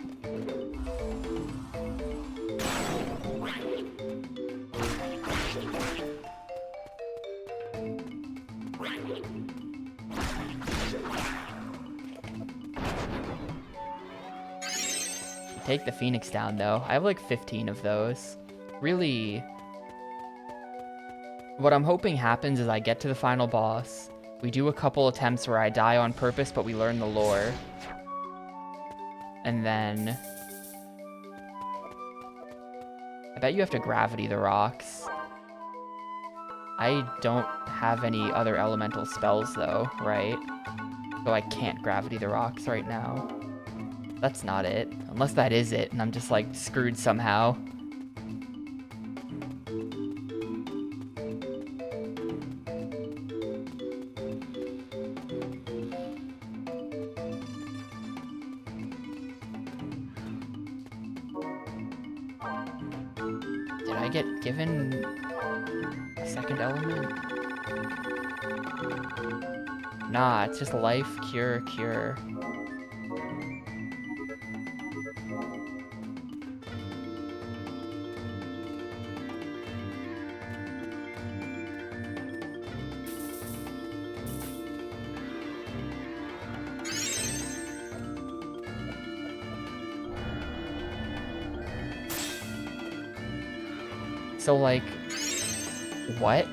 Take the Phoenix down though. I have like 15 of those. Really, what I'm hoping happens is I get to the final boss. We do a couple attempts where I die on purpose, but we learn the lore. And then I bet you have to gravity the rocks. I don't have any other elemental spells though, right? So I can't gravity the rocks right now. That's not it. Unless that is it, and I'm just, like, screwed somehow. Did I get given a second element? Nah, it's just life, cure, cure. So, like, what?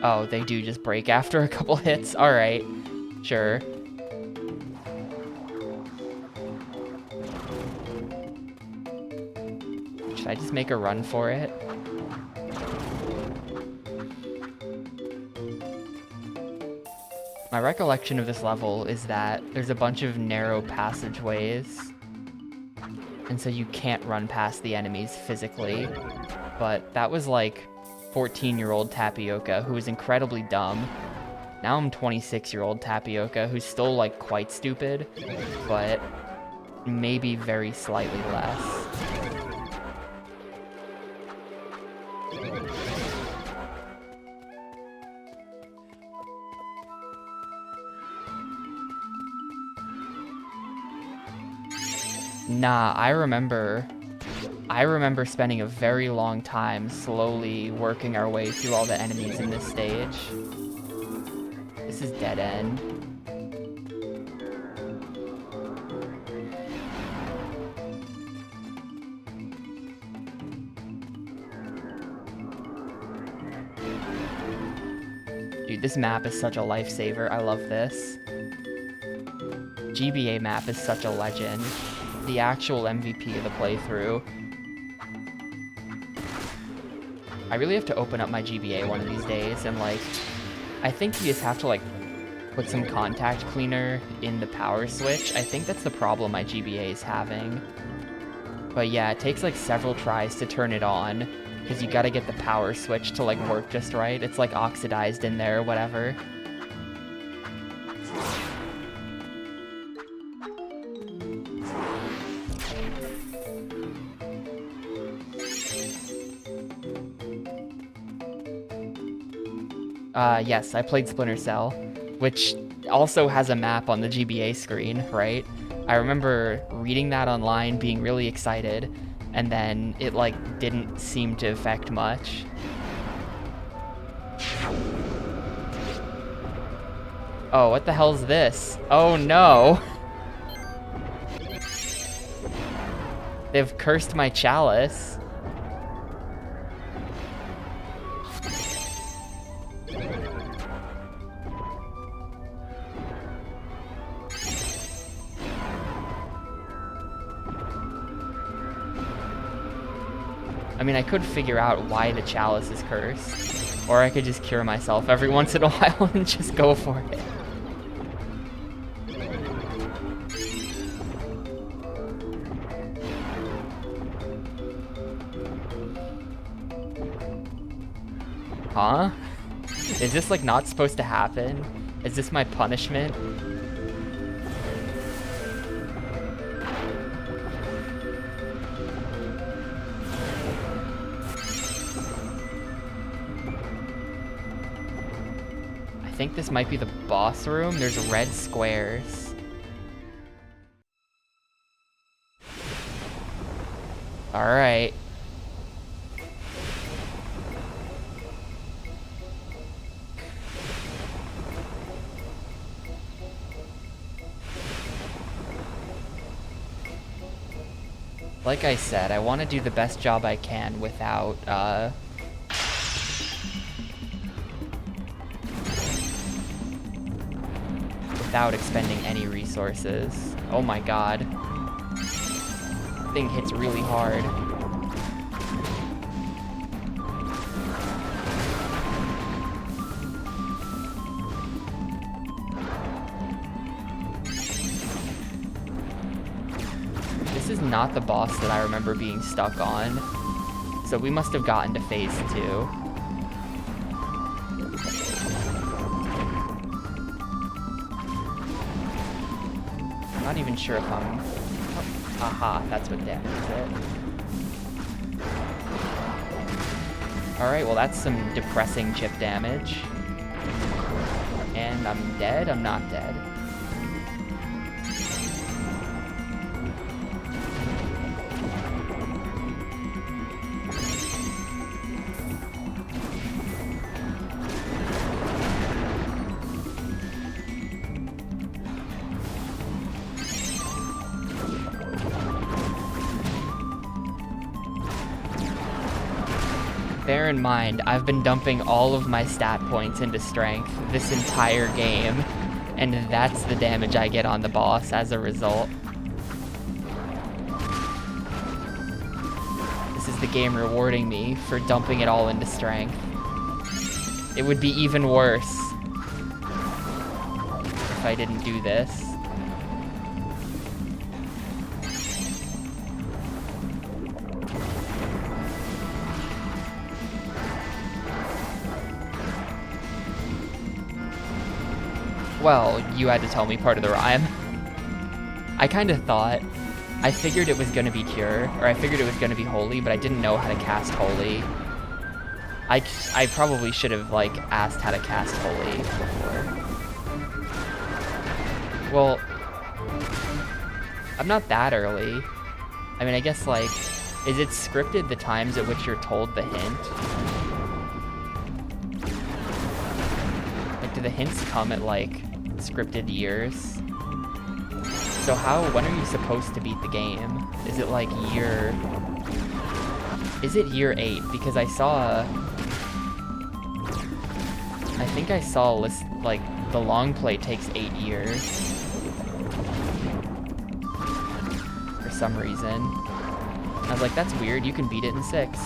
Oh, they do just break after a couple hits? Alright, sure. Should I just make a run for it? My recollection of this level is that there's a bunch of narrow passageways. And so you can't run past the enemies physically. But that was like 14-year-old Tapioca, who was incredibly dumb. Now I'm 26-year-old Tapioca, who's still like quite stupid, but maybe very slightly less. Nah, I remember spending a very long time slowly working our way through all the enemies in this stage. This is dead end. Dude, this map is such a lifesaver. I love this. GBA map is such a legend. The actual MVP of the playthrough. I really have to open up my GBA one of these days, and like, I think you just have to like put some contact cleaner in the power switch. I think that's the problem my GBA is having. But yeah, it takes like several tries to turn it on, because you gotta get the power switch to like work just right. It's like oxidized in there or whatever. Yes, I played Splinter Cell, which also has a map on the GBA screen, right? I remember reading that online, being really excited, and then it, like, didn't seem to affect much. Oh, what the hell's this? Oh, no! They've cursed my chalice. I mean, I could figure out why the chalice is cursed, or I could just cure myself every once in a while and just go for it. Huh? Is this like not supposed to happen? Is this my punishment? I think this might be the boss room. There's red squares. All right. Like I said, I want to do the best job I can without, without expending any resources. Oh my god. Thing hits really hard. This is not the boss that I remember being stuck on. So we must have gotten to phase 2. I'm not even sure if I'm... Oh, aha, that's what damages it. Alright, well that's some depressing chip damage. And I'm dead? I'm not dead. Bear in mind, I've been dumping all of my stat points into strength this entire game, and that's the damage I get on the boss as a result. This is the game rewarding me for dumping it all into strength. It would be even worse if I didn't do this. Well, you had to tell me part of the rhyme. I kind of thought, I figured it was going to be Cure, or I figured it was going to be Holy, but I didn't know how to cast Holy. I probably should have, like, asked how to cast Holy before. Well, I'm not that early. I mean, I guess, like, is it scripted the times at which you're told the hint? Like, do the hints come at, like, scripted years? So when are you supposed to beat the game? Is it like year 8? Because I think I saw a list, like, the long play takes 8 years. For some reason. I was like, that's weird, you can beat it in 6.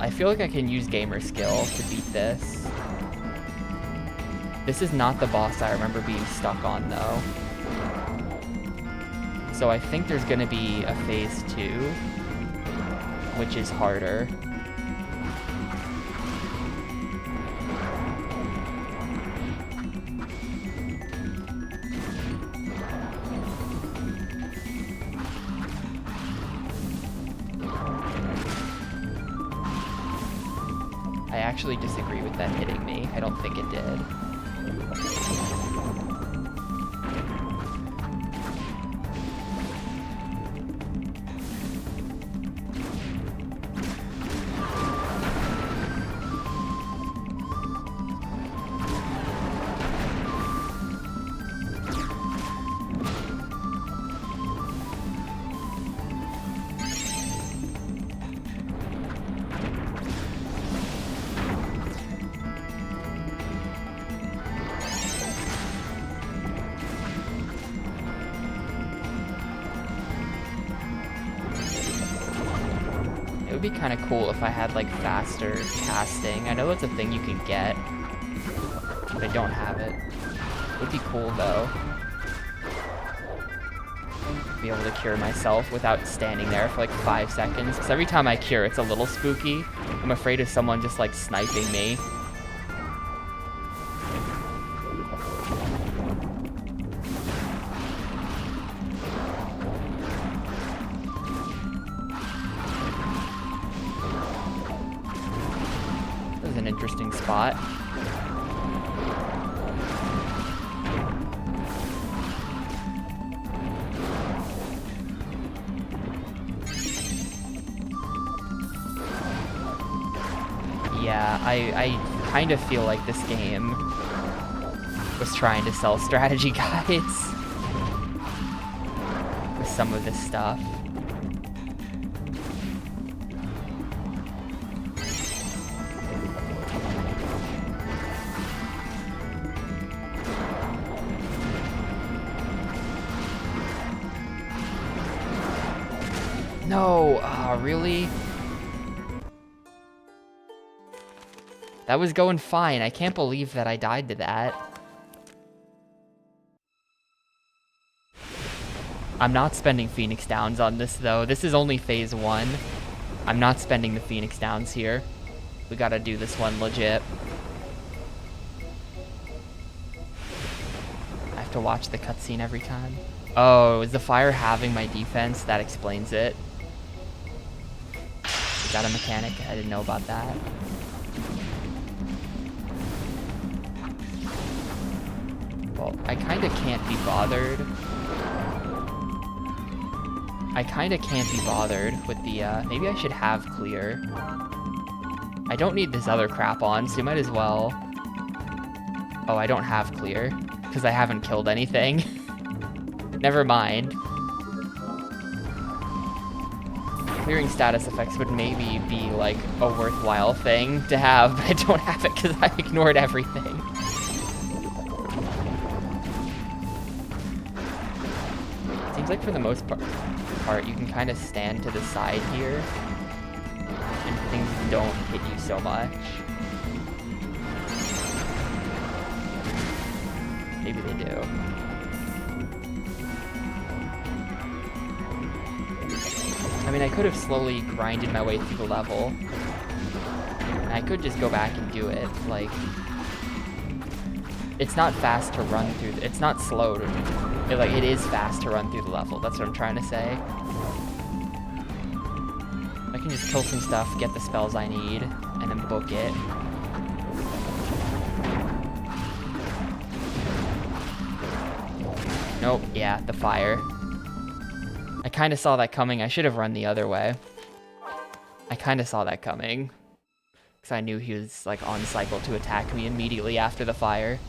I feel like I can use gamer skill to beat this. This is not the boss I remember being stuck on, though. So I think there's gonna be a phase 2, which is harder. I actually disagree with that hitting me. I don't think it did. It would be kind of cool if I had, like, faster casting. I know that's a thing you can get, but I don't have it. It would be cool, though. be able to cure myself without standing there for like 5 seconds. Because every time I cure, it's a little spooky. I'm afraid of someone just like sniping me. This is an interesting spot. Yeah, I kind of feel like this game was trying to sell strategy guides with some of this stuff. No, really? That was going fine. I can't believe that I died to that. I'm not spending Phoenix Downs on this, though. This is only phase 1. I'm not spending the Phoenix Downs here. We gotta do this one legit. I have to watch the cutscene every time. Oh, is the fire having my defense? That explains it. Is that a mechanic? I didn't know about that. Well, I kind of can't be bothered. With the, maybe I should have clear. I don't need this other crap on, so you might as well. Oh, I don't have clear, because I haven't killed anything. Never mind. Clearing status effects would maybe be, like, a worthwhile thing to have, but I don't have it because I ignored everything. Seems like for the most part, you can kind of stand to the side here, and things don't hit you so much. Maybe they do. I mean, I could have slowly grinded my way through the level. And I could just go back and do it. Like, it's not fast to run through. It's not slow to. It is fast to run through the level. That's what I'm trying to say. I can just kill some stuff, get the spells I need, and then book it. Nope. Yeah, the fire. I kind of saw that coming. I should have run the other way. I kind of saw that coming. Because I knew he was, like, on cycle to attack me immediately after the fire.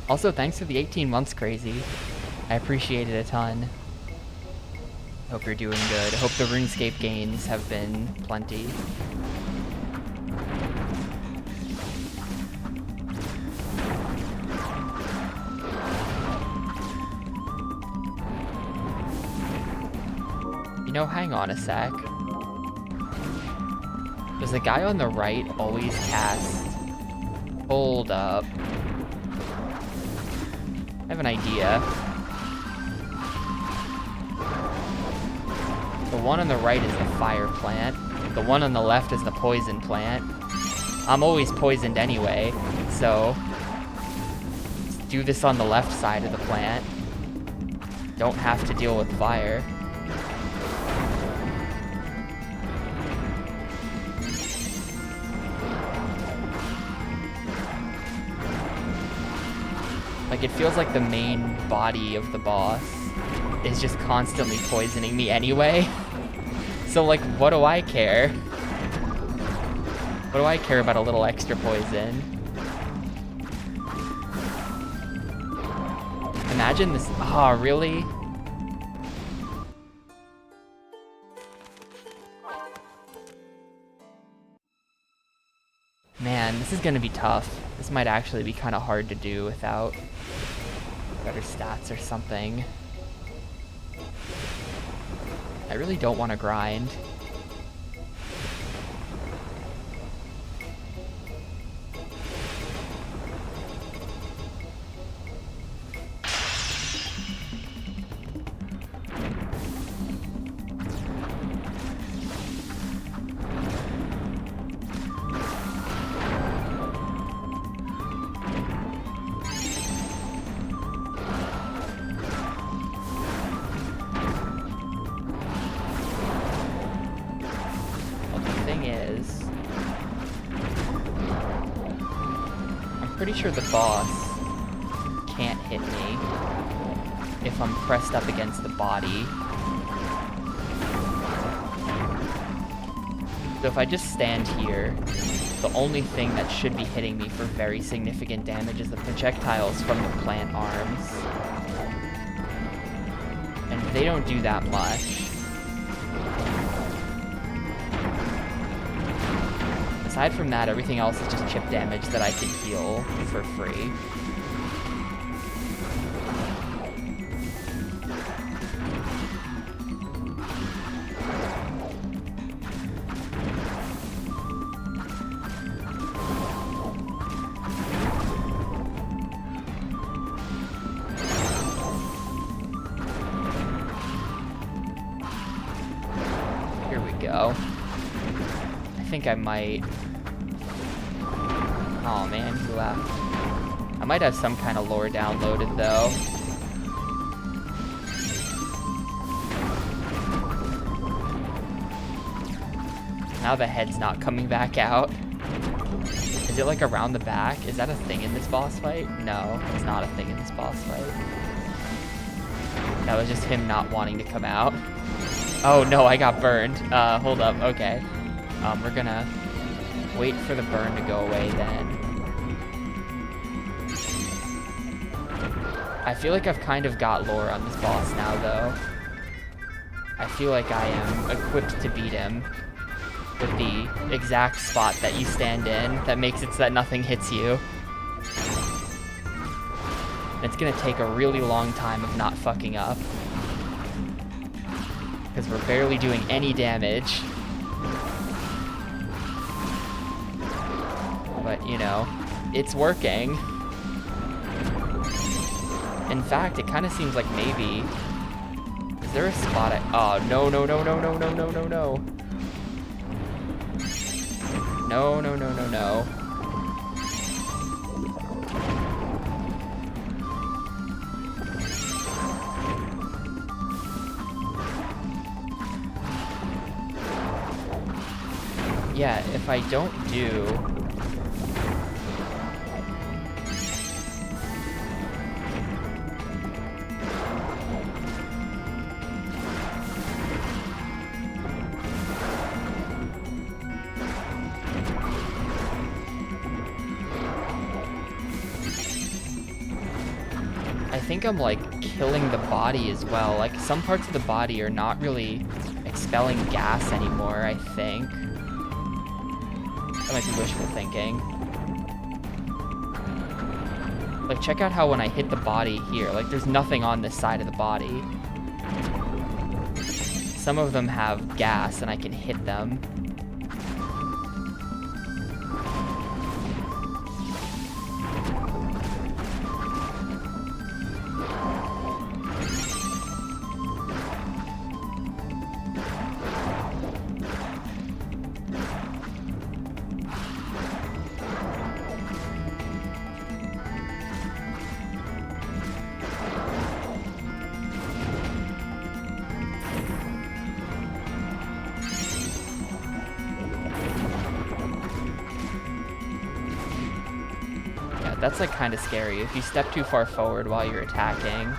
Also, thanks for the 18 months, Crazy. I appreciate it a ton. Hope you're doing good. Hope the RuneScape gains have been plenty. You know, hang on a sec. Does the guy on the right always cast? Hold up. I have an idea. The one on the right is the fire plant. The one on the left is the poison plant. I'm always poisoned anyway, so let's do this on the left side of the plant. Don't have to deal with fire. Like, it feels like the main body of the boss is just constantly poisoning me anyway. So, like, what do I care? What do I care about a little extra poison? Imagine this. Ah, really? Man, this is gonna be tough. This might actually be kind of hard to do without better stats or something. I really don't want to grind. thing is, I'm pretty sure the boss can't hit me if I'm pressed up against the body. So if I just stand here, the only thing that should be hitting me for very significant damage is the projectiles from the plant arms. And they don't do that much. Aside from that, everything else is just chip damage that I can heal for free. I think I might... Oh man, he left. I might have some kind of lore downloaded though. Now the head's not coming back out. Is it like around the back? Is that a thing in this boss fight? No, it's not a thing in this boss fight. That was just him not wanting to come out. Oh no, I got burned. Hold up, okay. We're gonna wait for the burn to go away then. I feel like I've kind of got lore on this boss now though. I feel like I am equipped to beat him with the exact spot that you stand in that makes it so that nothing hits you. And it's gonna take a really long time of not fucking up. Because we're barely doing any damage. But, you know, it's working. In fact, it kind of seems like maybe... Is there a spot I... Oh, no, no, no, no, no, no, no, no, no. No, no, no, no, no. Yeah, if I don't do... I think I'm like killing the body as well. Like some parts of the body are not really expelling gas anymore, I think. That might be wishful thinking. Like check out how when I hit the body here, like there's nothing on this side of the body. Some of them have gas and I can hit them. That's like kind of scary if you step too far forward while you're attacking.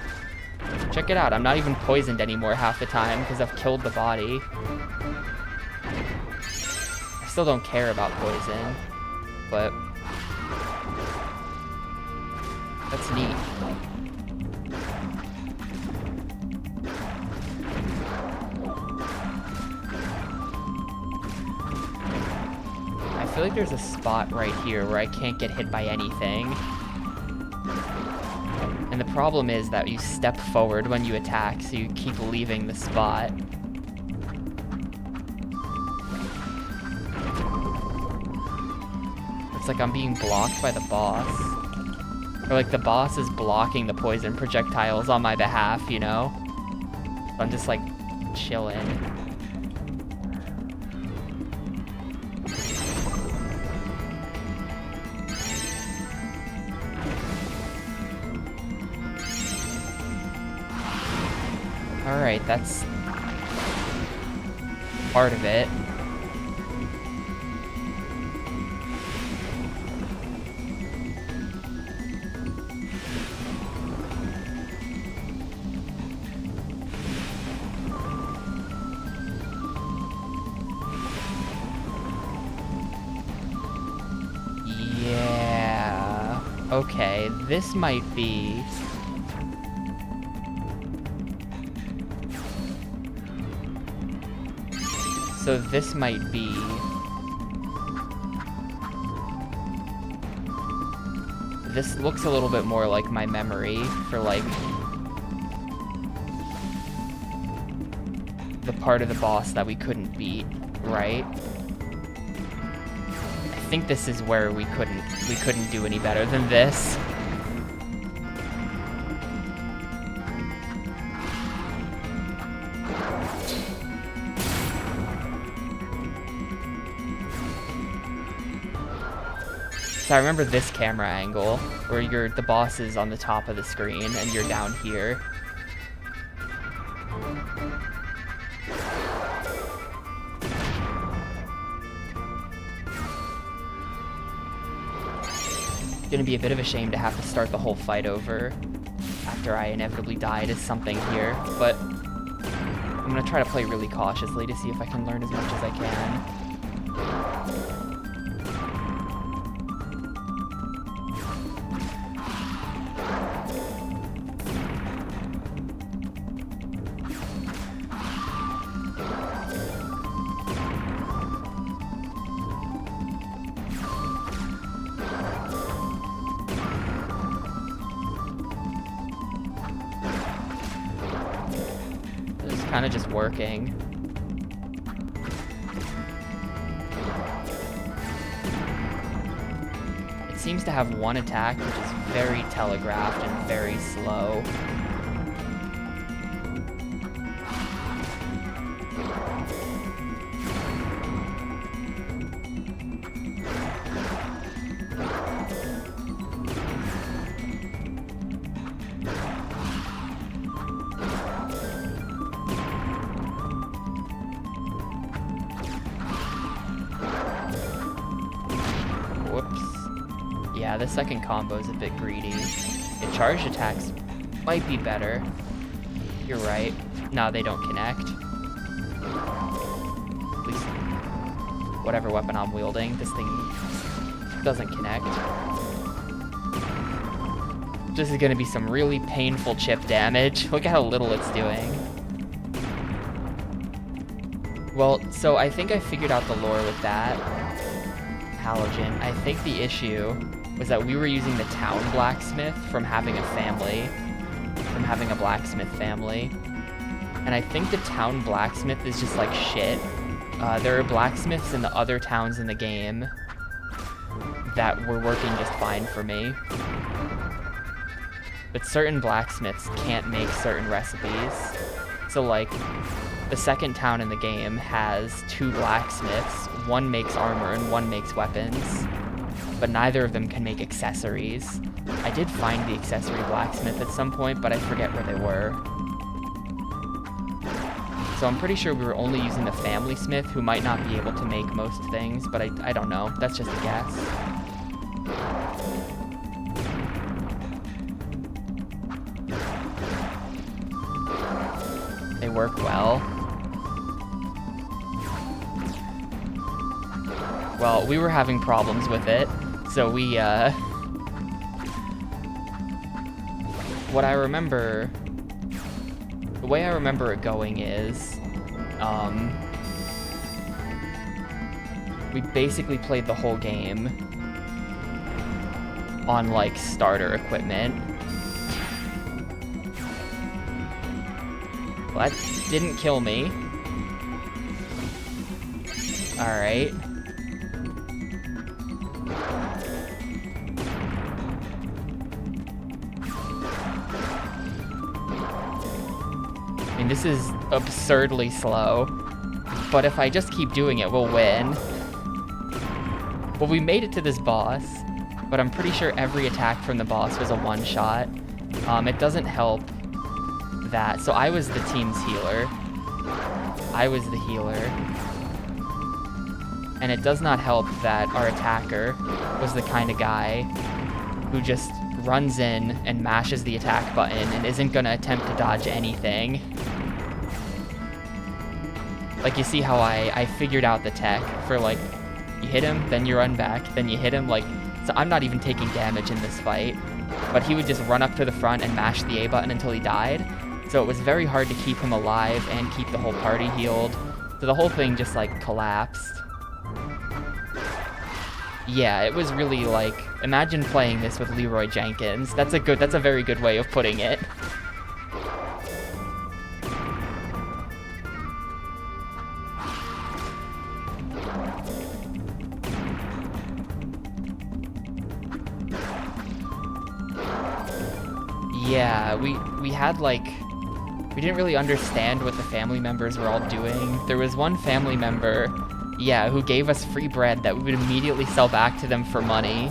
Check it out, I'm not even poisoned anymore half the time because I've killed the body. I still don't care about poison, but that's neat. I feel like there's a spot right here where I can't get hit by anything. And the problem is that you step forward when you attack, so you keep leaving the spot. It's like I'm being blocked by the boss. Or like the boss is blocking the poison projectiles on my behalf, you know? So I'm just like chilling. Alright, that's part of it. Okay, this might be... So this might be... This looks a little bit more like my memory for, like, the part of the boss that we couldn't beat, right? I think this is where we couldn't do any better than this. So I remember this camera angle where the boss is on the top of the screen and you're down here. Gonna be a bit of a shame to have to start the whole fight over after I inevitably die to something here, but I'm gonna try to play really cautiously to see if I can learn as much as I can. Kind of just working. It seems to have one attack which is very telegraphed and very slow. Yeah, the second combo is a bit greedy. The charged attacks might be better. You're right. No, they don't connect. At least whatever weapon I'm wielding, this thing doesn't connect. This is gonna be some really painful chip damage. Look at how little it's doing. Well, so I think I figured out the lore with that halogen. I think the issue was that we were using the town blacksmith from having a family, from having a blacksmith family. And I think the town blacksmith is just like shit. There are blacksmiths in the other towns in the game that were working just fine for me. But certain blacksmiths can't make certain recipes. So like, the second town in the game has 2 blacksmiths. One makes armor and one makes weapons, but neither of them can make accessories. I did find the accessory blacksmith at some point, but I forget where they were. So I'm pretty sure we were only using the family smith, who might not be able to make most things, but I don't know. That's just a guess. They work well. Well, we were having problems with it, so we, what I remember, the way I remember it going is, we basically played the whole game on, like, starter equipment. Well, that didn't kill me. Alright. I mean, this is absurdly slow, but if I just keep doing it, we'll win. Well, we made it to this boss, but I'm pretty sure every attack from the boss was a one-shot. It doesn't help that. So I was the team's healer. I was the healer. And it does not help that our attacker was the kind of guy who just runs in and mashes the attack button and isn't gonna attempt to dodge anything. Like, you see how I figured out the tech for, like, you hit him, then you run back, then you hit him, like, So I'm not even taking damage in this fight. But he would just run up to the front and mash the A button until he died. So it was very hard to keep him alive and keep the whole party healed. So the whole thing just like collapsed. Yeah, it was really like, imagine playing this with Leroy Jenkins. That's a very good way of putting it. Yeah, we had like, we didn't really understand what the family members were all doing. There was one family member, yeah, who gave us free bread that we would immediately sell back to them for money.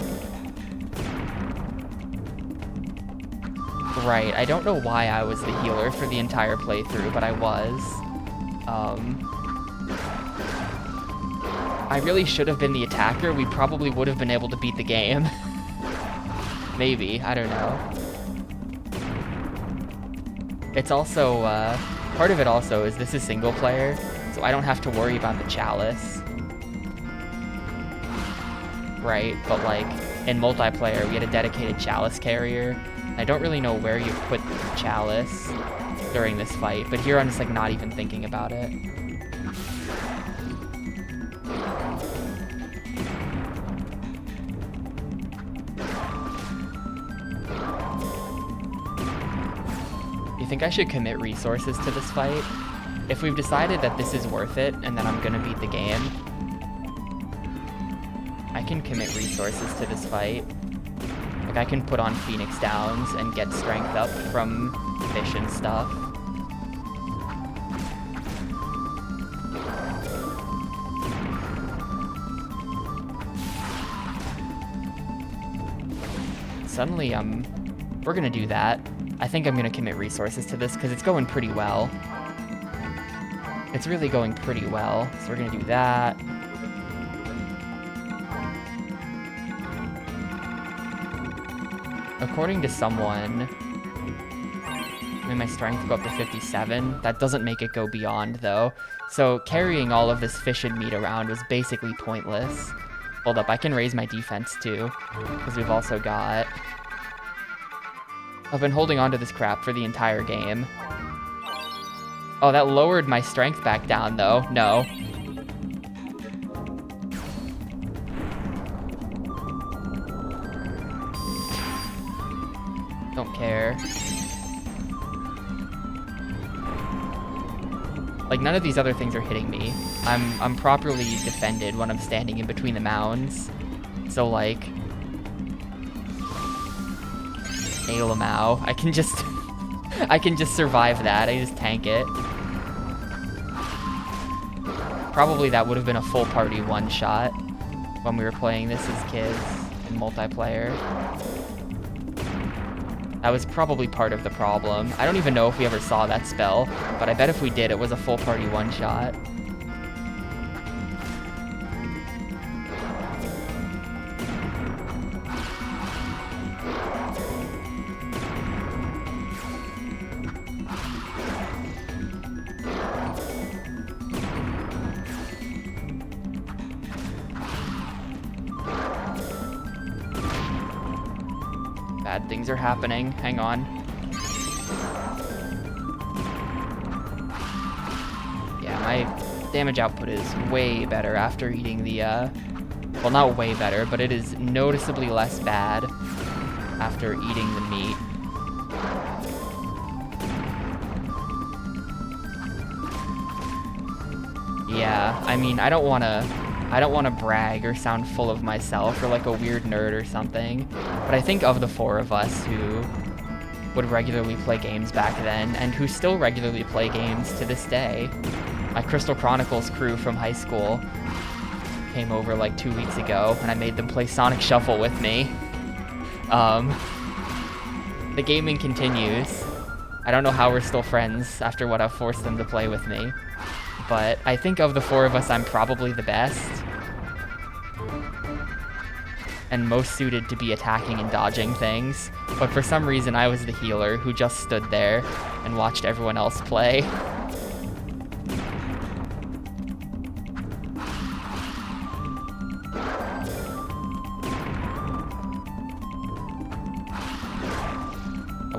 Right, I don't know why I was the healer for the entire playthrough, but I was. I really should have been the attacker. We probably would have been able to beat the game. Maybe, I don't know. It's also, part of it also is this is single player, so I don't have to worry about the chalice. Right, but like, in multiplayer, we had a dedicated chalice carrier. I don't really know where you put the chalice during this fight, but here I'm just like not even thinking about it. You think I should commit resources to this fight? If we've decided that this is worth it and that I'm gonna beat the game, I can commit resources to this fight. Like I can put on Phoenix Downs and get strength up from fish and stuff. Suddenly, we're gonna do that. I think I'm gonna commit resources to this because it's going pretty well. It's really going pretty well, so we're gonna do that. According to someone, I mean, my strength go up to 57. That doesn't make it go beyond, though. So carrying all of this fish and meat around was basically pointless. Hold up, I can raise my defense, too, because we've also got... I've been holding on to this crap for the entire game. Oh, that lowered my strength back down, though. No. Don't care. Like, none of these other things are hitting me. I'm properly defended when I'm standing in between the mounds. So, like... Ailamau. I can just... I can just survive that. I just tank it. Probably that would have been a full party one-shot when we were playing this as kids in multiplayer. That was probably part of the problem. I don't even know if we ever saw that spell, but I bet if we did, it was a full party one-shot. Bad things are happening. Hang on. Yeah, my damage output is way better after eating the, well, not way better, but it is noticeably less bad after eating the meat. Yeah, I mean, I don't want to brag or sound full of myself or like a weird nerd or something, but I think of the four of us who would regularly play games back then and who still regularly play games to this day. My Crystal Chronicles crew from high school came over like 2 weeks ago and I made them play Sonic Shuffle with me. The gaming continues. I don't know how we're still friends after what I've forced them to play with me. But I think of the four of us, I'm probably the best. And most suited to be attacking and dodging things. But for some reason, I was the healer who just stood there and watched everyone else play.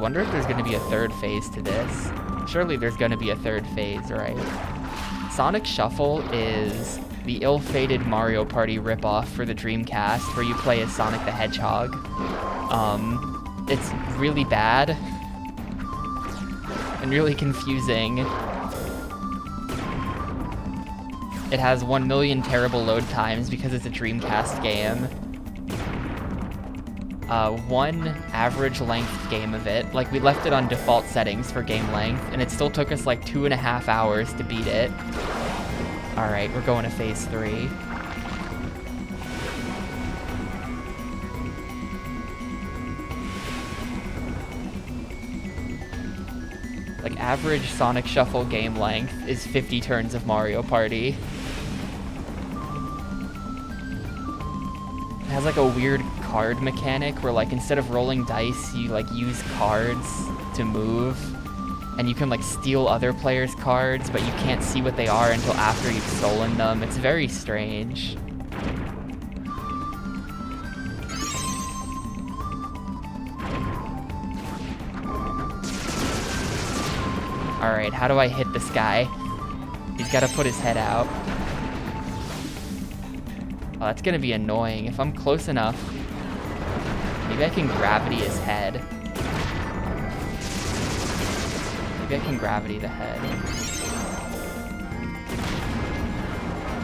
wonder if there's going to be a third phase to this. Surely there's going to be a third phase, right? Sonic Shuffle is the ill-fated Mario Party ripoff for the Dreamcast, where you play as Sonic the Hedgehog. It's really bad and really confusing. It has 1 million terrible load times because it's a Dreamcast game. One average length game of it, like we left it on default settings for game length, and it still took us like 2.5 hours to beat it. All right, we're going to phase 3. Like average Sonic Shuffle game length is 50 turns of Mario Party. It has like a weird card mechanic where like instead of rolling dice, you like use cards to move, and you can like steal other players' cards, but you can't see what they are until after you've stolen them. It's very strange. All right, how do I hit this guy? He's got to put his head out. Oh, that's gonna be annoying. If I'm close enough, maybe I can gravity his head. Maybe I can gravity the head.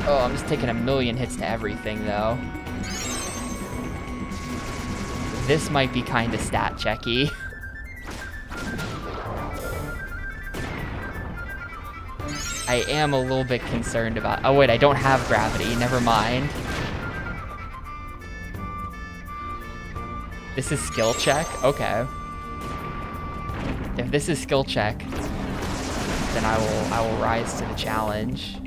Oh, I'm just taking 1 million hits to everything, though. This might be kind of stat checky. I am a little bit concerned about... Oh, wait, I don't have gravity. Never mind. This is skill check? Okay. If this is skill check, then I will rise to the challenge.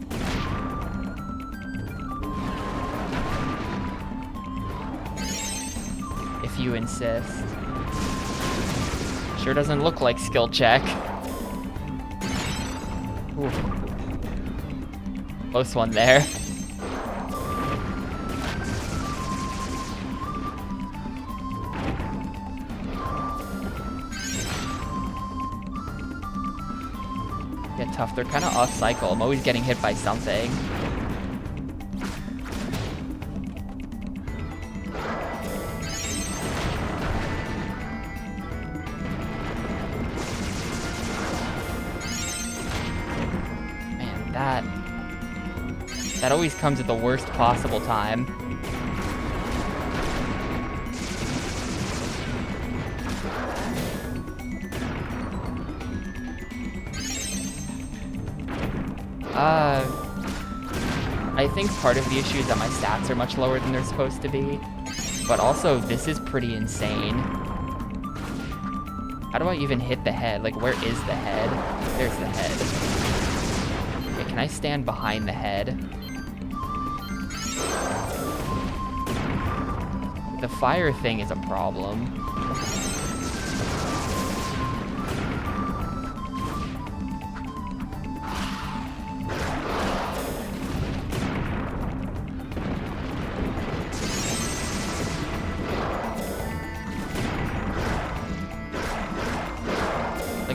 If you insist. Sure doesn't look like skill check. Ooh. Close one there. Get tough. They're kind of off cycle. I'm always getting hit by something. Man, that always comes at the worst possible time. I think part of the issue is that my stats are much lower than they're supposed to be, but also this is pretty insane. How do I even hit the head? Like, where is the head? There's the head. Okay, can I stand behind the head? The fire thing is a problem.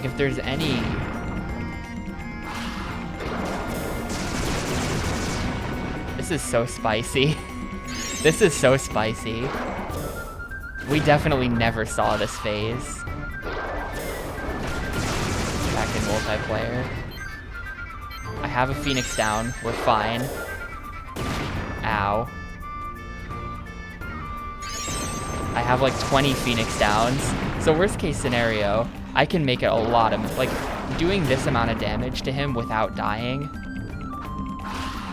If there's any... This is so spicy. This is so spicy. We definitely never saw this phase back in multiplayer. I have a Phoenix down. We're fine. Ow. I have like 20 Phoenix downs. So worst case scenario, I can make it a lot of, like, doing this amount of damage to him without dying.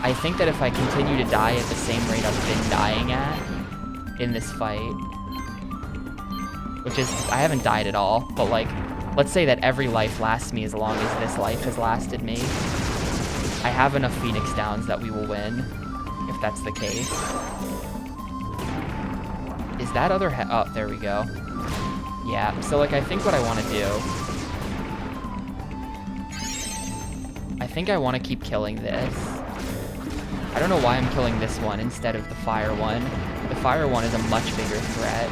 I think that if I continue to die at the same rate I've been dying at in this fight, which is, I haven't died at all, but like, let's say that every life lasts me as long as this life has lasted me. I have enough Phoenix downs that we will win, if that's the case. Is that other head? Oh, there we go. Yeah, so like I think what I want to do, I think I want to keep killing this. I don't know why I'm killing this one instead of the fire one. The fire one is a much bigger threat.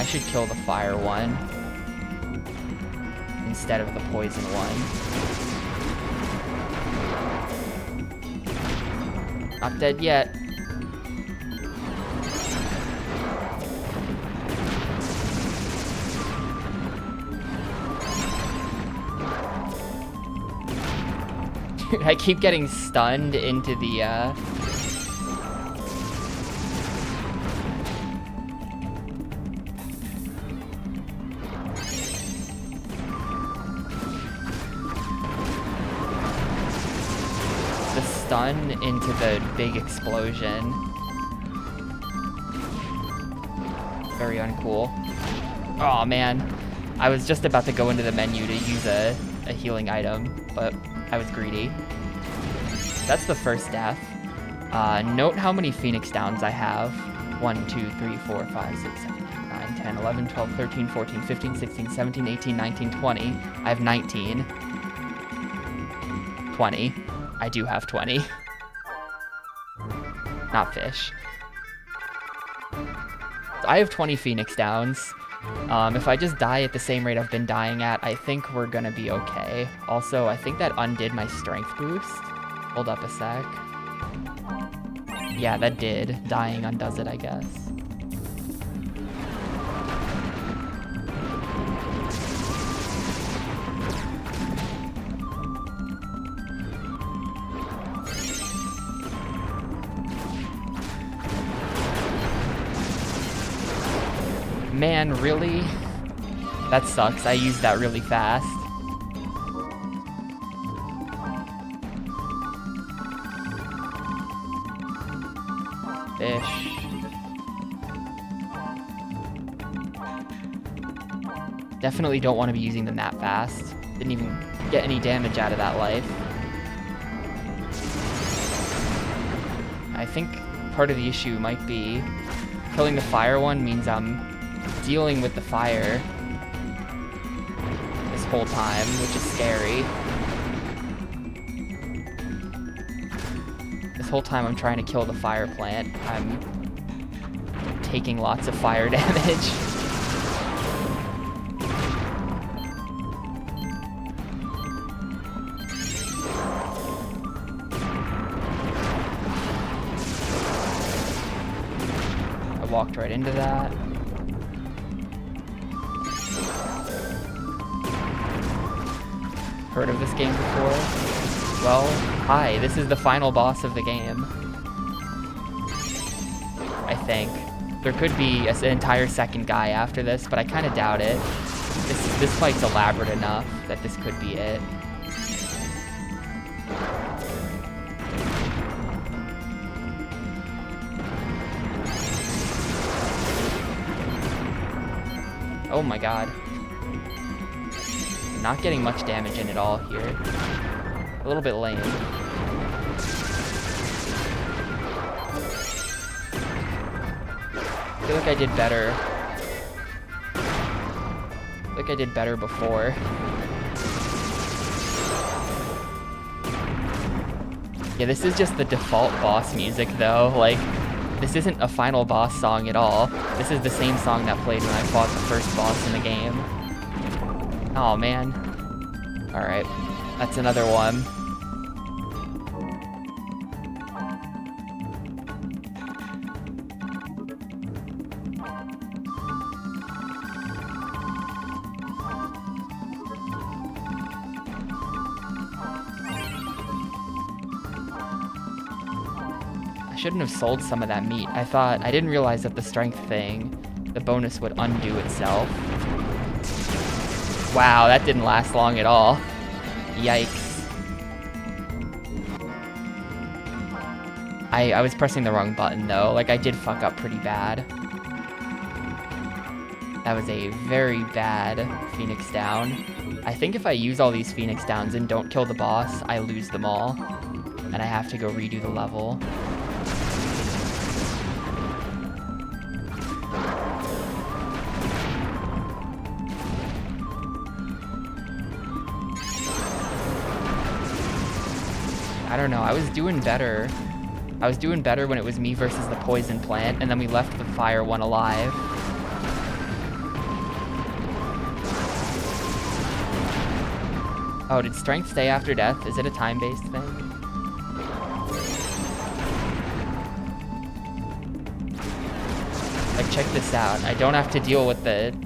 I should kill the fire one instead of the poison one. Not dead yet. Dude, I keep getting stunned into the, stun into the big explosion. Very uncool. Oh man, I was just about to go into the menu to use a healing item, but I was greedy. That's the first death. Note how many Phoenix Downs I have. 1, 2, 3, 4, 5, 6, 7, 8, 9, 10, 11, 12, 13, 14, 15, 16, 17, 18, 19, 20. I have 19. 20. I do have 20. Not fish. So I have 20 Phoenix Downs. If I just die at the same rate I've been dying at, I think we're gonna be okay. Also, I think that undid my strength boost. Hold up a sec. Yeah, that did. Dying undoes it, I guess. Man, really? That sucks. I used that really fast. Fish. Definitely don't want to be using them that fast. Didn't even get any damage out of that life. I think part of the issue might be killing the fire one means I'm dealing with the fire this whole time, which is scary. This whole time I'm trying to kill the fire plant, I'm taking lots of fire damage. I walked right into that. Heard of this game before? Well, hi, this is the final boss of the game. I think. There could be an entire second guy after this, but I kind of doubt it. This fight's elaborate enough that this could be it. Oh my god. Not getting much damage in at all here. A little bit lame. I feel like I did better. I feel like I did better before. Yeah, this is just the default boss music though. Like, this isn't a final boss song at all. This is the same song that played when I fought the first boss in the game. Oh man. Alright, that's another one. I shouldn't have sold some of that meat. I didn't realize that the strength thing, the bonus would undo itself. Wow, that didn't last long at all. Yikes. I was pressing the wrong button though. Like, I did fuck up pretty bad. That was a very bad Phoenix Down. I think if I use all these Phoenix Downs and don't kill the boss, I lose them all. And I have to go redo the level. I don't know, I was doing better. I was doing better when it was me versus the poison plant, and then we left the fire one alive. Oh, did strength stay after death? Is it a time-based thing? Like, check this out. I don't have to deal with the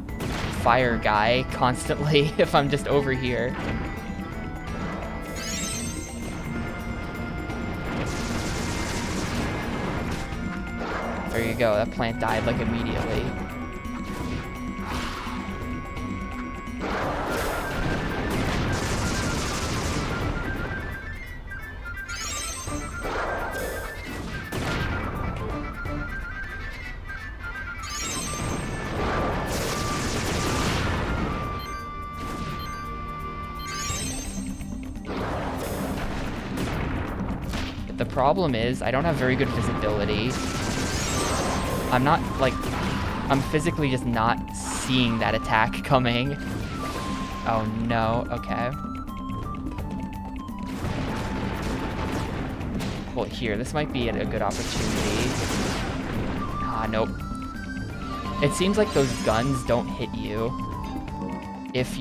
fire guy constantly if I'm just over here. There you go. That plant died, like, immediately. The problem is, I don't have very good visibility. I'm not, like, I'm physically just not seeing that attack coming. Oh no, okay. Well, here, this might be a good opportunity. Ah, nope. It seems like those guns don't hit you if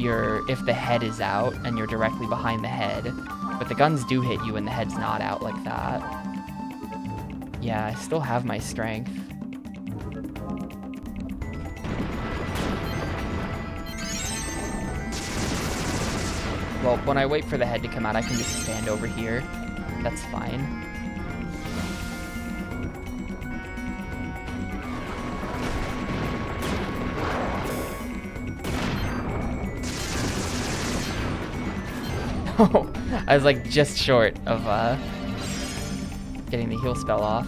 the head is out and you're directly behind the head. But the guns do hit you when the head's not out like that. Yeah, I still have my strength. Well, when I wait for the head to come out, I can just stand over here. That's fine. Oh, I was like just short of getting the heal spell off.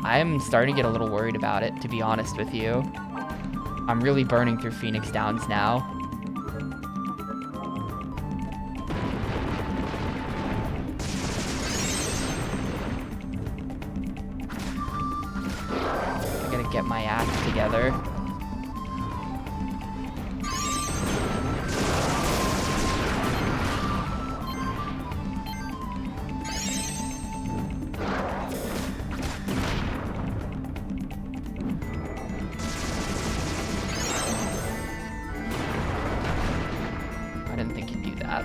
I'm starting to get a little worried about it, to be honest with you. I'm really burning through Phoenix Downs now. I gotta get my act together. I didn't think you'd do that.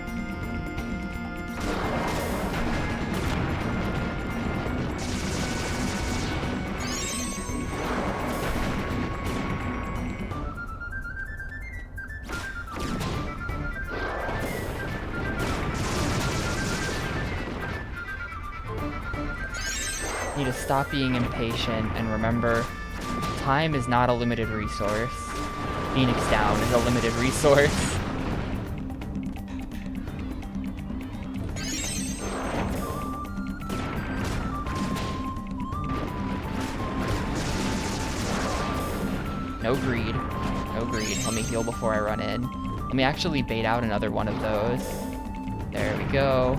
Need to stop being impatient and remember, time is not a limited resource. Phoenix Down is a limited resource. No greed. No greed. Let me heal before I run in. Let me actually bait out another one of those. There we go.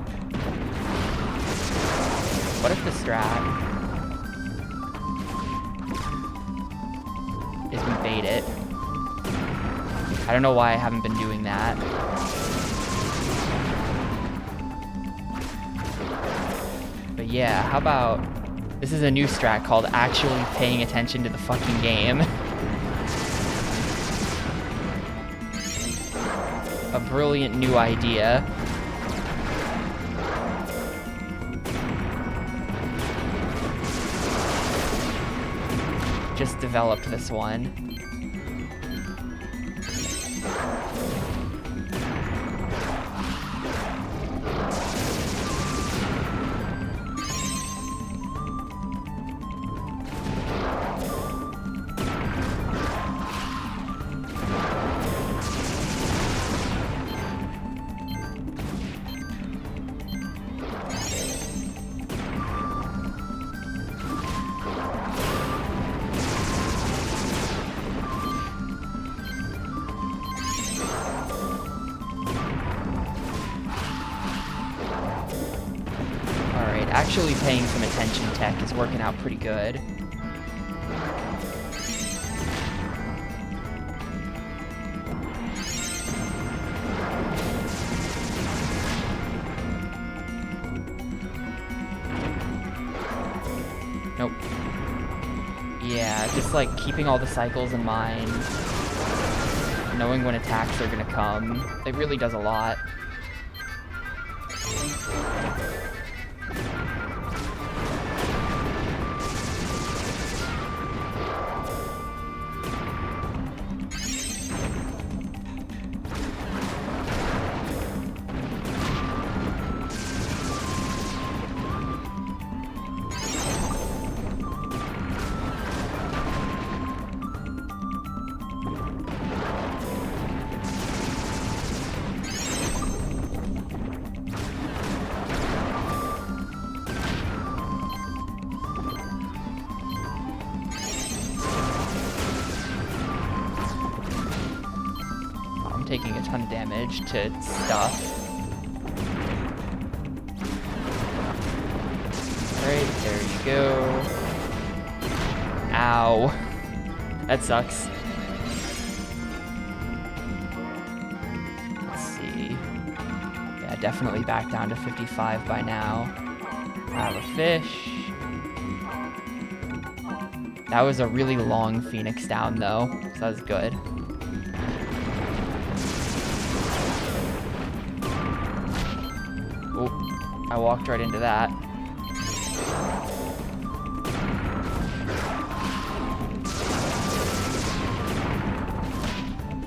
What if the strat is we bait it? I don't know why I haven't been doing that. But yeah, how about... This is a new strat called actually paying attention to the fucking game. A brilliant new idea. Just developed this one. Actually paying some attention tech is working out pretty good. Nope. Yeah, just like keeping all the cycles in mind, knowing when attacks are gonna come. It really does a lot. Taking a ton of damage to stuff. Alright, there you go. Ow. That sucks. Let's see. Yeah, definitely back down to 55 by now. I have a fish. That was a really long Phoenix down though, so that was good. I walked right into that.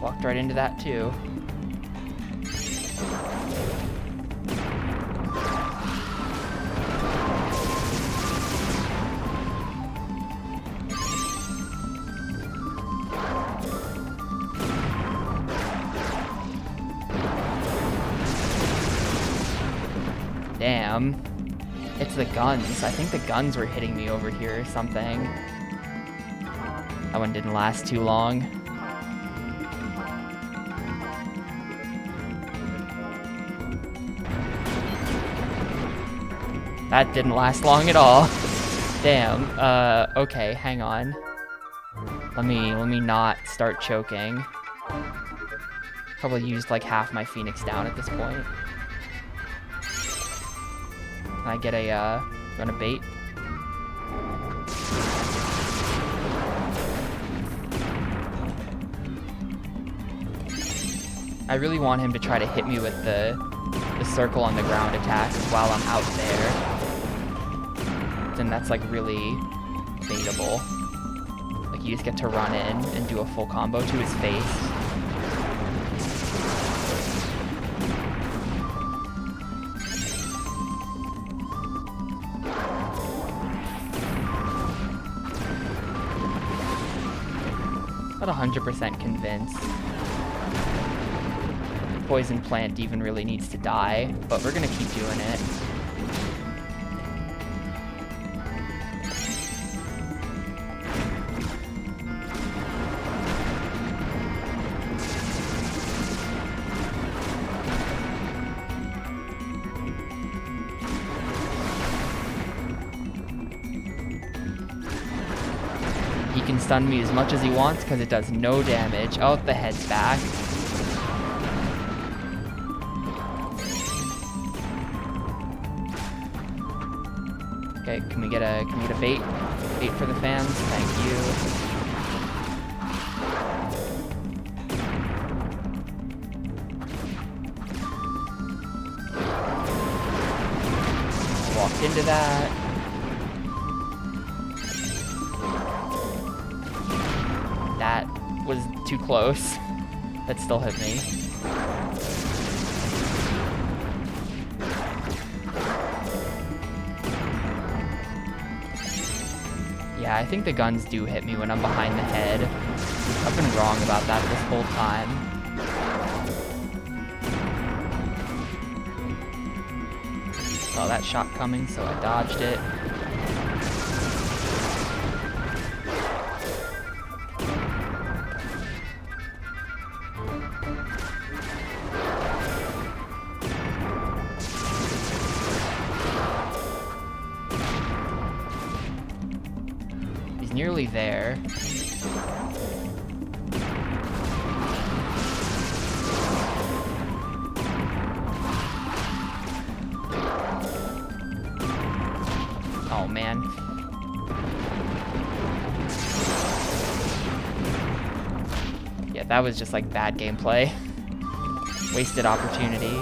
Walked right into that too. Damn. It's the guns. I think the guns were hitting me over here or something. That one didn't last too long. That didn't last long at all. Damn. Okay, hang on. Let me not start choking. Probably used like half my Phoenix down at this point. Can I get a, run a bait? I really want him to try to hit me with the circle on the ground attack while I'm out there. Then that's like really baitable. Like you just get to run in and do a full combo to his face. Not 100% convinced. Poison plant even really needs to die, but we're gonna keep doing it. He can stun me as much as he wants because it does no damage. Oh, the head's back. Okay, can we get a bait? Bait for the fans? Thank you. Walked into that. That was too close. That still hit me. Yeah, I think the guns do hit me when I'm behind the head. I've been wrong about that this whole time. Saw that shot coming, so I dodged it. Nearly there. Oh man. Yeah, that was just like bad gameplay. Wasted opportunity.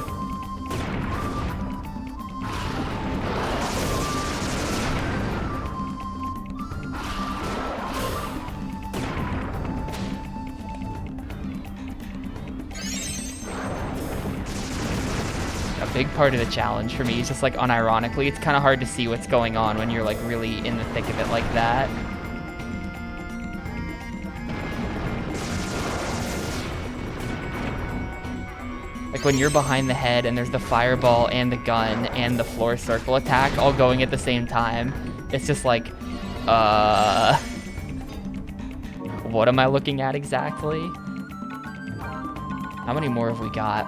big part of the challenge for me. It's just like unironically, it's kind of hard to see what's going on when you're like really in the thick of it like that. Like when you're behind the head and there's the fireball and the gun and the floor circle attack all going at the same time. It's just like, what am I looking at exactly? How many more have we got?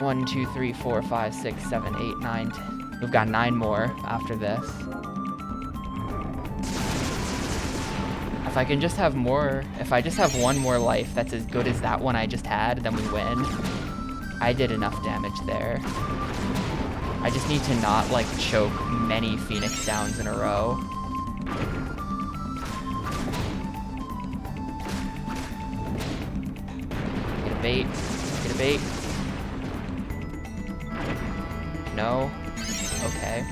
1, 2, 3, 4, 5, 6, 7, 8, 9, 10. We've got 9 more after this. If I can just have more, if I just have one more life that's as good as that one I just had, then we win. I did enough damage there. I just need to not, like, choke many Phoenix Downs in a row. Get a bait. Get a bait. No. Okay.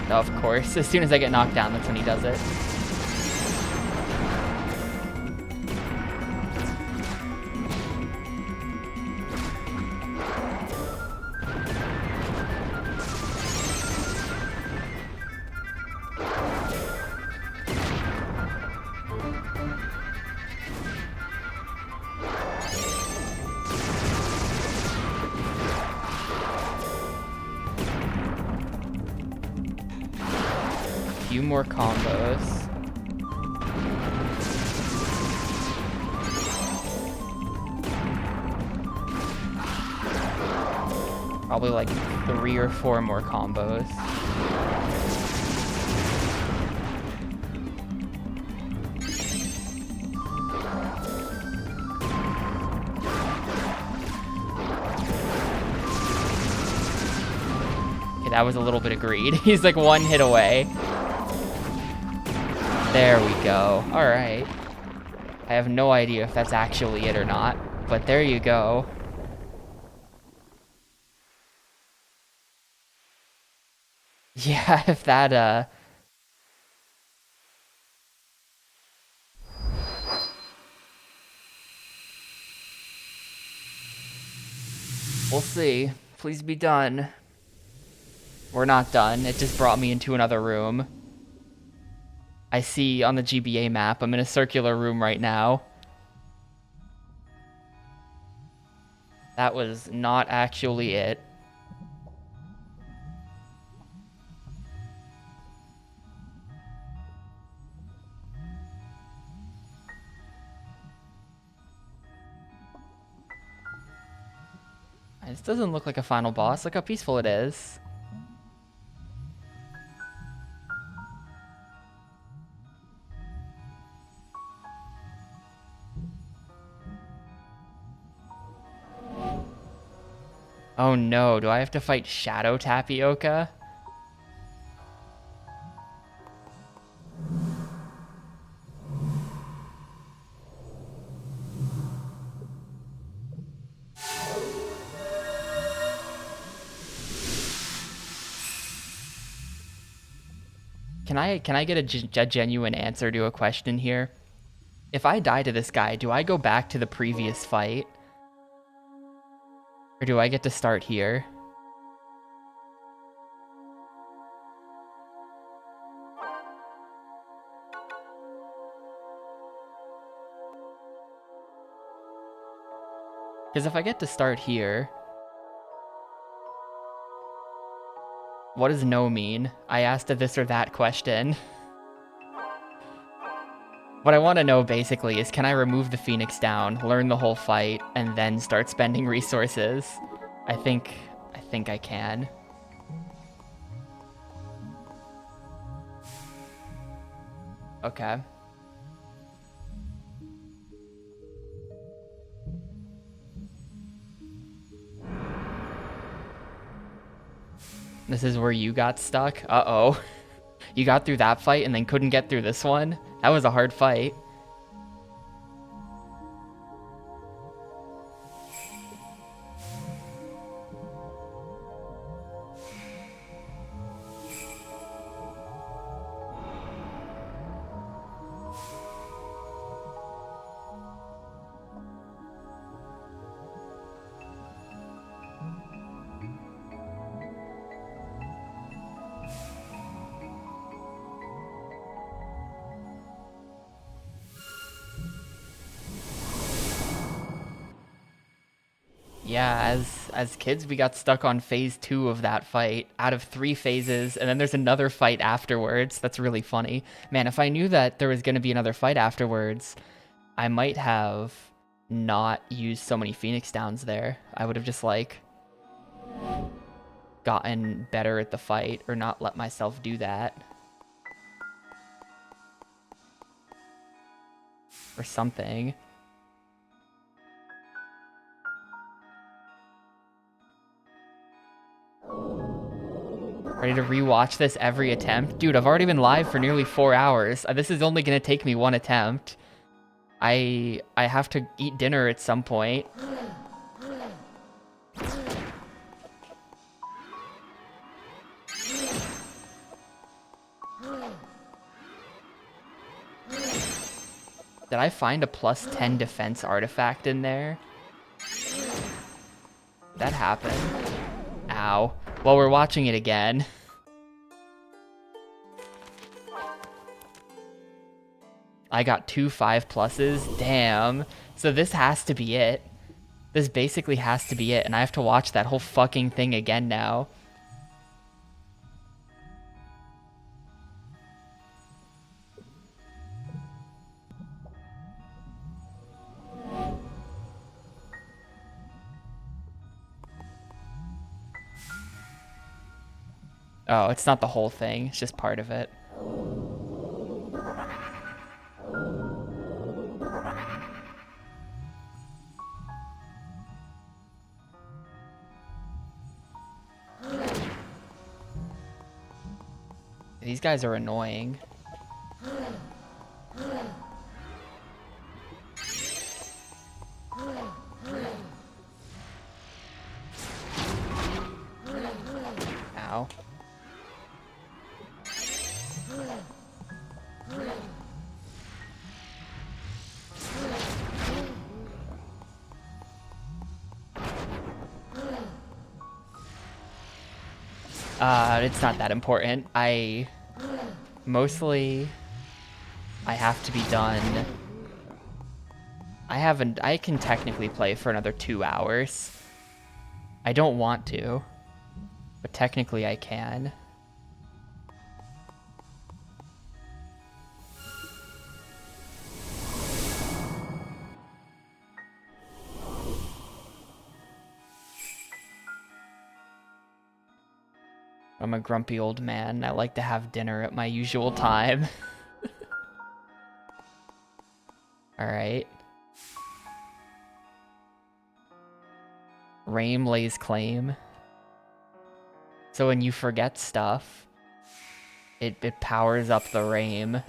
Of course. As soon as I get knocked down, that's when he does it. Few more combos. Probably like 3 or 4 more combos. Okay, that was a little bit of greed. He's like 1 hit away. There we go. Alright. I have no idea if that's actually it or not, but there you go. Yeah, if that, we'll see. Please be done. We're not done. It just brought me into another room. I see on the GBA map, I'm in a circular room right now. That was not actually it. This doesn't look like a final boss. Look how peaceful it is. Oh no, do I have to fight Shadow Tapioca? Can I get a genuine answer to a question here? If I die to this guy, do I go back to the previous fight? Or do I get to start here? Because if I get to start here... What does no mean? I asked a this or that question. What I want to know basically is, can I remove the Phoenix down, learn the whole fight, and then start spending resources? I think I can. Okay. This is where you got stuck? Uh-oh. You got through that fight and then couldn't get through this one? That was a hard fight. Yeah, as kids, we got stuck on phase 2 of that fight out of 3 phases, and then there's another fight afterwards. That's really funny. Man, if I knew that there was going to be another fight afterwards, I might have not used so many Phoenix Downs there. I would have just, like, gotten better at the fight or not let myself do that. Or something. Ready to rewatch this every attempt? Dude, I've already been live for nearly 4 hours. This is only gonna take me 1 attempt. I have to eat dinner at some point. Did I find a plus 10 defense artifact in there? Did that happen? Ow. Well, we're watching it again. I got 2 5+. Damn. So this has to be it. This basically has to be it, and I have to watch that whole fucking thing again now. Oh, it's not the whole thing. It's just part of it. These guys are annoying. Ow. It's not that important. Mostly, I have to be done. I can technically play for another 2 hours. I don't want to, but technically I can. I'm a grumpy old man. I like to have dinner at my usual time. Alright. Rame lays claim. So when you forget stuff, it powers up the Rame.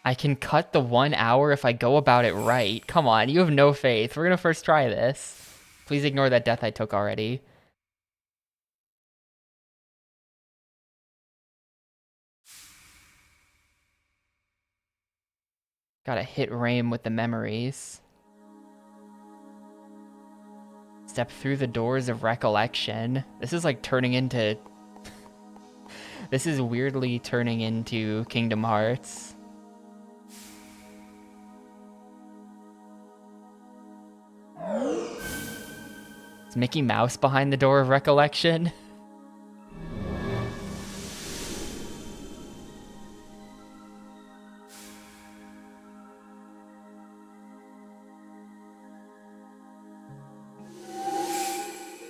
I can cut the 1 hour if I go about it right. Come on, you have no faith. We're gonna first try this. Please ignore that death I took already. Gotta hit Rame with the memories. Step through the doors of recollection. This is like turning into... This is weirdly turning into Kingdom Hearts. Is Mickey Mouse behind the door of recollection?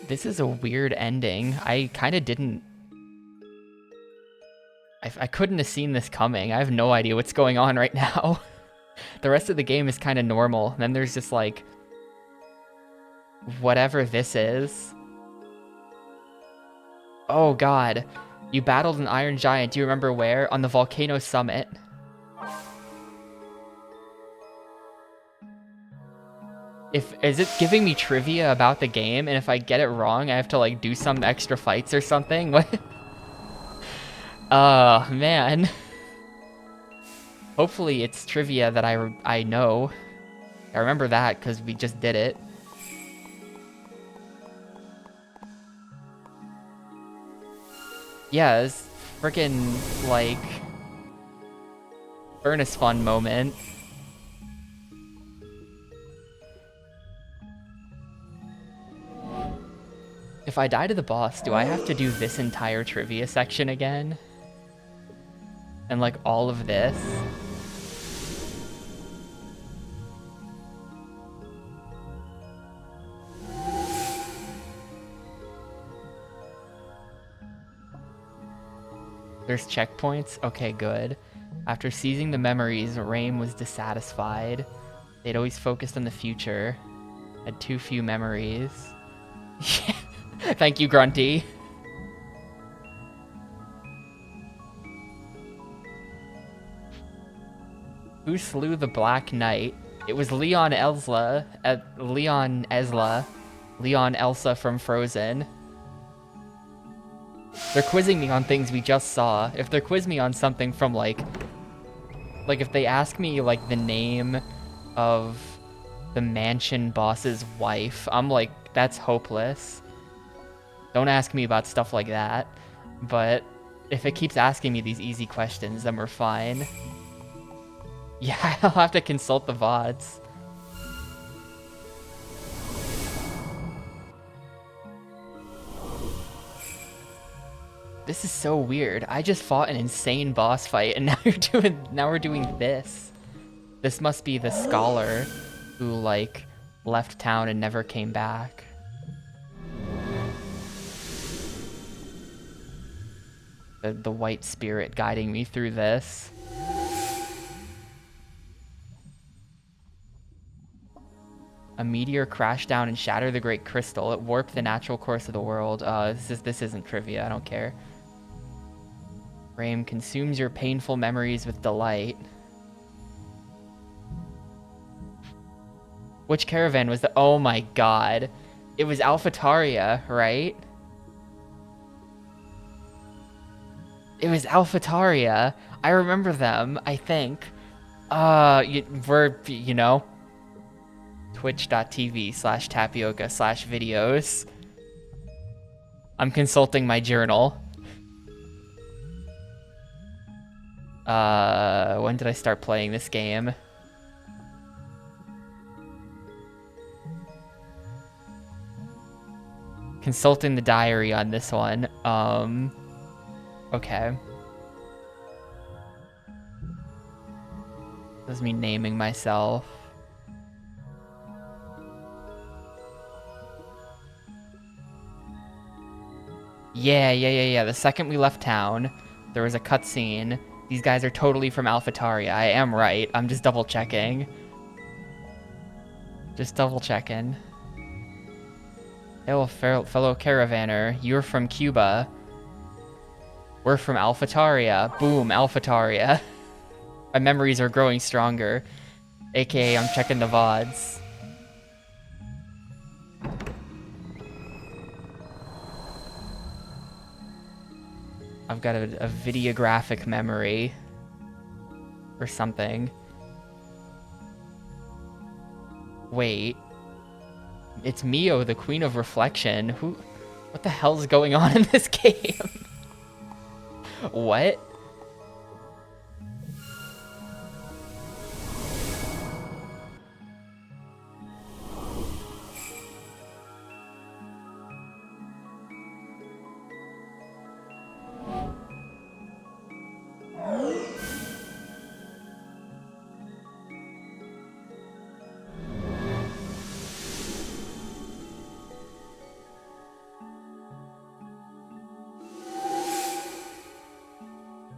This is a weird ending. I kind of didn't... I couldn't have seen this coming. I have no idea what's going on right now. The rest of the game is kind of normal. And then there's just like... whatever this is. Oh god. You battled an iron giant. Do you remember where? On the volcano summit. Is it giving me trivia about the game, and if I get it wrong, I have to like do some extra fights or something? What? Man. Hopefully it's trivia that I know. I remember that because we just did it. Yeah, it's freaking like Furnace fun moment. If I die to the boss, do I have to do this entire trivia section again? And like all of this? There's checkpoints? Okay, good. After seizing the memories, Raim was dissatisfied. They'd always focused on the future. Had too few memories. Thank you, Grunty. Who slew the Black Knight? It was Leon Elsa. Leon Elsa from Frozen. They're quizzing me on things we just saw. If they quiz me on something from like if they ask me like the name of the mansion boss's wife, I'm like, that's hopeless. Don't ask me about stuff like that. But if it keeps asking me these easy questions, then we're fine. Yeah, I'll have to consult the VODs. This is so weird. I just fought an insane boss fight, and now we're doing this. This must be the scholar who like left town and never came back. The white spirit guiding me through this. A meteor crashed down and shattered the great crystal. It warped the natural course of the world. This isn't trivia. I don't care. Raim consumes your painful memories with delight. Which caravan was the... Oh my god. It was AlphaTaria, right? It was AlphaTaria. I remember them, I think. We're, you know... twitch.tv/tapioca/videos. I'm consulting my journal. When did I start playing this game? Consulting the diary on this one. Okay. This is me naming myself. Yeah. The second we left town, there was a cutscene. These guys are totally from AlphaTaria. I am right. I'm just double checking. Hello, fellow caravaner. You're from Cuba. We're from AlphaTaria. Boom, AlphaTaria. My memories are growing stronger. AKA, I'm checking the VODs. I've got a videographic memory. Or something. Wait. It's Mio, the Queen of Reflection. What the hell's going on in this game? What?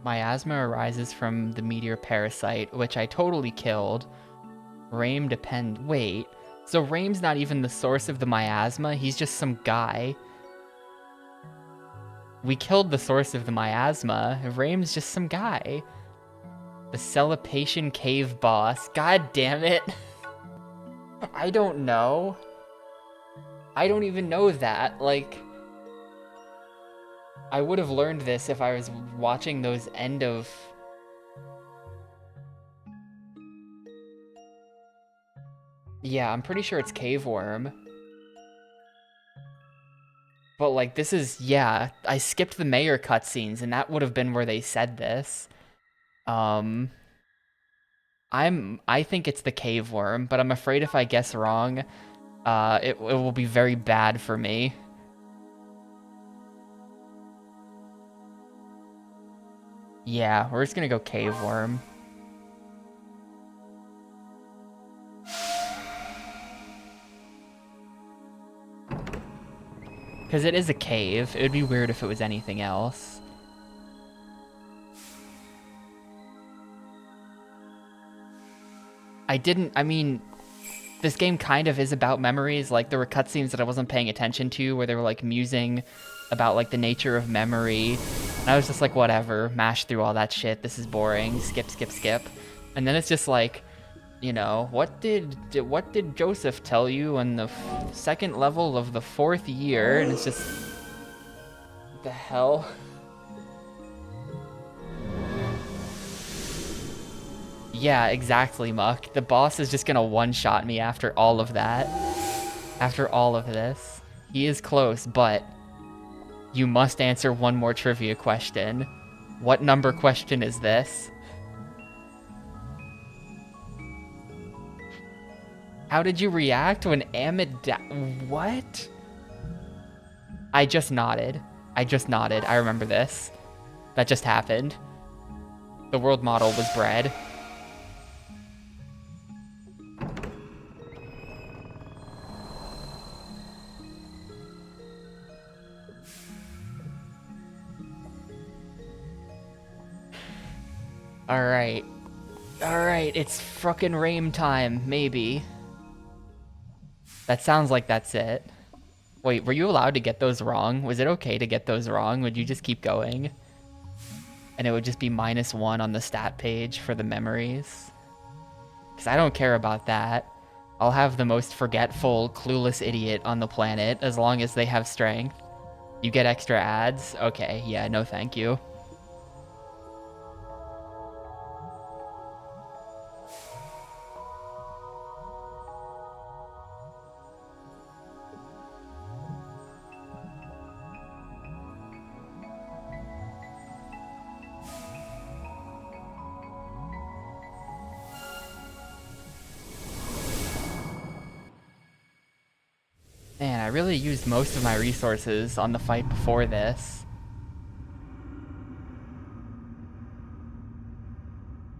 Miasma arises from the meteor parasite, which I totally killed. Raim wait. So Raim's not even the source of the miasma, he's just some guy. We killed the source of the miasma. Raim's just some guy. The Celipation Cave boss. God damn it. I don't know. I don't even know that. Like... I would have learned this if I was watching those end of... Yeah, I'm pretty sure it's Cave Worm. But, like, this is... Yeah, I skipped the mayor cutscenes, and that would have been where they said this. I think it's the cave worm, but I'm afraid if I guess wrong, it will be very bad for me. Yeah, we're just gonna go cave worm. Because it is a cave. It would be weird if it was anything else. I mean, this game kind of is about memories. Like, there were cutscenes that I wasn't paying attention to where they were, like, musing about, like, the nature of memory. And I was just like, whatever, mash through all that shit. This is boring. Skip, skip, skip. And then it's just like, you know, what did Joseph tell you on the second level of the 4th year? And it's just, what the hell? Yeah, exactly, Muck. The boss is just gonna one-shot me after all of that. After all of this. He is close, but you must answer one more trivia question. What number question is this? How did you react when what? I just nodded. I remember this. That just happened. The world model was bred. Alright. Alright, it's frickin' Rame time, maybe. That sounds like that's it. Wait, were you allowed to get those wrong? Was it okay to get those wrong? Would you just keep going? And it would just be -1 on the stat page for the memories? Because I don't care about that. I'll have the most forgetful, clueless idiot on the planet as long as they have strength. You get extra ads? Okay, yeah, no thank you. Man, I really used most of my resources on the fight before this.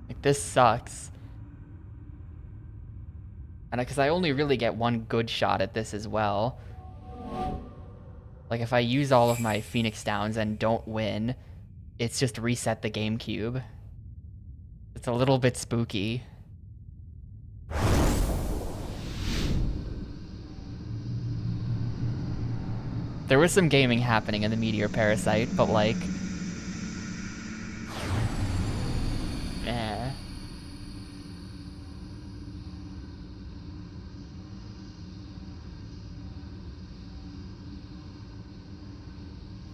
Like, this sucks. And because I only really get one good shot at this as well. Like, if I use all of my Phoenix Downs and don't win, it's just reset the Gamecube. It's a little bit spooky. There was some gaming happening in the Meteor Parasite, but like... eh.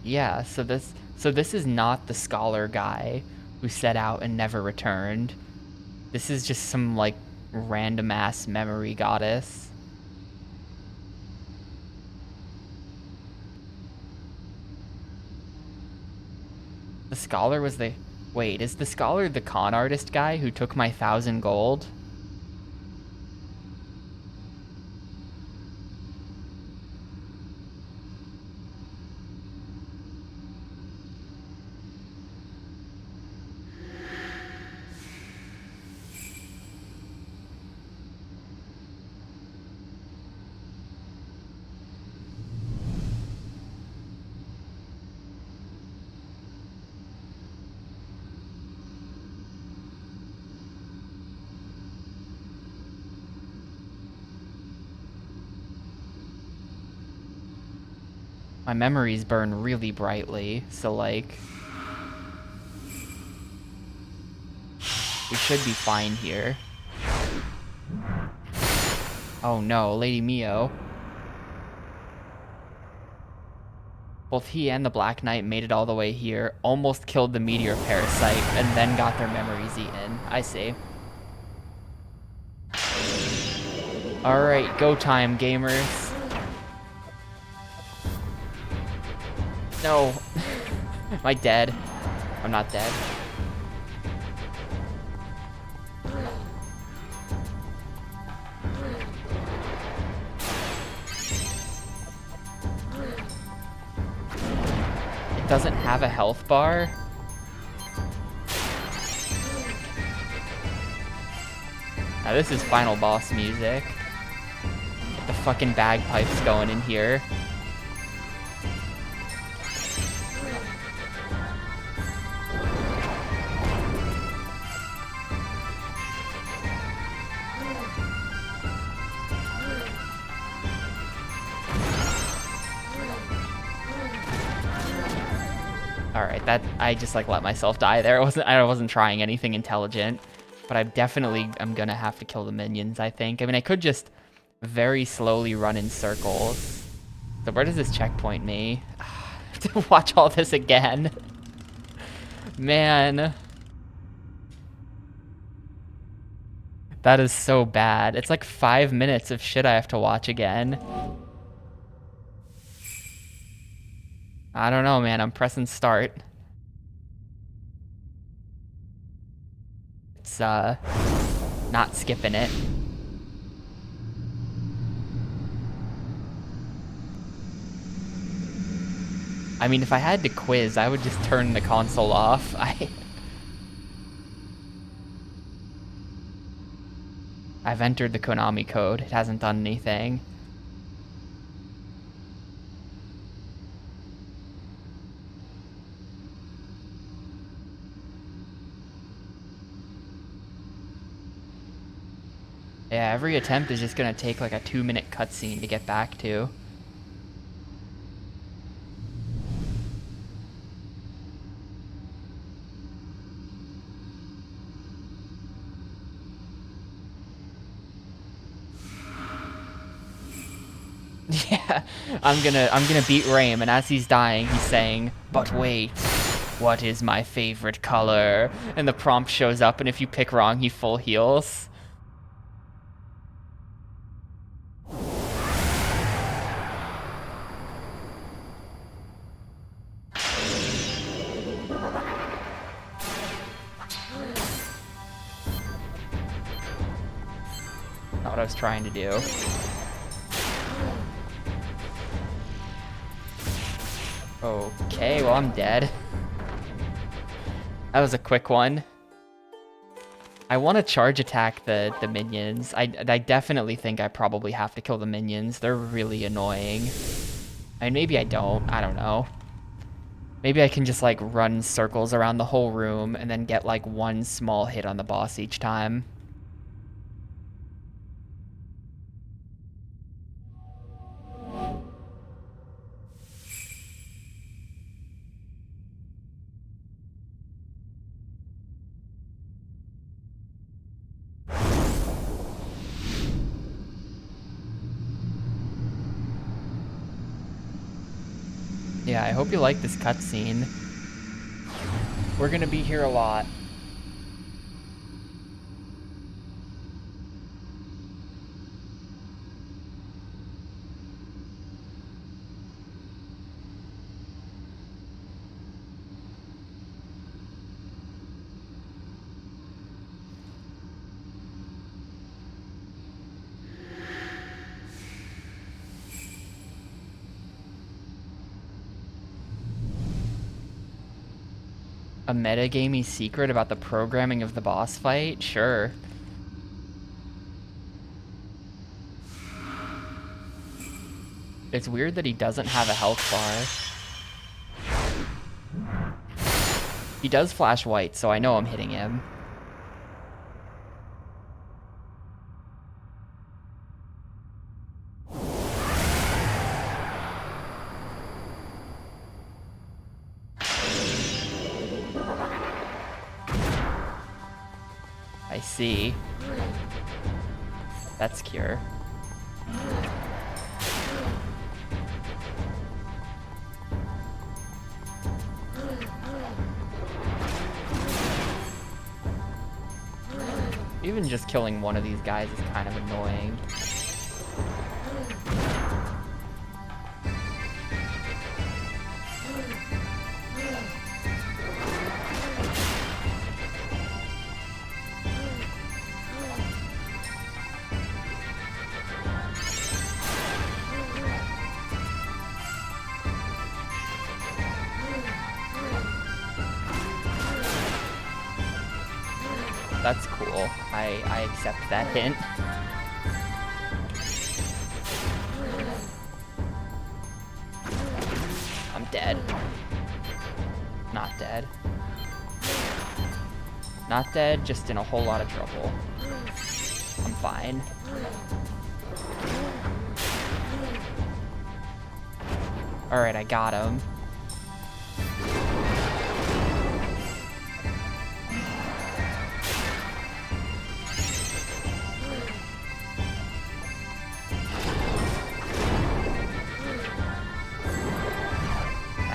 Yeah, so this is not the scholar guy who set out and never returned. This is just some, like, random-ass memory goddess. The scholar was the... Wait, is the scholar the con artist guy who took my 1,000 gold? My memories burn really brightly, so like... we should be fine here. Oh no, Lady Mio. Both he and the Black Knight made it all the way here, almost killed the Meteor Parasite, and then got their memories eaten. I see. Alright, go time, gamers. No. Am I dead? I'm not dead. doesn't have a health bar. Now this is final boss music. Get the fucking bagpipes going in here. Alright, that I just like let myself die there. I wasn't trying anything intelligent. But I definitely am gonna have to kill the minions, I think. I mean, I could just very slowly run in circles. So where does this checkpoint me? I have to watch all this again. Man. That is so bad. It's like 5 minutes of shit I have to watch again. I don't know, man. I'm pressing start. It's, not skipping it. I mean, if I had to quiz, I would just turn the console off. I've entered the Konami code. It hasn't done anything. Yeah, every attempt is just gonna take like a 2-minute cutscene to get back to. Yeah, I'm gonna beat Raim, and as he's dying, he's saying, "But wait, what is my favorite color?" And the prompt shows up, and if you pick wrong, he full heals. Not what I was trying to do. Okay, well, I'm dead. That was a quick one. I want to charge attack the minions. I definitely think I probably have to kill the minions. They're really annoying. I mean, maybe I don't. I don't know. Maybe I can just, like, run circles around the whole room and then get, like, one small hit on the boss each time. Yeah, I hope you like this cutscene. We're gonna be here a lot. A metagamey secret about the programming of the boss fight? Sure. It's weird that he doesn't have a health bar. He does flash white, so I know I'm hitting him. I see. That's cure. Even just killing one of these guys is kind of annoying. That's cool. I accept that hint. I'm dead. Not dead. Not dead, just in a whole lot of trouble. I'm fine. Alright, I got him.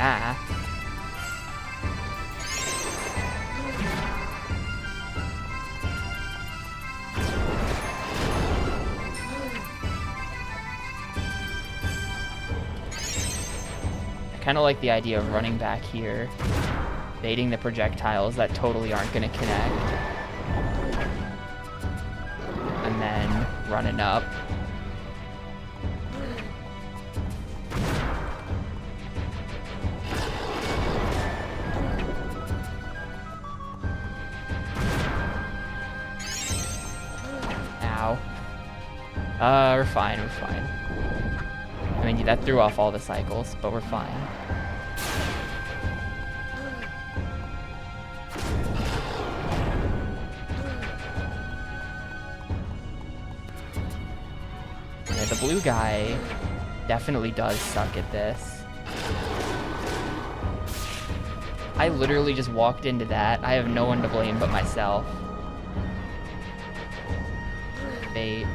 Ah. I kind of like the idea of running back here, baiting the projectiles that totally aren't going to connect, and then running up. Ow. We're fine, we're fine. I mean, that threw off all the cycles, but we're fine. Yeah, the blue guy definitely does suck at this. I literally just walked into that. I have no one to blame but myself. Bait.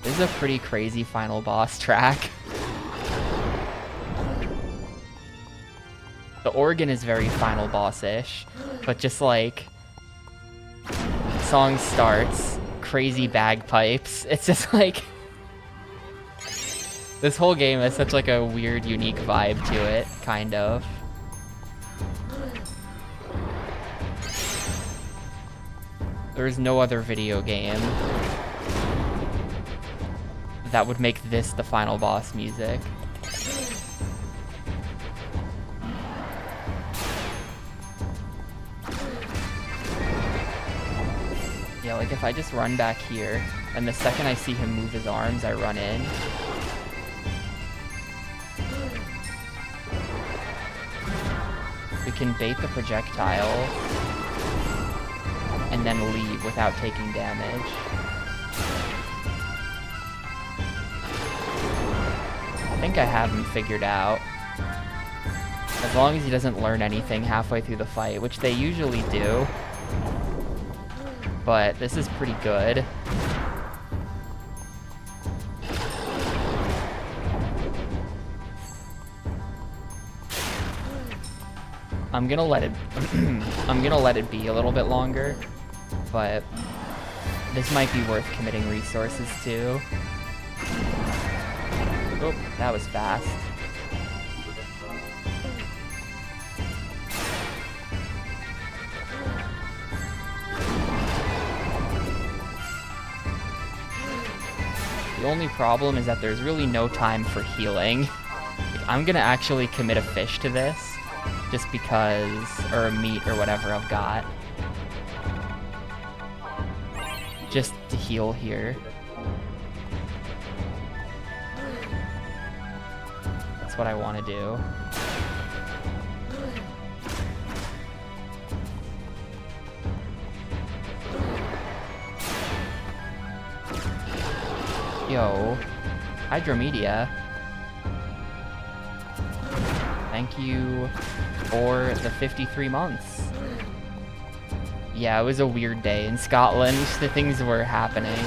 This is a pretty crazy final boss track. The organ is very final boss-ish, but just like, song starts, crazy bagpipes. It's just like, this whole game has such like a weird, unique vibe to it, kind of. There's no other video game that would make this the final boss music. Yeah, like if I just run back here, and the second I see him move his arms, I run in. We can bait the projectile, and then leave without taking damage. I think I have him figured out. As long as he doesn't learn anything halfway through the fight, which they usually do. But this is pretty good. I'm gonna let it I'm gonna let it be a little bit longer, but this might be worth committing resources to. Oh, that was fast. The only problem is that there's really no time for healing. Like, I'm gonna actually commit a fish to this, just because, or a meat or whatever I've got. Just to heal here. What I want to do. Yo, Hydromedia. Thank you for the 53 months. Yeah, it was a weird day in Scotland. The things were happening.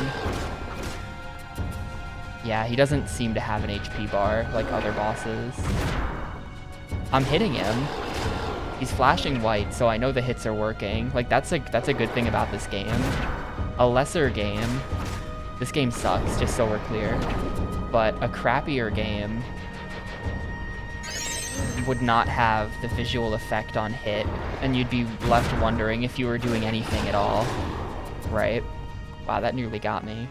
Yeah, he doesn't seem to have an HP bar like other bosses. I'm hitting him. He's flashing white, so I know the hits are working. Like, that's a good thing about this game. A lesser game, this game sucks, just so we're clear. But a crappier game would not have the visual effect on hit, and you'd be left wondering if you were doing anything at all. Right? Wow, that nearly got me.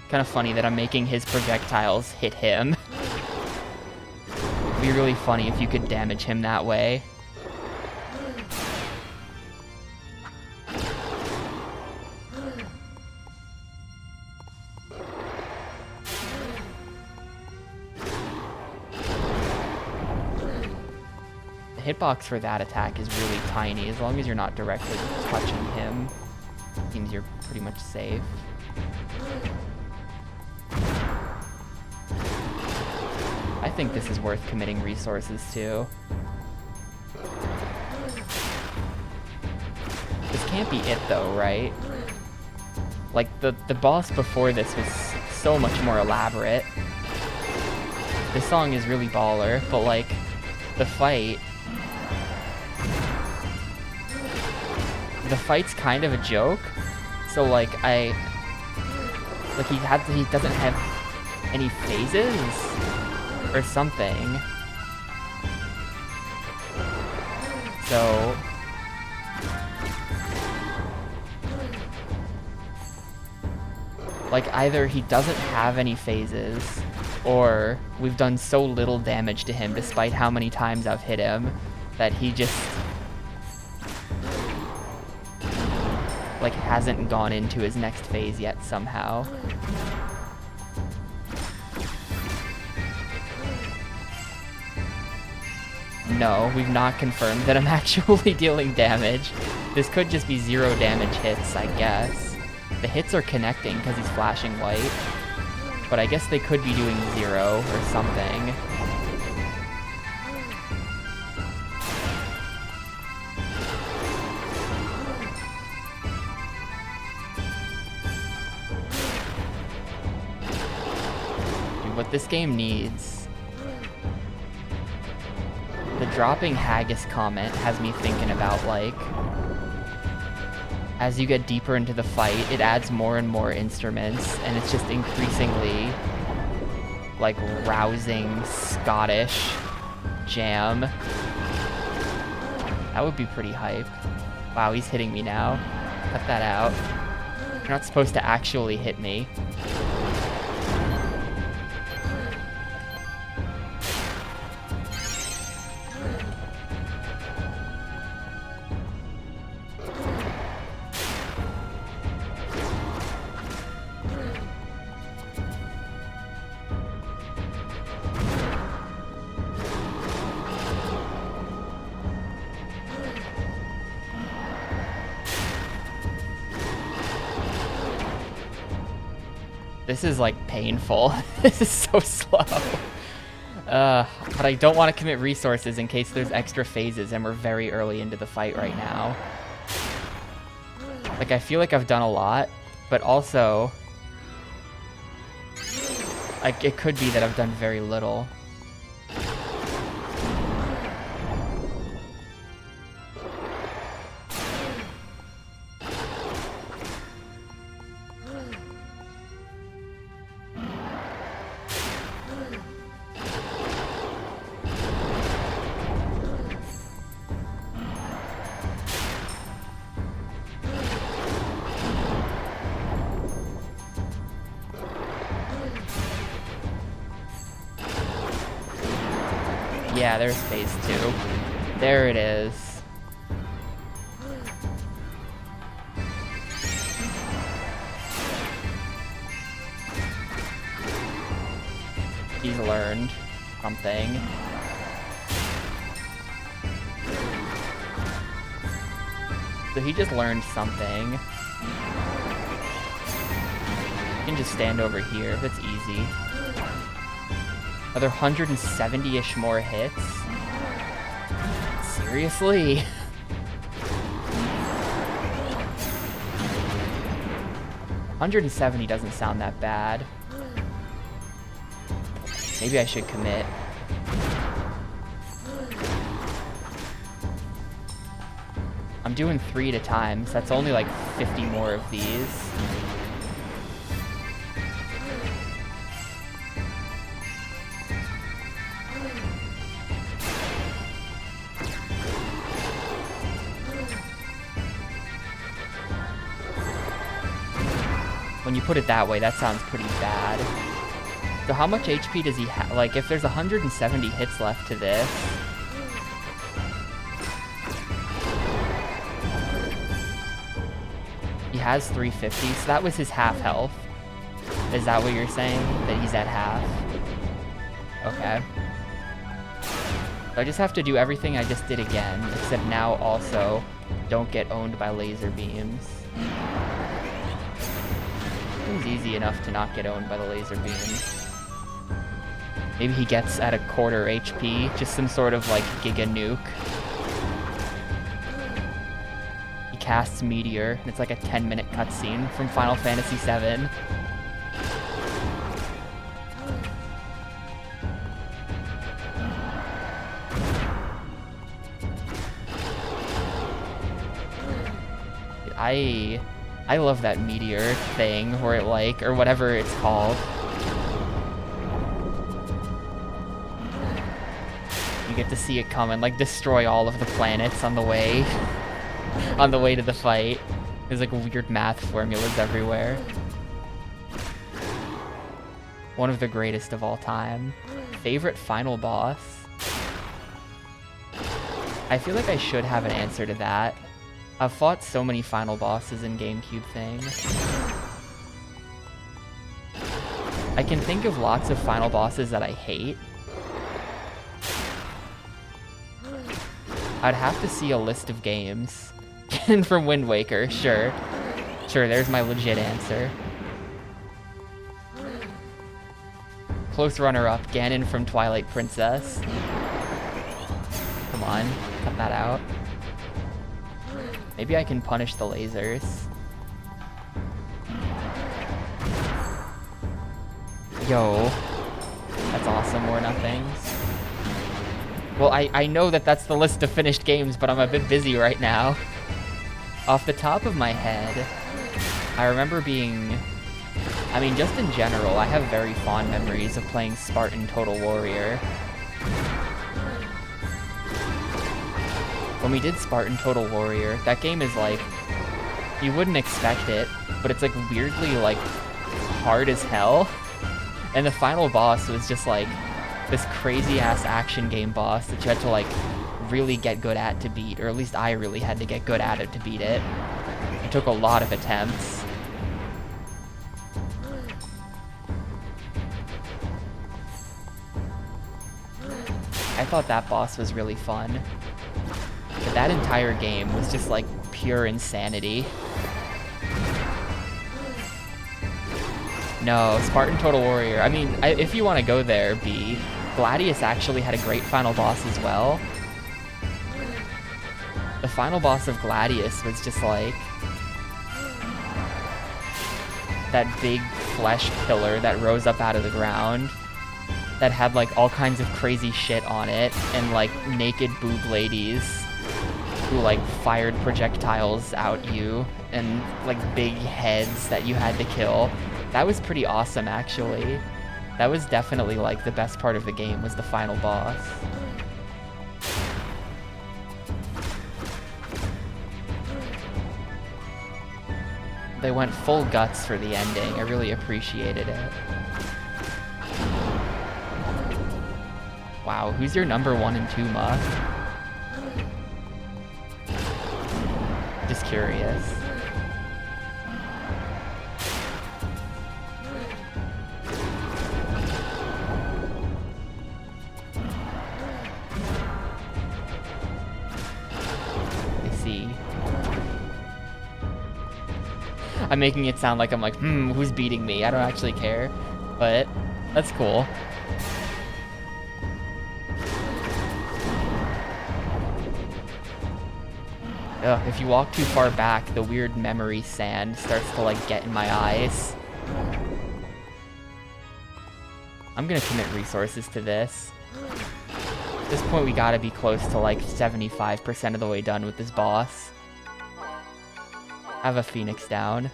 Kind of funny that I'm making his projectiles hit him. It'd be really funny if you could damage him that way. The hitbox for that attack is really tiny. As long as you're not directly touching him, seems you're pretty much safe. I think this is worth committing resources to. This can't be it though, right? Like, the boss before this was so much more elaborate. This song is really baller, but like, the fight's kind of a joke. So like, he doesn't have any phases or something. So like, either he doesn't have any phases, or we've done so little damage to him despite how many times I've hit him that he just like hasn't gone into his next phase yet somehow. No, we've not confirmed that I'm actually dealing damage. This could just be 0 damage hits, I guess. The hits are connecting because he's flashing white, but I guess they could be doing 0 or something. Dude, what this game needs... The dropping Haggis comment has me thinking about, like, as you get deeper into the fight, it adds more and more instruments, and it's just increasingly, like, rousing Scottish jam. That would be pretty hype. Wow, he's hitting me now. Cut that out. You're not supposed to actually hit me. This is, like, painful. This is so slow. But I don't want to commit resources in case there's extra phases, and we're very early into the fight right now. Like, I feel like I've done a lot, but also, like, it could be that I've done very little. Yeah, there's phase 2. There it is. He's learned something. So he just learned something. You can just stand over here. That's easy. Are there 170-ish more hits? Seriously? $170 doesn't sound that bad. Maybe I should commit. I'm doing 3 at a time, so that's only like 50 more of these. you put it that way, that sounds pretty bad. So how much HP does he have? Like, if there's 170 hits left to this... He has 350, so that was his half health. Is that what you're saying? That he's at half? Okay. So I just have to do everything I just did again, except now also don't get owned by laser beams. Seems easy enough to not get owned by the laser beams. Maybe he gets at a quarter HP, just some sort of like Giga Nuke. He casts Meteor, and it's like a 10-minute cutscene from Final Fantasy VII. I love that meteor thing where it like, or whatever it's called. You get to see it come and like destroy all of the planets on the way, to the fight. There's like weird math formulas everywhere. One of the greatest of all time. Favorite final boss? I feel like I should have an answer to that. I've fought so many final bosses in Gamecube things. I can think of lots of final bosses that I hate. I'd have to see a list of games. And from Wind Waker, sure. Sure, there's my legit answer. Close runner-up, Ganon from Twilight Princess. Come on, cut that out. Maybe I can punish the lasers. Yo. That's awesome, more nothings. Well, I know that that's the list of finished games, but I'm a bit busy right now. Off the top of my head, I remember being... I mean, just in general, I have very fond memories of playing Spartan Total Warrior. When we did Spartan Total Warrior, that game is like, you wouldn't expect it, but it's like weirdly like hard as hell. And the final boss was just like this crazy ass action game boss that you had to like really get good at to beat, or at least I really had to get good at it to beat it. It took a lot of attempts. I thought that boss was really fun. But that entire game was just like pure insanity. No, Spartan Total Warrior. I mean, if you want to go there, B, Gladius actually had a great final boss as well. The final boss of Gladius was just like that big flesh pillar that rose up out of the ground that had like all kinds of crazy shit on it and like naked boob ladies who like fired projectiles out you and like big heads that you had to kill. That was pretty awesome, actually. That was definitely like the best part of the game, was the final boss. They went full guts for the ending. I really appreciated it. Wow, who's your number 1 and 2 muff? Just curious. I see. I'm making it sound like I'm like, who's beating me? I don't actually care, but that's cool. Ugh, if you walk too far back, the weird memory sand starts to like get in my eyes. I'm gonna commit resources to this. At this point, we gotta be close to like 75% of the way done with this boss. I have a Phoenix down.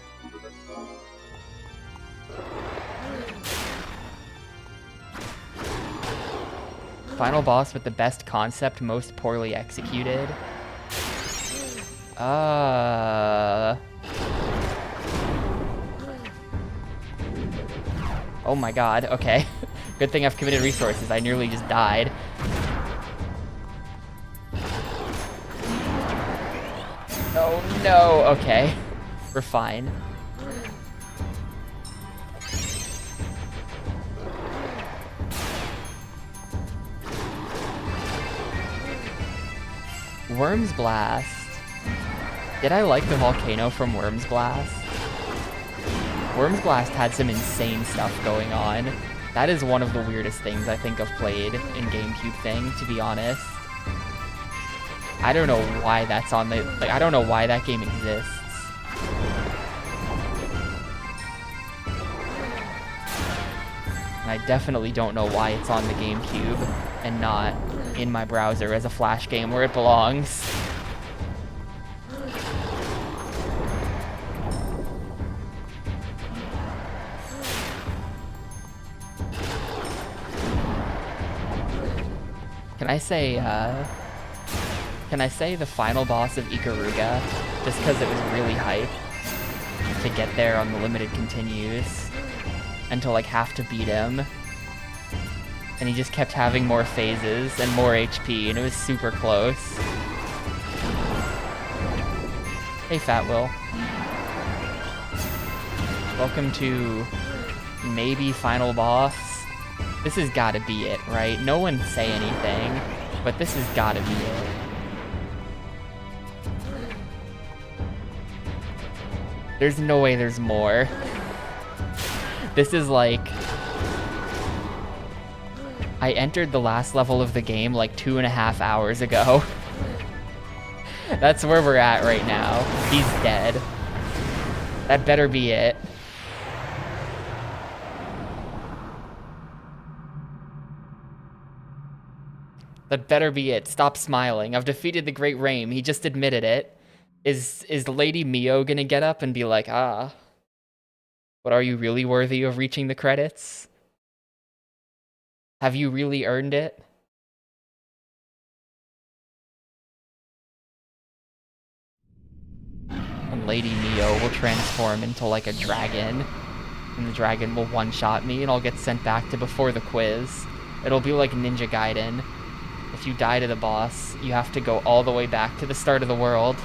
Final boss with the best concept, most poorly executed. Oh my god, okay. Good thing I've committed resources. I nearly just died. Oh no, okay. We're fine. Worm's Blast. Did I like the volcano from Worm's Blast? Worm's Blast had some insane stuff going on. That is one of the weirdest things I think I've played in Gamecube thing, to be honest. I don't know why that's on the... Like, I don't know why that game exists. And I definitely don't know why it's on the Gamecube and not in my browser as a Flash game where it belongs. Can I say the final boss of Ikaruga, just because it was really hype to get there on the limited continues, and to like have to beat him, and he just kept having more phases and more HP, and it was super close. Hey, Fat Will. Welcome to maybe final boss. This has gotta be it, right? No one say anything, but this has gotta be it. There's no way there's more. This is like... I entered the last level of the game like 2.5 hours ago. That's where we're at right now. He's dead. That better be it. That better be it. Stop smiling. I've defeated the Great Rame. He just admitted it. Is Lady Mio gonna get up and be like, ah, but are you really worthy of reaching the credits? Have you really earned it? And Lady Mio will transform into like a dragon, and the dragon will one-shot me, and I'll get sent back to before the quiz. It'll be like Ninja Gaiden. If you die to the boss, you have to go all the way back to the start of the world.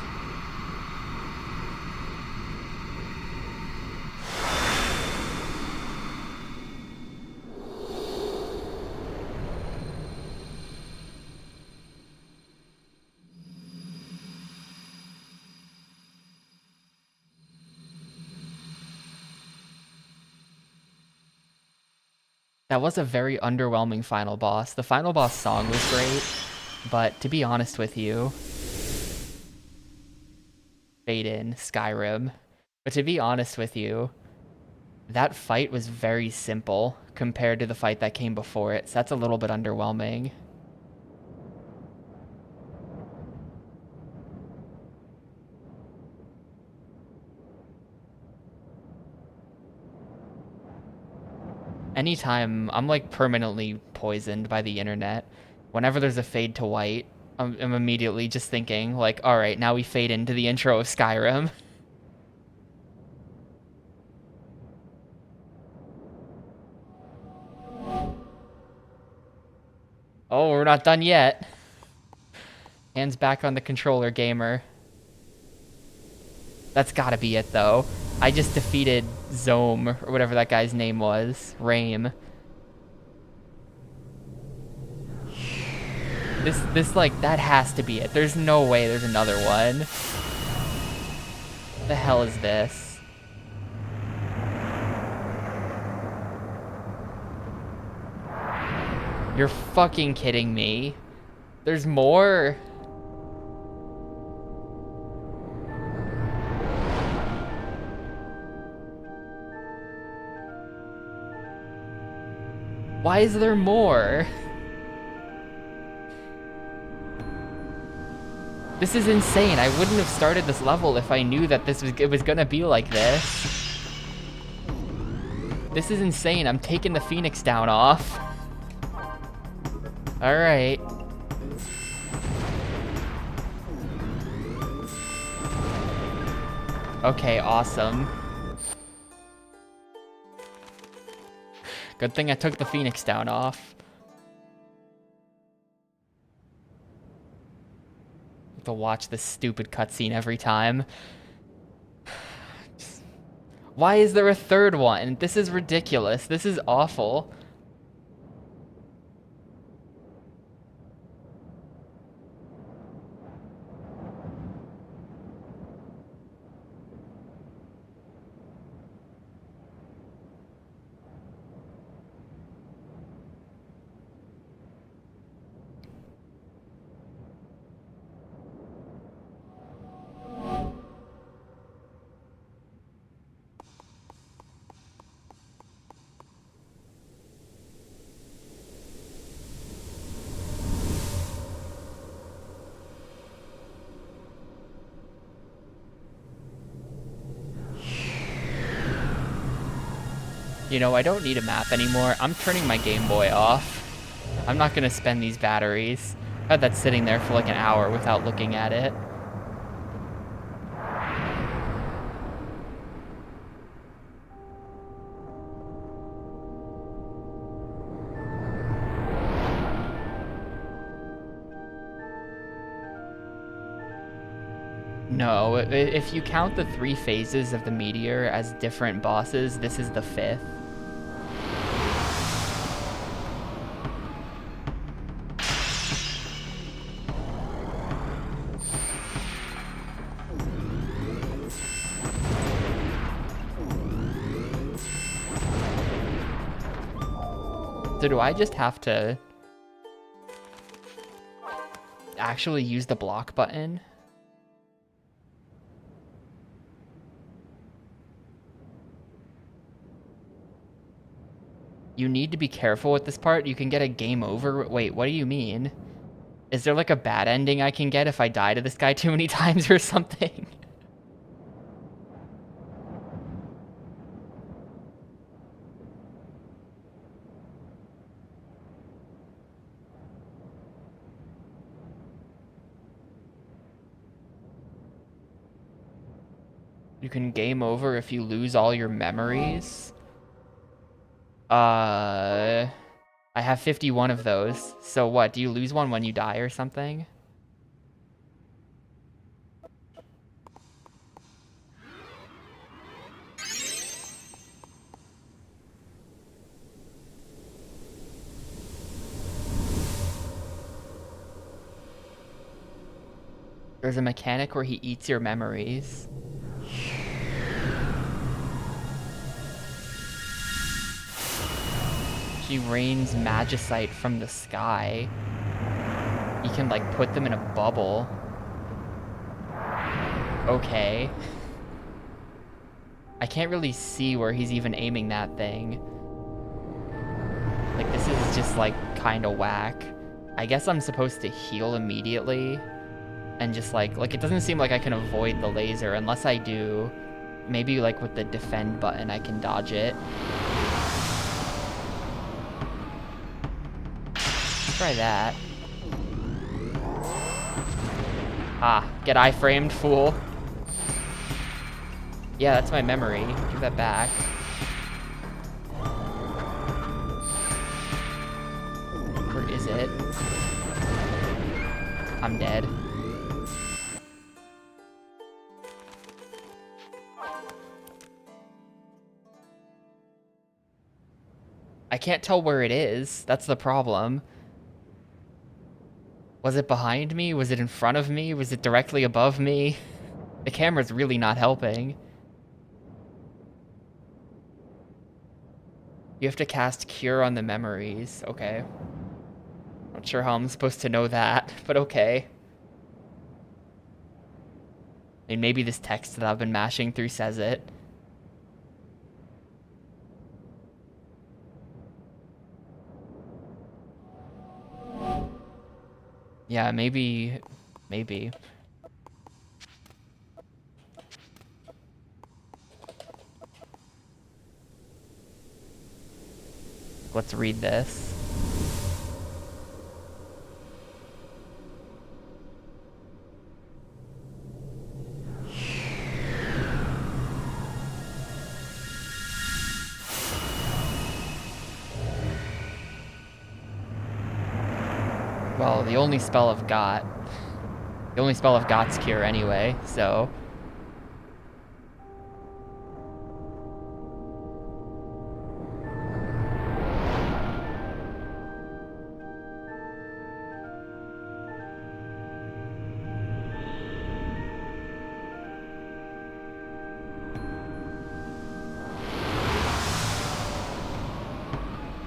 That was a very underwhelming final boss. The final boss song was great, but to be honest with you, Fade in, Skyrim, but to be honest with you, that fight was very simple compared to the fight that came before it, so that's a little bit underwhelming. Anytime, I'm like permanently poisoned by the internet. Whenever there's a fade to white, I'm immediately just thinking like, all right, now we fade into the intro of Skyrim. Oh, we're not done yet. Hands back on the controller, gamer. That's gotta be it, though. I just defeated Zome, or whatever that guy's name was. Rame. This, like, that has to be it. There's no way there's another one. The hell is this? You're fucking kidding me. There's more. Why is there more? This is insane. I wouldn't have started this level if I knew that it was gonna be like this. This is insane. I'm taking the Phoenix down off. Alright. Okay, awesome. Good thing I took the Phoenix down off. To watch this stupid cutscene every time. Why is there a third one? This is ridiculous. This is awful. You know, I don't need a map anymore. I'm turning my Game Boy off. I'm not gonna spend these batteries. I had that sitting there for like an hour without looking at it. No, if you count the 3 phases of the meteor as different bosses, this is the 5th. So do I just have to actually use the block button? You need to be careful with this part. You can get a game over. Wait, what do you mean? Is there like a bad ending I can get if I die to this guy too many times or something? You can game over if you lose all your memories. I have 51 of those. So what, do you lose one when you die or something? There's a mechanic where he eats your memories. She rains magicite from the sky. You can like put them in a bubble. Okay. I can't really see where he's even aiming that thing. Like, this is just like kind of whack. I guess I'm supposed to heal immediately and just like it doesn't seem like I can avoid the laser unless I do. Maybe like with the defend button I can dodge it. Try that. Ah, get iframed, fool. Yeah, that's my memory. Give that back. Where is it? I'm dead. I can't tell where it is. That's the problem. Was it behind me? Was it in front of me? Was it directly above me? The camera's really not helping. You have to cast Cure on the memories. Okay. Not sure how I'm supposed to know that, but okay. I mean, maybe this text that I've been mashing through says it. Yeah, maybe. Let's read this. Well, the only spell I've got. The only spell I've got's Cure anyway, so...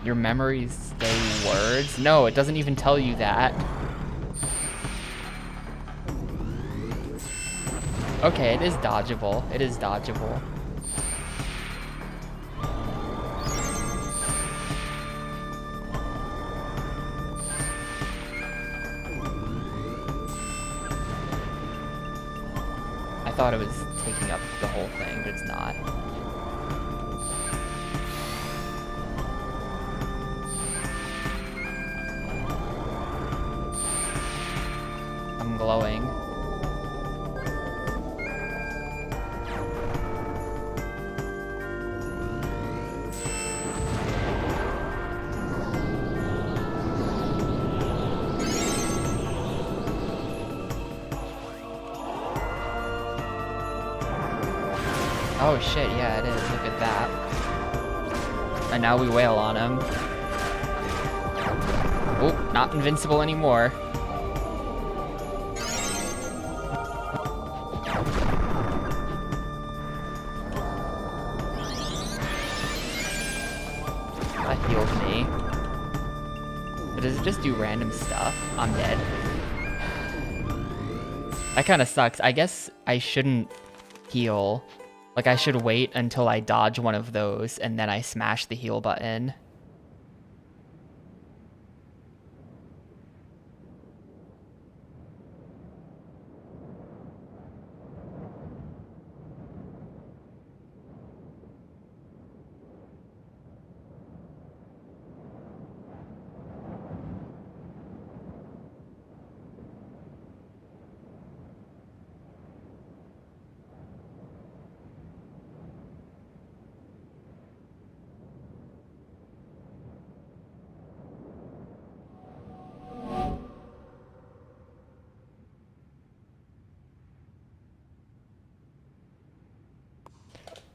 Your memories stay words? No, it doesn't even tell you that. Okay, it is dodgeable. It is dodgeable. I thought it was taking up the whole thing, but it's not. I'm glowing. Oh shit, yeah it is, look at that. And now we wail on him. Oh, not invincible anymore. That healed me. But does it just do random stuff? I'm dead. That kinda sucks. I guess I shouldn't heal. Like, I should wait until I dodge one of those, and then I smash the heal button.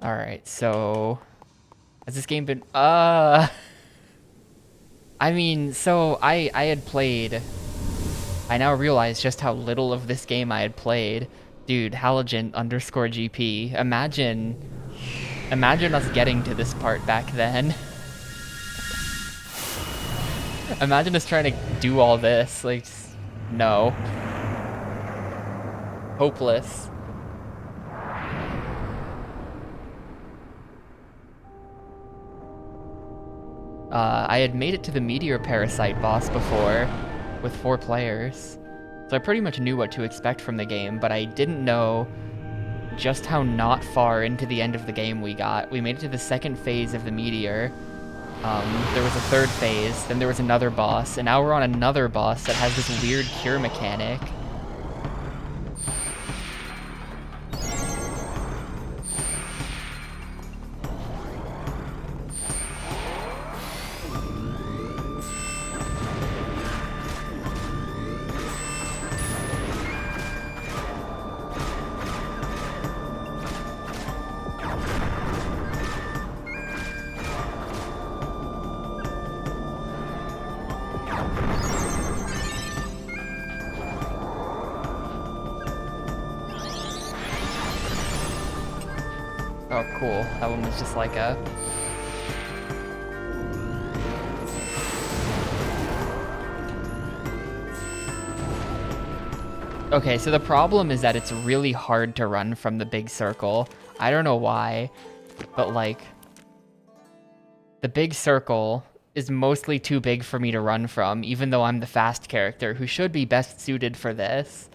Alright, so... Has this game been... I mean, so I had played... I now realize just how little of this game I had played. Dude, Halogen_GP. Imagine us getting to this part back then. Imagine us trying to do all this. Like, no. Hopeless. I had made it to the Meteor Parasite boss before, with 4 players. So I pretty much knew what to expect from the game, but I didn't know just how not far into the end of the game we got. We made it to the 2nd phase of the Meteor. There was a 3rd phase, then there was another boss, and now we're on another boss that has this weird cure mechanic. Oh, cool. That one was just like a... Okay, so the problem is that it's really hard to run from the big circle. I don't know why, but like... The big circle is mostly too big for me to run from, even though I'm the fast character who should be best suited for this.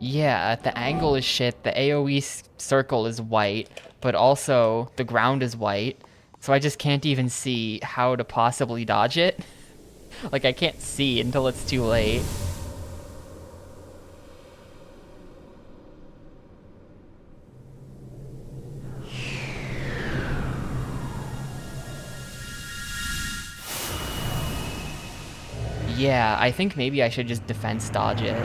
Yeah, the angle is shit. The AoE circle is white, but also the ground is white. So I just can't even see how to possibly dodge it. Like, I can't see until it's too late. Yeah, I think maybe I should just defense dodge it.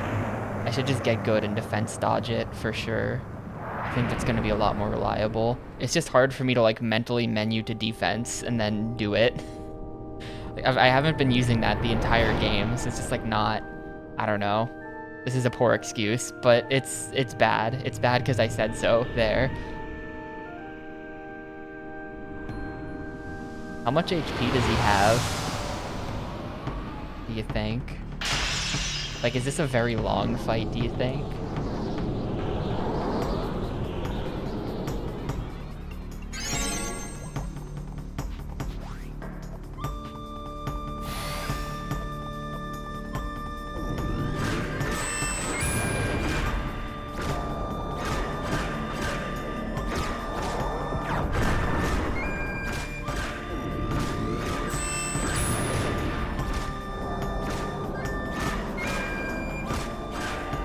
I should just get good and defense dodge it for sure. I think that's going to be a lot more reliable. It's just hard for me to like mentally menu to defense and then do it. Like, I haven't been using that the entire game, so it's just like not, I don't know. This is a poor excuse, but it's bad. It's bad because I said so there. How much HP does he have? Do you think? Like, is this a very long fight, do you think?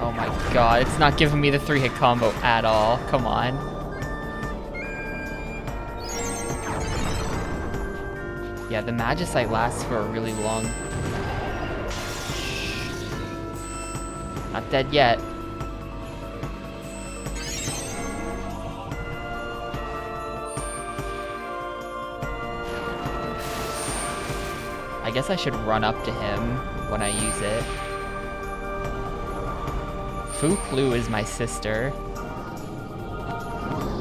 Oh my god, it's not giving me the 3-hit combo at all. Come on. Yeah, the Magicite lasts for a really long... Not dead yet. I guess I should run up to him when I use it. Fu Clu is my sister.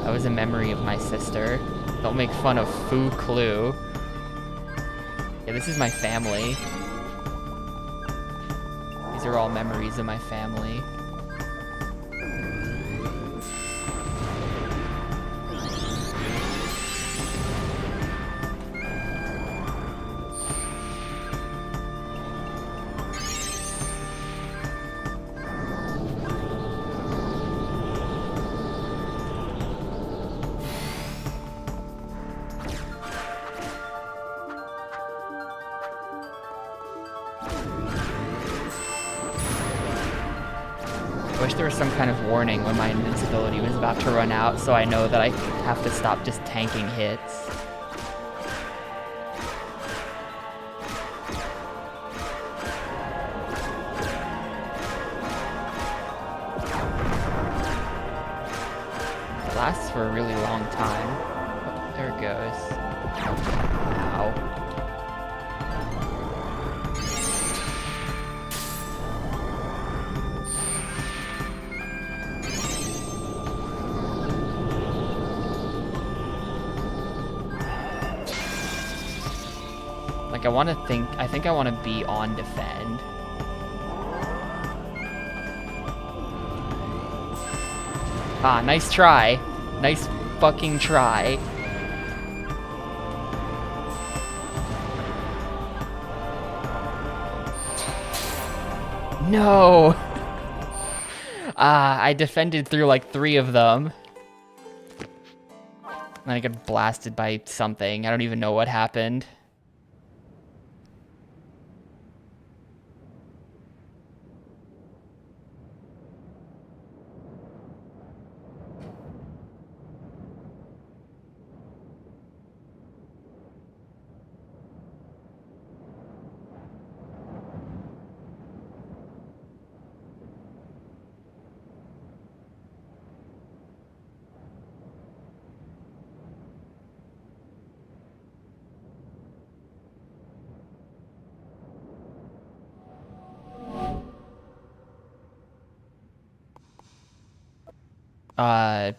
That was a memory of my sister. Don't make fun of Fu Clu. Yeah, this is my family. These are all memories of my family. I wish there was some kind of warning when my invincibility was about to run out, so I know that I have to stop just tanking hits. It lasts for a really long time. Oh, there it goes. Ow. Like, I think I want to be on defend. Ah, nice try. Nice fucking try. No! Ah, I defended through like 3 of them. And I got blasted by something. I don't even know what happened.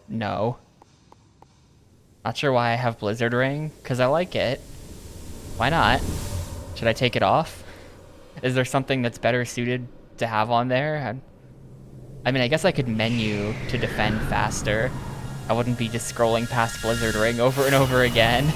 No. Not sure why I have Blizzard Ring, because I like it. Why not? Should I take it off? Is there something that's better suited to have on there? I mean, I guess I could menu to defend faster. I wouldn't be just scrolling past Blizzard Ring over and over again.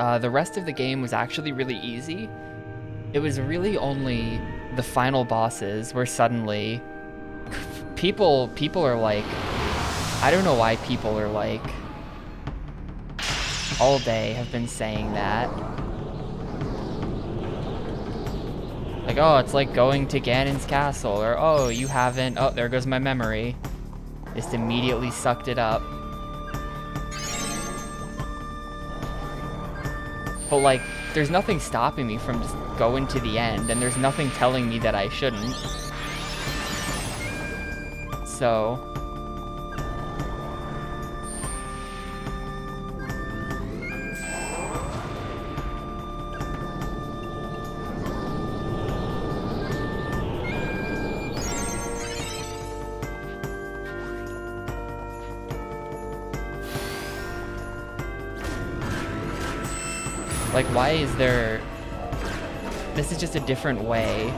The rest of the game was actually really easy. It was really only the final bosses where suddenly people are like, I don't know why people are like, all day have been saying that. Like, oh, it's like going to Ganon's castle, or oh, you haven't, oh, there goes my memory. Just immediately sucked it up. But like, there's nothing stopping me from just going to the end, and there's nothing telling me that I shouldn't. So... like, why is there... This is just a different way.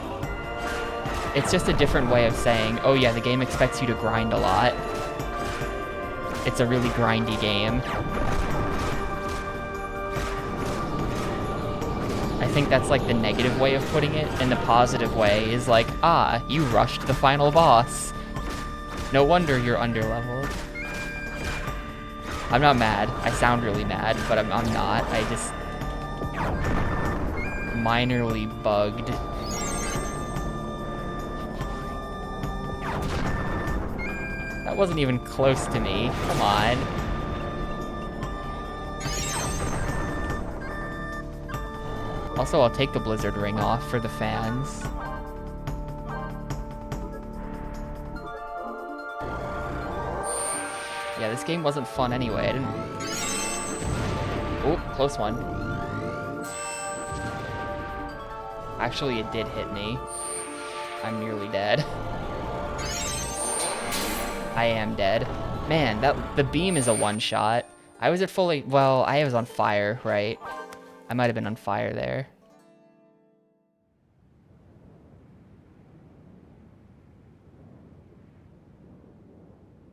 It's just a different way of saying, oh yeah, the game expects you to grind a lot. It's a really grindy game. I think that's like the negative way of putting it, and the positive way is like, ah, you rushed the final boss. No wonder you're underleveled. I'm not mad. I sound really mad, but I'm not. I just... minorly bugged. That wasn't even close to me. Come on. Also, I'll take the Blizzard ring off for the fans. Yeah, this game wasn't fun anyway. I didn't... Oh, close one. Actually, it did hit me. I'm nearly dead. I am dead. Man, the beam is a one-shot. I was at fully... Well, I was on fire, right? I might have been on fire there.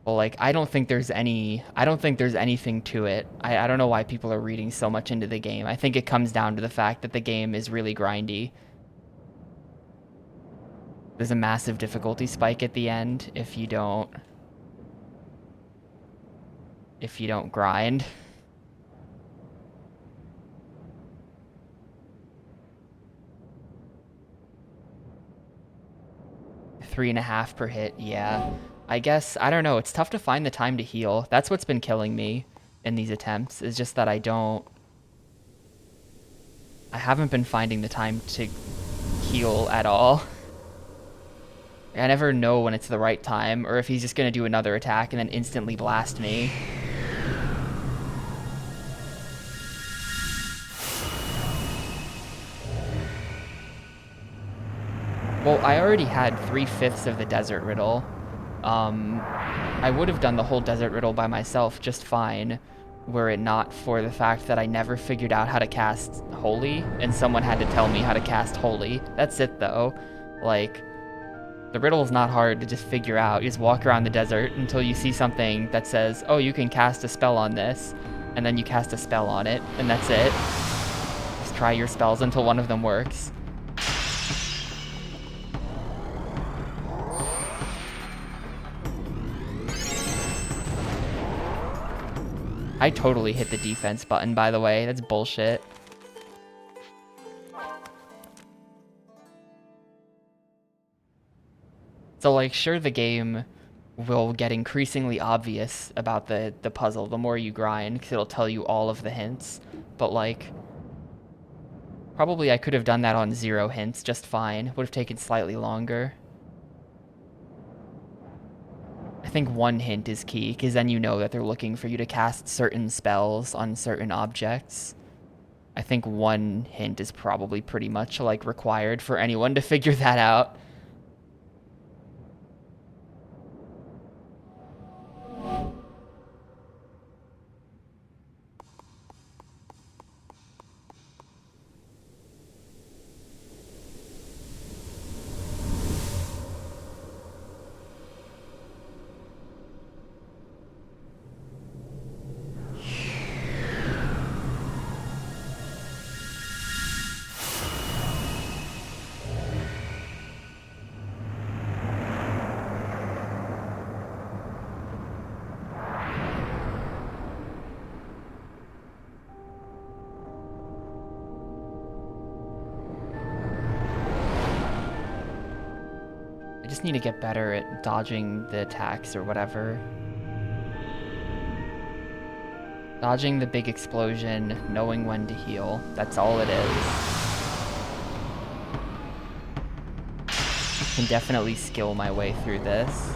Well, like, I don't think there's anything to it. I don't know why people are reading so much into the game. I think it comes down to the fact that the game is really grindy. There's a massive difficulty spike at the end if you don't grind. $3.5 per hit, yeah. I guess, I don't know, it's tough to find the time to heal. That's what's been killing me in these attempts, is just that I haven't been finding the time to heal at all. I never know when it's the right time, or if he's just gonna do another attack and then instantly blast me. Well, I already had 3/5 of the desert riddle. I would have done the whole desert riddle by myself just fine, were it not for the fact that I never figured out how to cast Holy, and someone had to tell me how to cast Holy. That's it, though. Like, the riddle is not hard to just figure out. You just walk around the desert until you see something that says, oh, you can cast a spell on this, and then you cast a spell on it, and that's it. Just try your spells until one of them works. I totally hit the defense button, by the way. That's bullshit. So, like, sure, the game will get increasingly obvious about the puzzle the more you grind, because it'll tell you all of the hints. But, like, probably I could have done that on 0 hints just fine. Would have taken slightly longer. I think 1 hint is key, because then you know that they're looking for you to cast certain spells on certain objects. I think 1 hint is probably pretty much, like, required for anyone to figure that out. just need to get better at dodging the attacks or whatever. Dodging the big explosion, knowing when to heal. That's all it is. I can definitely skill my way through this.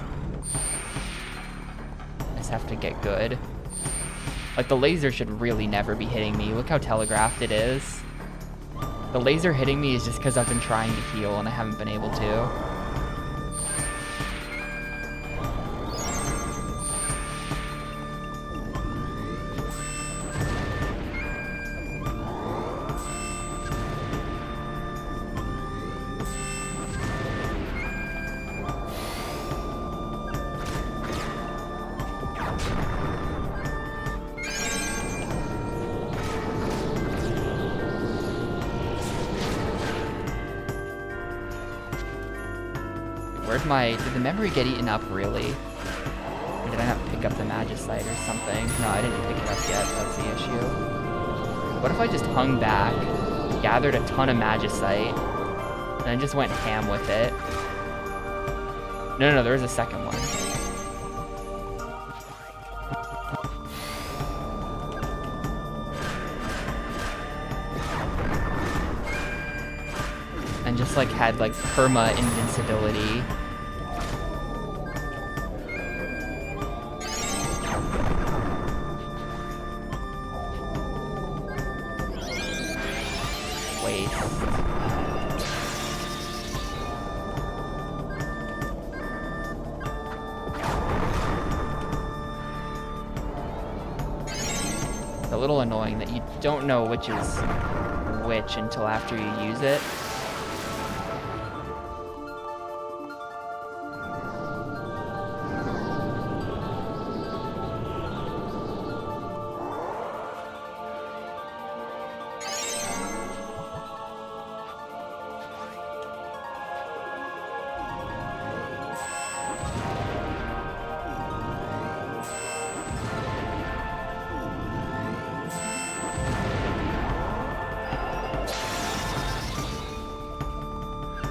I just have to get good. Like, the laser should really never be hitting me. Look how telegraphed it is. The laser hitting me is just because I've been trying to heal and I haven't been able to. Did the memory get eaten up, really? Or did I not pick up the Magicite or something? No, I didn't pick it up yet, that's the issue. What if I just hung back, gathered a ton of Magicite, and then just went ham with it? No, there was a second one. And just like had like perma invincibility. A little annoying that you don't know which is which until after you use it.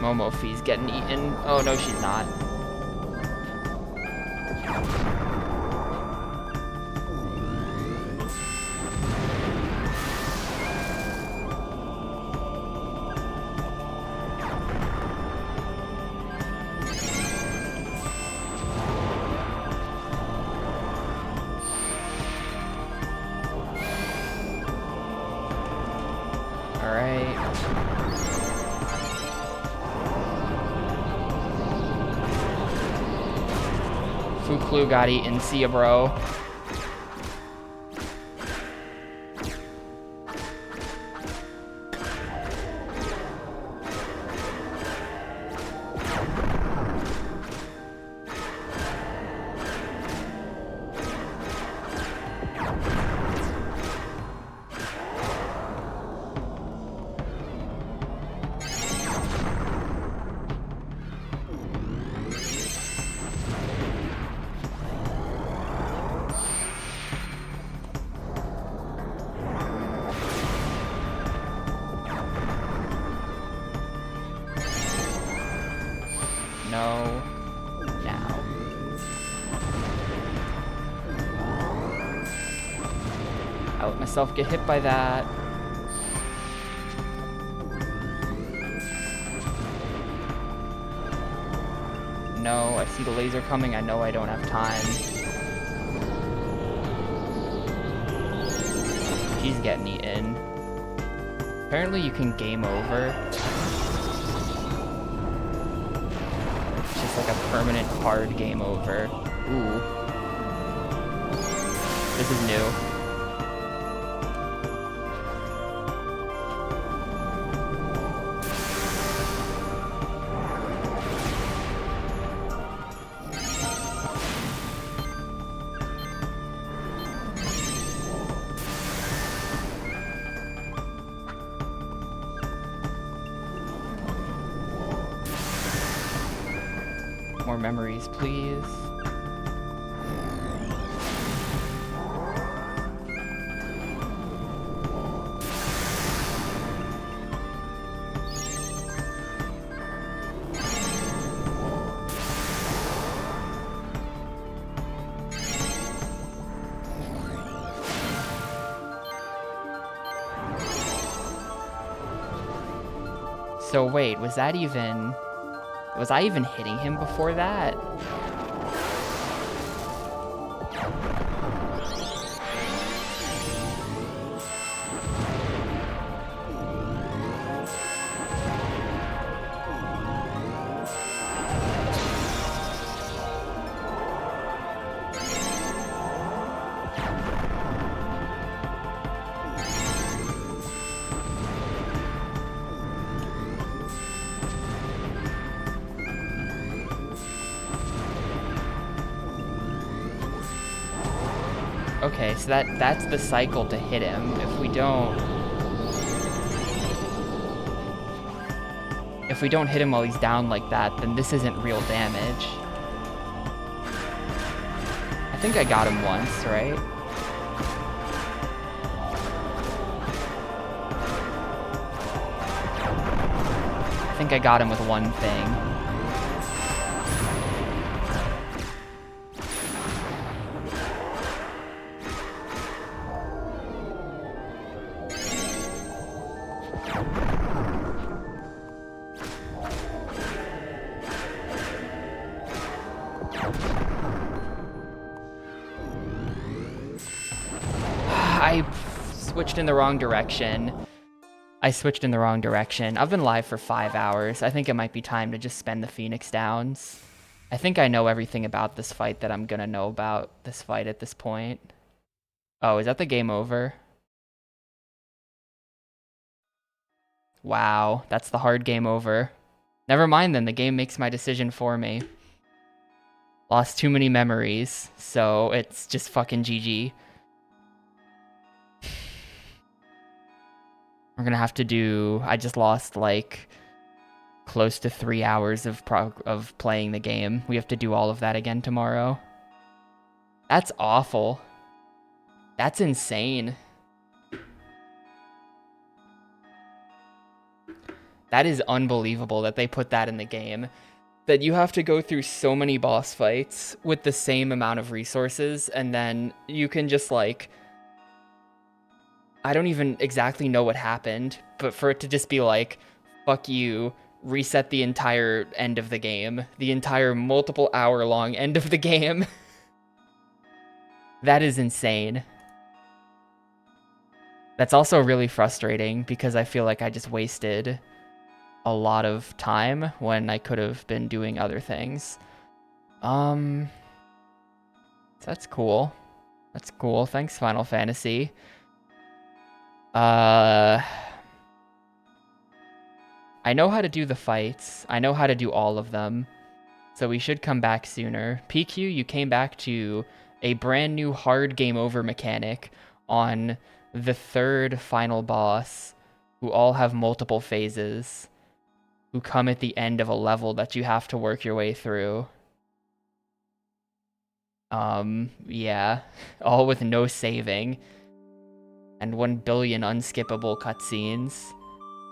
Momofi's getting eaten. Oh, no, she's not. All right. Fuklu got eaten. See ya, bro. No. Now. I let myself get hit by that. No, I see the laser coming. I know I don't have time. She's getting eaten. Apparently you can game over. Like a permanent hard game over. Ooh. This is new. More memories, please. So wait, was I even hitting him before that? Okay, so that's the cycle to hit him. If we don't hit him while he's down like that, then this isn't real damage. I think I got him once, right? I think I got him with one thing. I switched in the wrong direction. I've been live for 5 hours. I think it might be time to just spend the Phoenix Downs. I think I know everything about this fight that I'm gonna know about this fight at this point. Oh, is that the game over? Wow, that's the hard game over. Never mind then, the game makes my decision for me. Lost too many memories, so it's just fucking GG. We're gonna have to do... I just lost like close to 3 hours of playing the game. We have to do all of that again tomorrow. That's awful. That's insane. That is unbelievable that they put that in the game. That you have to go through so many boss fights with the same amount of resources, and then you can just like... I don't even exactly know what happened, but for it to just be like, fuck you, reset the entire end of the game, the entire multiple hour long end of the game. That is insane. That's also really frustrating because I feel like I just wasted a lot of time when I could have been doing other things. So that's cool. That's cool. Thanks, Final Fantasy. I know how to do the fights. I know how to do all of them. So we should come back sooner. PQ, you came back to a brand new hard game over mechanic on the third final boss, who all have multiple phases, who come at the end of a level that you have to work your way through. Yeah. All with no saving. And 1 billion unskippable cutscenes.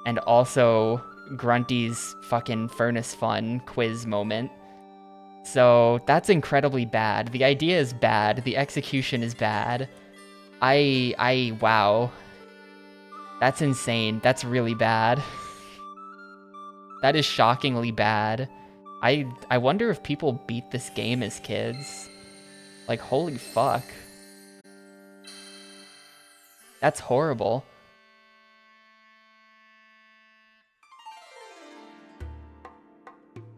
And also Grunty's fucking Furnace Fun quiz moment. So that's incredibly bad. The idea is bad. The execution is bad. Wow. That's insane. That's really bad. That is shockingly bad. I wonder if people beat this game as kids. Like, holy fuck. That's horrible.